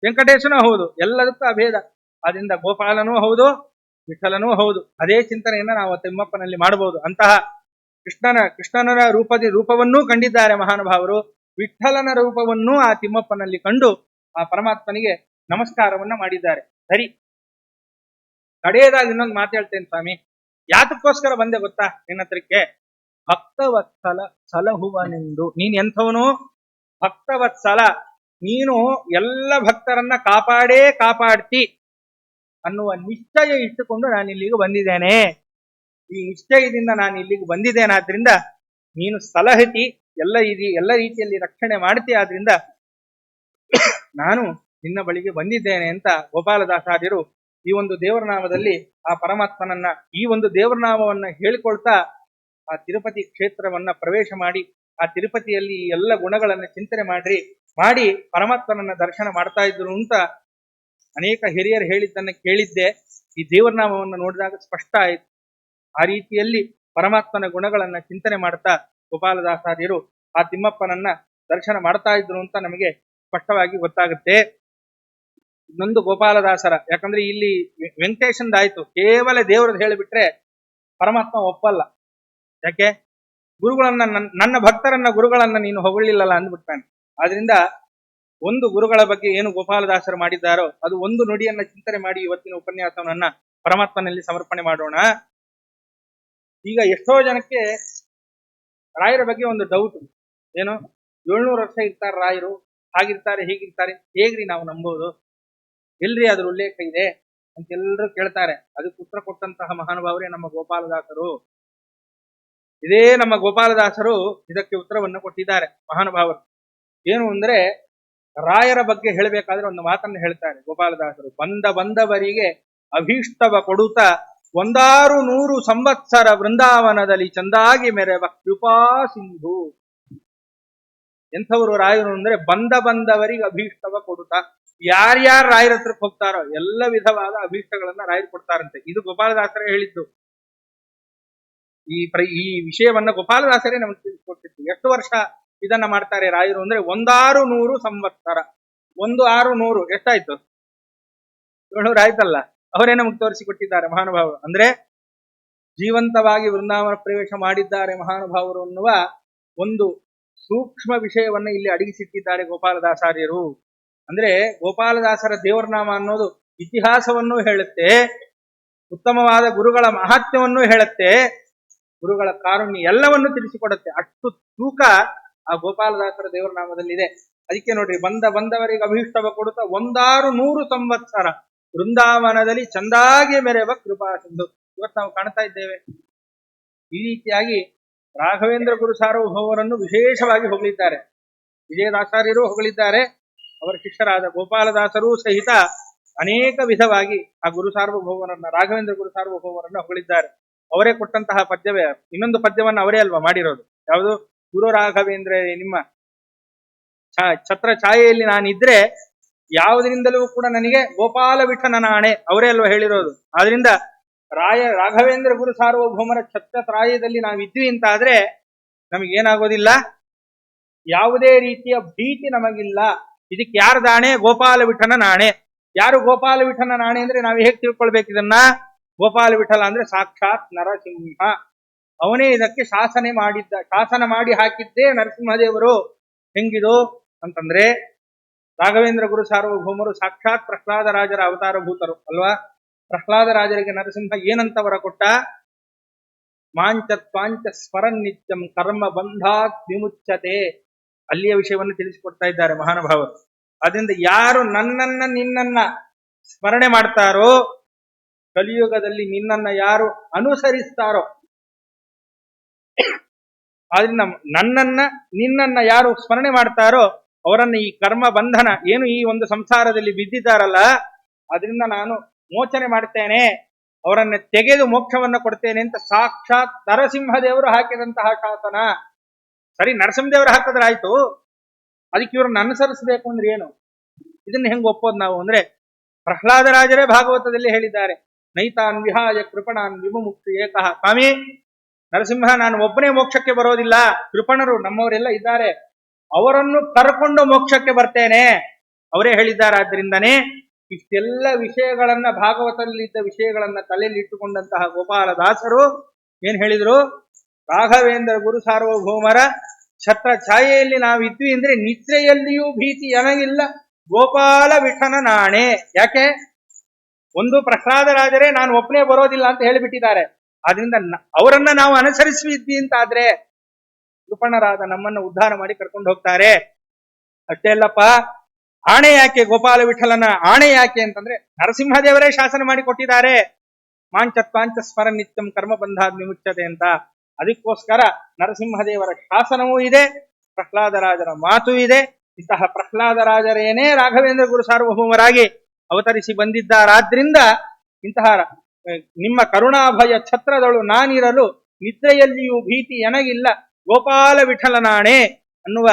ವೆಂಕಟೇಶನೂ ಹೌದು. ಎಲ್ಲದಕ್ಕೂ ಅಭೇದ. ಆದ್ರಿಂದ ಗೋಪಾಲನೂ ಹೌದು ವಿಠಲನೂ ಹೌದು. ಅದೇ ಚಿಂತನೆಯನ್ನ ನಾವು ತಿಮ್ಮಪ್ಪನಲ್ಲಿ ಮಾಡಬಹುದು. ಅಂತಹ ಕೃಷ್ಣನ ರೂಪವನ್ನೂ ಕಂಡಿದ್ದಾರೆ ಮಹಾನುಭಾವರು. ವಿಠಲನ ರೂಪವನ್ನೂ ಆ ತಿಮ್ಮಪ್ಪನಲ್ಲಿ ಕಂಡು ಆ ಪರಮಾತ್ಮನಿಗೆ ನಮಸ್ಕಾರವನ್ನ ಮಾಡಿದ್ದಾರೆ. ಸರಿ, ಕಡೆಯದಾಗಿ ಇನ್ನೊಂದು ಮಾತು ಹೇಳ್ತೇನೆ ಸ್ವಾಮಿ. ಯಾತಕ್ಕೋಸ್ಕರ ಬಂದೆ ಗೊತ್ತಾ ನಿನ್ನ ಹತ್ರಕ್ಕೆ? ಭಕ್ತವತ್ಸಲ ಸಲಹುವನೆಂದು. ನೀನ್ ಎಂಥವನು? ಭಕ್ತವತ್ಸಲ. ನೀನು ಎಲ್ಲ ಭಕ್ತರನ್ನ ಕಾಪಾಡ್ತಿ ಅನ್ನುವ ನಿಶ್ಚಯ ಇಟ್ಟುಕೊಂಡು ನಾನು ಇಲ್ಲಿಗೆ ಬಂದಿದ್ದೇನೆ. ಈ ನಿಶ್ಚಯದಿಂದ ನಾನು ಇಲ್ಲಿಗೆ ಬಂದಿದ್ದೇನಾದ್ರಿಂದ ನೀನು ಸಲಹತಿ, ಎಲ್ಲ ರೀತಿಯಲ್ಲಿ ರಕ್ಷಣೆ ಮಾಡ್ತಿ. ಆದ್ರಿಂದ ನಾನು ನಿನ್ನ ಬಳಿಗೆ ಬಂದಿದ್ದೇನೆ ಅಂತ ಗೋಪಾಲದಾಸಾರ್ಯರು ಈ ಒಂದು ದೇವರನಾಮದಲ್ಲಿ ಆ ಪರಮಾತ್ಮನನ್ನ, ಈ ಒಂದು ದೇವರನಾಮವನ್ನ ಹೇಳಿಕೊಳ್ತಾ ಆ ತಿರುಪತಿ ಕ್ಷೇತ್ರವನ್ನ ಪ್ರವೇಶ ಮಾಡಿ, ಆ ತಿರುಪತಿಯಲ್ಲಿ ಎಲ್ಲ ಗುಣಗಳನ್ನ ಚಿಂತನೆ ಮಾಡಿ ಪರಮಾತ್ಮನನ್ನ ದರ್ಶನ ಮಾಡ್ತಾ ಇದ್ರು ಅಂತ ಅನೇಕ ಹಿರಿಯರು ಹೇಳಿದ್ದನ್ನ ಕೇಳಿದ್ದೆ. ಈ ದೇವರನಾಮವನ್ನು ನೋಡಿದಾಗ ಸ್ಪಷ್ಟ ಆಯಿತು. ಆ ರೀತಿಯಲ್ಲಿ ಪರಮಾತ್ಮನ ಗುಣಗಳನ್ನ ಚಿಂತನೆ ಮಾಡ್ತಾ ಗೋಪಾಲದಾಸಾರ್ಯರು ಆ ತಿಮ್ಮಪ್ಪನನ್ನ ದರ್ಶನ ಮಾಡ್ತಾ ಇದ್ರು ಅಂತ ನಮಗೆ ಸ್ಪಷ್ಟವಾಗಿ ಗೊತ್ತಾಗುತ್ತೆ. ಇನ್ನೊಂದು ಗೋಪಾಲದಾಸರ, ಯಾಕಂದ್ರೆ ಇಲ್ಲಿ ವೆಂಕಟೇಶಂದಾಯ್ತು, ಕೇವಲ ದೇವರದ್ದು ಹೇಳಿಬಿಟ್ರೆ ಪರಮಾತ್ಮ ಒಪ್ಪಲ್ಲ. ಯಾಕೆ? ಗುರುಗಳನ್ನ, ನನ್ನ ಭಕ್ತರನ್ನ ಗುರುಗಳನ್ನ ನೀನು ಹೊಗಳಿಲ್ಲಲ್ಲ ಅಂದ್ಬಿಡ್ತಾನೆ. ಆದ್ರಿಂದ ಒಂದು ಗುರುಗಳ ಬಗ್ಗೆ ಏನು ಗೋಪಾಲದಾಸರು ಮಾಡಿದ್ದಾರೋ ಅದು ಒಂದು ನುಡಿಯನ್ನ ಚಿಂತನೆ ಮಾಡಿ ಇವತ್ತಿನ ಉಪನ್ಯಾಸವನ್ನ ಪರಮಾತ್ಮನಲ್ಲಿ ಸಮರ್ಪಣೆ ಮಾಡೋಣ. ಈಗ ಎಷ್ಟೋ ಜನಕ್ಕೆ ರಾಯರ ಬಗ್ಗೆ ಒಂದು ಡೌಟ್, ಏನು 700 ವರ್ಷ ಇರ್ತಾರೆ ರಾಯರು, ಹಾಗಿರ್ತಾರೆ ಹೀಗಿರ್ತಾರೆ, ಹೇಗ್ರಿ ನಾವು ನಂಬೋದು, ಎಲ್ರಿ ಅದ್ರ ಉಲ್ಲೇಖ ಇದೆ ಅಂತ ಎಲ್ಲರೂ ಕೇಳ್ತಾರೆ. ಅದಕ್ಕೆ ಉತ್ತರ ಕೊಟ್ಟಂತಹ ಮಹಾನುಭಾವರೇ ನಮ್ಮ ಗೋಪಾಲದಾಸರು. ಇದೇ ನಮ್ಮ ಗೋಪಾಲದಾಸರು ಇದಕ್ಕೆ ಉತ್ತರವನ್ನು ಕೊಟ್ಟಿದ್ದಾರೆ ಮಹಾನುಭಾವರು. ಏನು ಅಂದ್ರೆ, ರಾಯರ ಬಗ್ಗೆ ಹೇಳಬೇಕಾದ್ರೆ ಒಂದು ಮಾತನ್ನು ಹೇಳ್ತಾರೆ ಗೋಪಾಲದಾಸರು. ಬಂದವರಿಗೆ ಅಭೀಷ್ಟವ ಕೊಡುತ್ತ 100 ಸಂವತ್ಸರ ವೃಂದಾವನದಲ್ಲಿ ಚಂದಾಗಿ ಮೆರೆವ ಕೃಪಾ ಸಿಂಧು. ಎಂಥವರು ರಾಯರು ಅಂದ್ರೆ ಬಂದವರಿಗೆ ಅಭೀಷ್ಟವ ಕೊಡುತ್ತಾ, ಯಾರ್ಯಾರು ರಾಯರ ಹತ್ರಕ್ಕೆ ಹೋಗ್ತಾರೋ ಎಲ್ಲ ವಿಧವಾದ ಅಭೀಷ್ಟಗಳನ್ನ ರಾಯರು ಕೊಡ್ತಾರಂತೆ. ಇದು ಗೋಪಾಲದಾಸರೇ ಹೇಳಿದ್ದು. ಈ ವಿಷಯವನ್ನ ಗೋಪಾಲದಾಸರೇ ನಮಗೆ ತಿಳಿಸ್ಕೊಟ್ಟಿತ್ತು. ಎಷ್ಟು ವರ್ಷ ಇದನ್ನ ಮಾಡ್ತಾರೆ ರಾಯರು ಅಂದ್ರೆ 100 ಸಂವತ್ಸರ. 100 ಎಷ್ಟಾಯ್ತು? 700 ಆಯ್ತಲ್ಲ. ಅವರೇ ನಮಗೆ ತೋರಿಸಿಕೊಟ್ಟಿದ್ದಾರೆ ಮಹಾನುಭಾವರು. ಅಂದ್ರೆ ಜೀವಂತವಾಗಿ ವೃಂದಾವನ ಪ್ರವೇಶ ಮಾಡಿದ್ದಾರೆ ಮಹಾನುಭಾವರು ಅನ್ನುವ ಒಂದು ಸೂಕ್ಷ್ಮ ವಿಷಯವನ್ನ ಇಲ್ಲಿ ಅಡಗಿಸಿಟ್ಟಿದ್ದಾರೆ ಗೋಪಾಲದಾಸಾರ್ಯರು. ಅಂದ್ರೆ ಗೋಪಾಲದಾಸರ ದೇವರನಾಮ ಅನ್ನೋದು ಇತಿಹಾಸವನ್ನು ಹೇಳುತ್ತೆ, ಉತ್ತಮವಾದ ಗುರುಗಳ ಮಹಾತ್ಮ್ಯವನ್ನು ಹೇಳುತ್ತೆ, ಗುರುಗಳ ಕಾರುಣ್ಯ ಎಲ್ಲವನ್ನು ತಿಳಿಸಿಕೊಡುತ್ತೆ. ಅಷ್ಟು ತೂಕ ಆ ಗೋಪಾಲದಾಸರ ದೇವರನಾಮದಲ್ಲಿದೆ. ಅದಕ್ಕೆ ನೋಡ್ರಿ, ಬಂದವರಿಗೆ ಅಭೀಷ್ಟವ ಕೊಡುತ್ತಾ 100 ಸಂವತ್ಸರ ವೃಂದಾವನದಲ್ಲಿ ಚಂದಾಗಿ ಮೆರೆವ ಕೃಪಾ ಸಿಂಧು. ಇವತ್ತು ನಾವು ಕಾಣ್ತಾ ಇದ್ದೇವೆ. ಈ ರೀತಿಯಾಗಿ ರಾಘವೇಂದ್ರ ಗುರು ಸಾರ್ವಭೌಮರನ್ನು ವಿಶೇಷವಾಗಿ ಹೊಗಳಿದ್ದಾರೆ. ವಿಜಯದಾಸಾರ್ಯರು ಹೊಗಳಿದ್ದಾರೆ. ಅವರ ಶಿಷ್ಯರಾದ ಗೋಪಾಲದಾಸರೂ ಸಹಿತ ಅನೇಕ ವಿಧವಾಗಿ ಆ ಗುರು ಸಾರ್ವಭೌಮರನ್ನ, ರಾಘವೇಂದ್ರ ಗುರು ಸಾರ್ವಭೌಮರನ್ನ ಹೊಗಳಿದ್ದಾರೆ. ಅವರೇ ಕೊಟ್ಟಂತಹ ಪದ್ಯವೇ. ಇನ್ನೊಂದು ಪದ್ಯವನ್ನು ಅವರೇ ಅಲ್ವಾ ಮಾಡಿರೋದು. ಯಾವುದು? ಗುರು ರಾಘವೇಂದ್ರ ನಿಮ್ಮ ಛತ್ರ ಛಾಯೆಯಲ್ಲಿ ನಾನಿದ್ರೆ ಯಾವುದರಿಂದಲೂ ಕೂಡ ನನಗೆ ಗೋಪಾಲ ವಿಠಲನ ಆಣೆ, ಅವರೇ ಅಲ್ವಾ ಹೇಳಿರೋದು. ಆದ್ರಿಂದ ರಾಘವೇಂದ್ರ ಗುರು ಸಾರ್ವಭೌಮರ ಛತ್ರಛಾಯದಲ್ಲಿ ನಾವಿದ್ವಿ ಅಂತಾದ್ರೆ ನಮಗೇನಾಗೋದಿಲ್ಲ, ಯಾವುದೇ ರೀತಿಯ ಭೀತಿ ನಮಗಿಲ್ಲ. ಇದಕ್ಕೆ ಯಾರ್ದ ಆಣೆ? ಗೋಪಾಲ ವಿಠಲನ ಆಣೆ. ಯಾರು ಗೋಪಾಲ ವಿಠಲನ ಆಣೆ ಅಂದ್ರೆ ನಾವು ಹೇಗೆ ತಿಳ್ಕೊಳ್ಬೇಕು ಇದನ್ನ? ಗೋಪಾಲ ವಿಠಲ ಅಂದ್ರೆ ಸಾಕ್ಷಾತ್ ನರಸಿಂಹ. ಅವನೇ ಇದಕ್ಕೆ ಶಾಸನ ಮಾಡಿ ಹಾಕಿದ್ದೇ ನರಸಿಂಹದೇವರು. ಹೆಂಗಿದು ಅಂತಂದ್ರೆ, ರಾಘವೇಂದ್ರ ಗುರು ಸಾರ್ವಭೌಮರು ಸಾಕ್ಷಾತ್ ಪ್ರಹ್ಲಾದ ರಾಜರ ಅವತಾರಭೂತರು ಅಲ್ವಾ. ಪ್ರಹ್ಲಾದ ರಾಜರಿಗೆ ನರಸಿಂಹ ಏನಂತ ವರ ಕೊಟ್ಟ? ಮಾಂಚ ಸ್ಮರನ್ ನಿತ್ಯಂ ಕರ್ಮ ಬಂಧಾತ್ ವಿಮುಚ್ಯತೆ. ಅಲ್ಲಿಯ ವಿಷಯವನ್ನು ತಿಳಿಸಿಕೊಡ್ತಾ ಇದ್ದಾರೆ ಮಹಾನುಭಾವರು. ಅದರಿಂದ ಯಾರು ನಿನ್ನನ್ನ ಸ್ಮರಣೆ ಮಾಡ್ತಾರೋ, ಕಲಿಯುಗದಲ್ಲಿ ನಿನ್ನನ್ನ ಯಾರು ಅನುಸರಿಸ್ತಾರೋ, ಆದ್ರಿಂದ ನಿನ್ನನ್ನ ಯಾರು ಸ್ಮರಣೆ ಮಾಡ್ತಾರೋ ಅವರನ್ನ ಈ ಕರ್ಮ ಬಂಧನ ಏನು ಈ ಒಂದು ಸಂಸಾರದಲ್ಲಿ ಬಿದ್ದಿದ್ದಾರಲ್ಲ, ಅದರಿಂದ ನಾನು ಮೋಚನೆ ಮಾಡ್ತೇನೆ, ಅವರನ್ನ ತೆಗೆದು ಮೋಕ್ಷವನ್ನ ಕೊಡ್ತೇನೆ ಅಂತ ಸಾಕ್ಷಾತ್ ನರಸಿಂಹದೇವರು ಹಾಕಿದಂತಹ ಶಾಸನ. ಸರಿ, ನರಸಿಂಹದೇವರು ಹಾಕಿದ್ರಾಯ್ತು, ಅದಕ್ಕೆ ಇವ್ರನ್ನ ಅನುಸರಿಸಬೇಕು ಅಂದ್ರೆ ಏನು? ಇದನ್ನ ಹೆಂಗ್ ಒಪ್ಪೋದು ನಾವು ಅಂದ್ರೆ, ಪ್ರಹ್ಲಾದರಾಜರೇ ಭಾಗವತದಲ್ಲಿ ಹೇಳಿದ್ದಾರೆ, ನೈತಾನ್ ವಿಹಾಯ ಕೃಪಣಾನ್ ವಿಮುಕ್ತಿ ಏಕಃ. ಸ್ವಾಮಿ ನರಸಿಂಹ, ನಾನು ಒಬ್ಬನೇ ಮೋಕ್ಷಕ್ಕೆ ಬರೋದಿಲ್ಲ, ಕೃಪಣರು ನಮ್ಮವರೆಲ್ಲ ಇದ್ದಾರೆ, ಅವರನ್ನು ಕರ್ಕೊಂಡು ಮೋಕ್ಷಕ್ಕೆ ಬರ್ತೇನೆ, ಅವರೇ ಹೇಳಿದ್ದಾರೆ. ಆದ್ರಿಂದನೇ ಇಷ್ಟೆಲ್ಲ ವಿಷಯಗಳನ್ನ, ಭಾಗವತದಲ್ಲಿದ್ದ ವಿಷಯಗಳನ್ನ ತಲೆಯಲ್ಲಿ ಇಟ್ಟುಕೊಂಡಂತಹ ಗೋಪಾಲದಾಸರು ಏನ್ ಹೇಳಿದ್ರು? ರಾಘವೇಂದ್ರ ಗುರು ಸಾರ್ವಭೌಮರ ಛತ್ರ ಛಾಯೆಯಲ್ಲಿ ನಾವಿದ್ವಿ ಅಂದ್ರೆ ನಿದ್ರೆಯಲ್ಲಿಯೂ ಭೀತಿ ನನಗಿಲ್ಲ, ಗೋಪಾಲ ವಿಠನ ನಾಣೆ. ಯಾಕೆ? ಒಂದು ಪ್ರಹ್ಲಾದರಾಜರೇ ನಾನು ಒಬ್ಬನೇ ಬರೋದಿಲ್ಲ ಅಂತ ಹೇಳಿಬಿಟ್ಟಿದ್ದಾರೆ. ಆದ್ರಿಂದ ಅವರನ್ನ ನಾವು ಅನುಸರಿಸಿದ್ವಿ ಅಂತಾದ್ರೆ ಕೃಪಣರಾದ ನಮ್ಮನ್ನು ಉದ್ಧಾರ ಮಾಡಿ ಕರ್ಕೊಂಡು ಹೋಗ್ತಾರೆ. ಅಷ್ಟೇ ಅಲ್ಲಪ್ಪ, ಆಣೆ ಯಾಕೆ? ಗೋಪಾಲ ವಿಠಲನ ಆಣೆ ಯಾಕೆ ಅಂತಂದ್ರೆ ನರಸಿಂಹದೇವರೇ ಶಾಸನ ಮಾಡಿ ಕೊಟ್ಟಿದ್ದಾರೆ. ಮಾಂಚ ಸ್ಮರ ನಿತ್ಯಂ ಕರ್ಮ ಬಂಧಾದ್ ವಿಮುಚ್ಯತೆ ಅಂತ. ಅದಕ್ಕೋಸ್ಕರ ನರಸಿಂಹದೇವರ ಶಾಸನವೂ ಇದೆ, ಪ್ರಹ್ಲಾದರಾಜರ ಮಾತು ಇದೆ. ಇಂತಹ ಪ್ರಹ್ಲಾದರಾಜರೇನೇ ರಾಘವೇಂದ್ರ ಗುರು ಸಾರ್ವಭೌಮರಾಗಿ ಅವತರಿಸಿ ಬಂದಿದ್ದಾರಾದ್ರಿಂದ ಇಂತಹ ನಿಮ್ಮ ಕರುಣಾಭಯ ಛತ್ರದಳು ನಾನಿರಲು ನಿದ್ರೆಯಲ್ಲಿಯೂ ಭೀತಿ ನನಗಿಲ್ಲ, ಗೋಪಾಲ ವಿಠಲನಾಣೆ ಅನ್ನುವ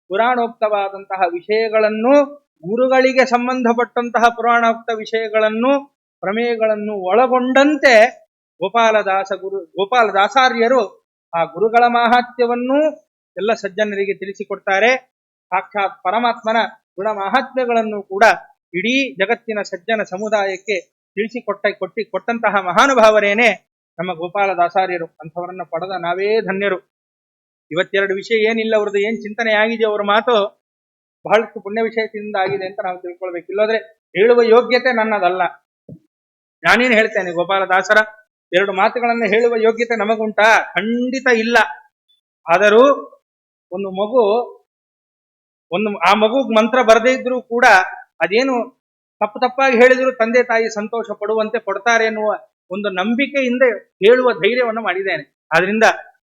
ಪುರಾಣೋಕ್ತವಾದಂತಹ ವಿಷಯಗಳನ್ನು, ಗುರುಗಳಿಗೆ ಸಂಬಂಧಪಟ್ಟಂತಹ ಪುರಾಣೋಕ್ತ ವಿಷಯಗಳನ್ನು, ಪ್ರಮೇಯಗಳನ್ನು ಒಳಗೊಂಡಂತೆ ಗೋಪಾಲದಾಸಾರ್ಯರು ಆ ಗುರುಗಳ ಮಾಹಾತ್ಮ್ಯವನ್ನೂ ಎಲ್ಲ ಸಜ್ಜನರಿಗೆ ತಿಳಿಸಿಕೊಡ್ತಾರೆ. ಸಾಕ್ಷಾತ್ ಪರಮಾತ್ಮನ ಗುಣ ಮಾಹಾತ್ಮ್ಯಗಳನ್ನು ಕೂಡ ಇಡೀ ಜಗತ್ತಿನ ಸಜ್ಜನ ಸಮುದಾಯಕ್ಕೆ ಕೊಟ್ಟಂತಹ ಮಹಾನುಭಾವರೇನೆ ನಮ್ಮ ಗೋಪಾಲದಾಸಾರ್ಯರು. ಅಂಥವರನ್ನ ಪಡೆದ ನಾವೇ ಧನ್ಯರು. ಇವತ್ತೆರಡು ವಿಷಯ ಏನಿಲ್ಲ, ಅವ್ರದ್ದು ಏನ್ ಚಿಂತನೆ ಆಗಿದೆ ಅವರ ಮಾತು ಬಹಳಷ್ಟು ಪುಣ್ಯ ವಿಶೇಷದಿಂದ ಆಗಿದೆ ಅಂತ ನಾವು ತಿಳ್ಕೊಳ್ಬೇಕು. ಇಲ್ಲೋದ್ರೆ ಹೇಳುವ ಯೋಗ್ಯತೆ ನನ್ನದಲ್ಲ. ನಾನೇನು ಹೇಳ್ತೇನೆ, ಗೋಪಾಲದಾಸರ 2 ಮಾತುಗಳನ್ನು ಹೇಳುವ ಯೋಗ್ಯತೆ ನಮಗುಂಟಾ? ಖಂಡಿತ ಇಲ್ಲ. ಆದರೂ ಆ ಮಗು ಮಂತ್ರ ಬರದೇ ಇದ್ರೂ ಕೂಡ ಅದೇನು ತಪ್ಪಾಗಿ ಹೇಳಿದ್ರು ತಂದೆ ತಾಯಿ ಸಂತೋಷ ಪಡುವಂತೆ ಕೊಡ್ತಾರೆ ಎನ್ನುವ ಒಂದು ನಂಬಿಕೆಯಿಂದ ಹೇಳುವ ಧೈರ್ಯವನ್ನು ಮಾಡಿದ್ದೇನೆ. ಆದ್ರಿಂದ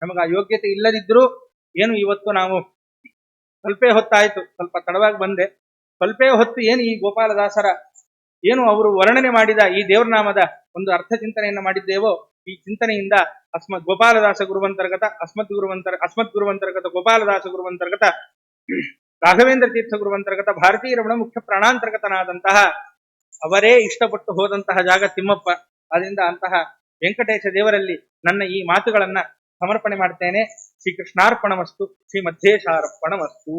ನಮಗೆ ಆ ಯೋಗ್ಯತೆ ಇಲ್ಲದಿದ್ರೂ ಏನು, ಇವತ್ತು ನಾವು ಸ್ವಲ್ಪ ಹೊತ್ತಾಯ್ತು, ಸ್ವಲ್ಪ ತಡವಾಗಿ ಬಂದೆ, ಸ್ವಲ್ಪ ಹೊತ್ತು ಏನು ಈ ಗೋಪಾಲದಾಸರ ಏನು ಅವರು ವರ್ಣನೆ ಮಾಡಿದ ಈ ದೇವರನಾಮದ ಒಂದು ಅರ್ಥ ಚಿಂತನೆಯನ್ನು ಮಾಡಿದ್ದೇವೋ, ಈ ಚಿಂತನೆಯಿಂದ ಗೋಪಾಲದಾಸ ಗುರುವಂತರ್ಗತ ಅಸ್ಮತ್ ಗುರುವಂತರ್ಗತ ಗೋಪಾಲದಾಸ ಗುರುವಂತರ್ಗತ ರಾಘವೇಂದ್ರ ತೀರ್ಥ ಗುರುವಂತರ್ಗತ ಭಾರತೀಯ ರಮಣ ಮುಖ್ಯ ಪ್ರಾಣಾಂತರ್ಗತನಾದಂತಹ ಅವರೇ ಇಷ್ಟಪಟ್ಟು ಹೋದಂತಹ ಜಾಗ ತಿಮ್ಮಪ್ಪ. ಆದ್ರಿಂದ ಅಂತಹ ವೆಂಕಟೇಶ ದೇವರಲ್ಲಿ ನನ್ನ ಈ ಮಾತುಗಳನ್ನ ಸಮರ್ಪಣೆ ಮಾಡ್ತೇನೆ. ಶ್ರೀಕೃಷ್ಣಾರ್ಪಣಮಸ್ತು, ಶ್ರೀ ಮಧ್ಯೇಶಾರ್ಪಣಮಸ್ತು.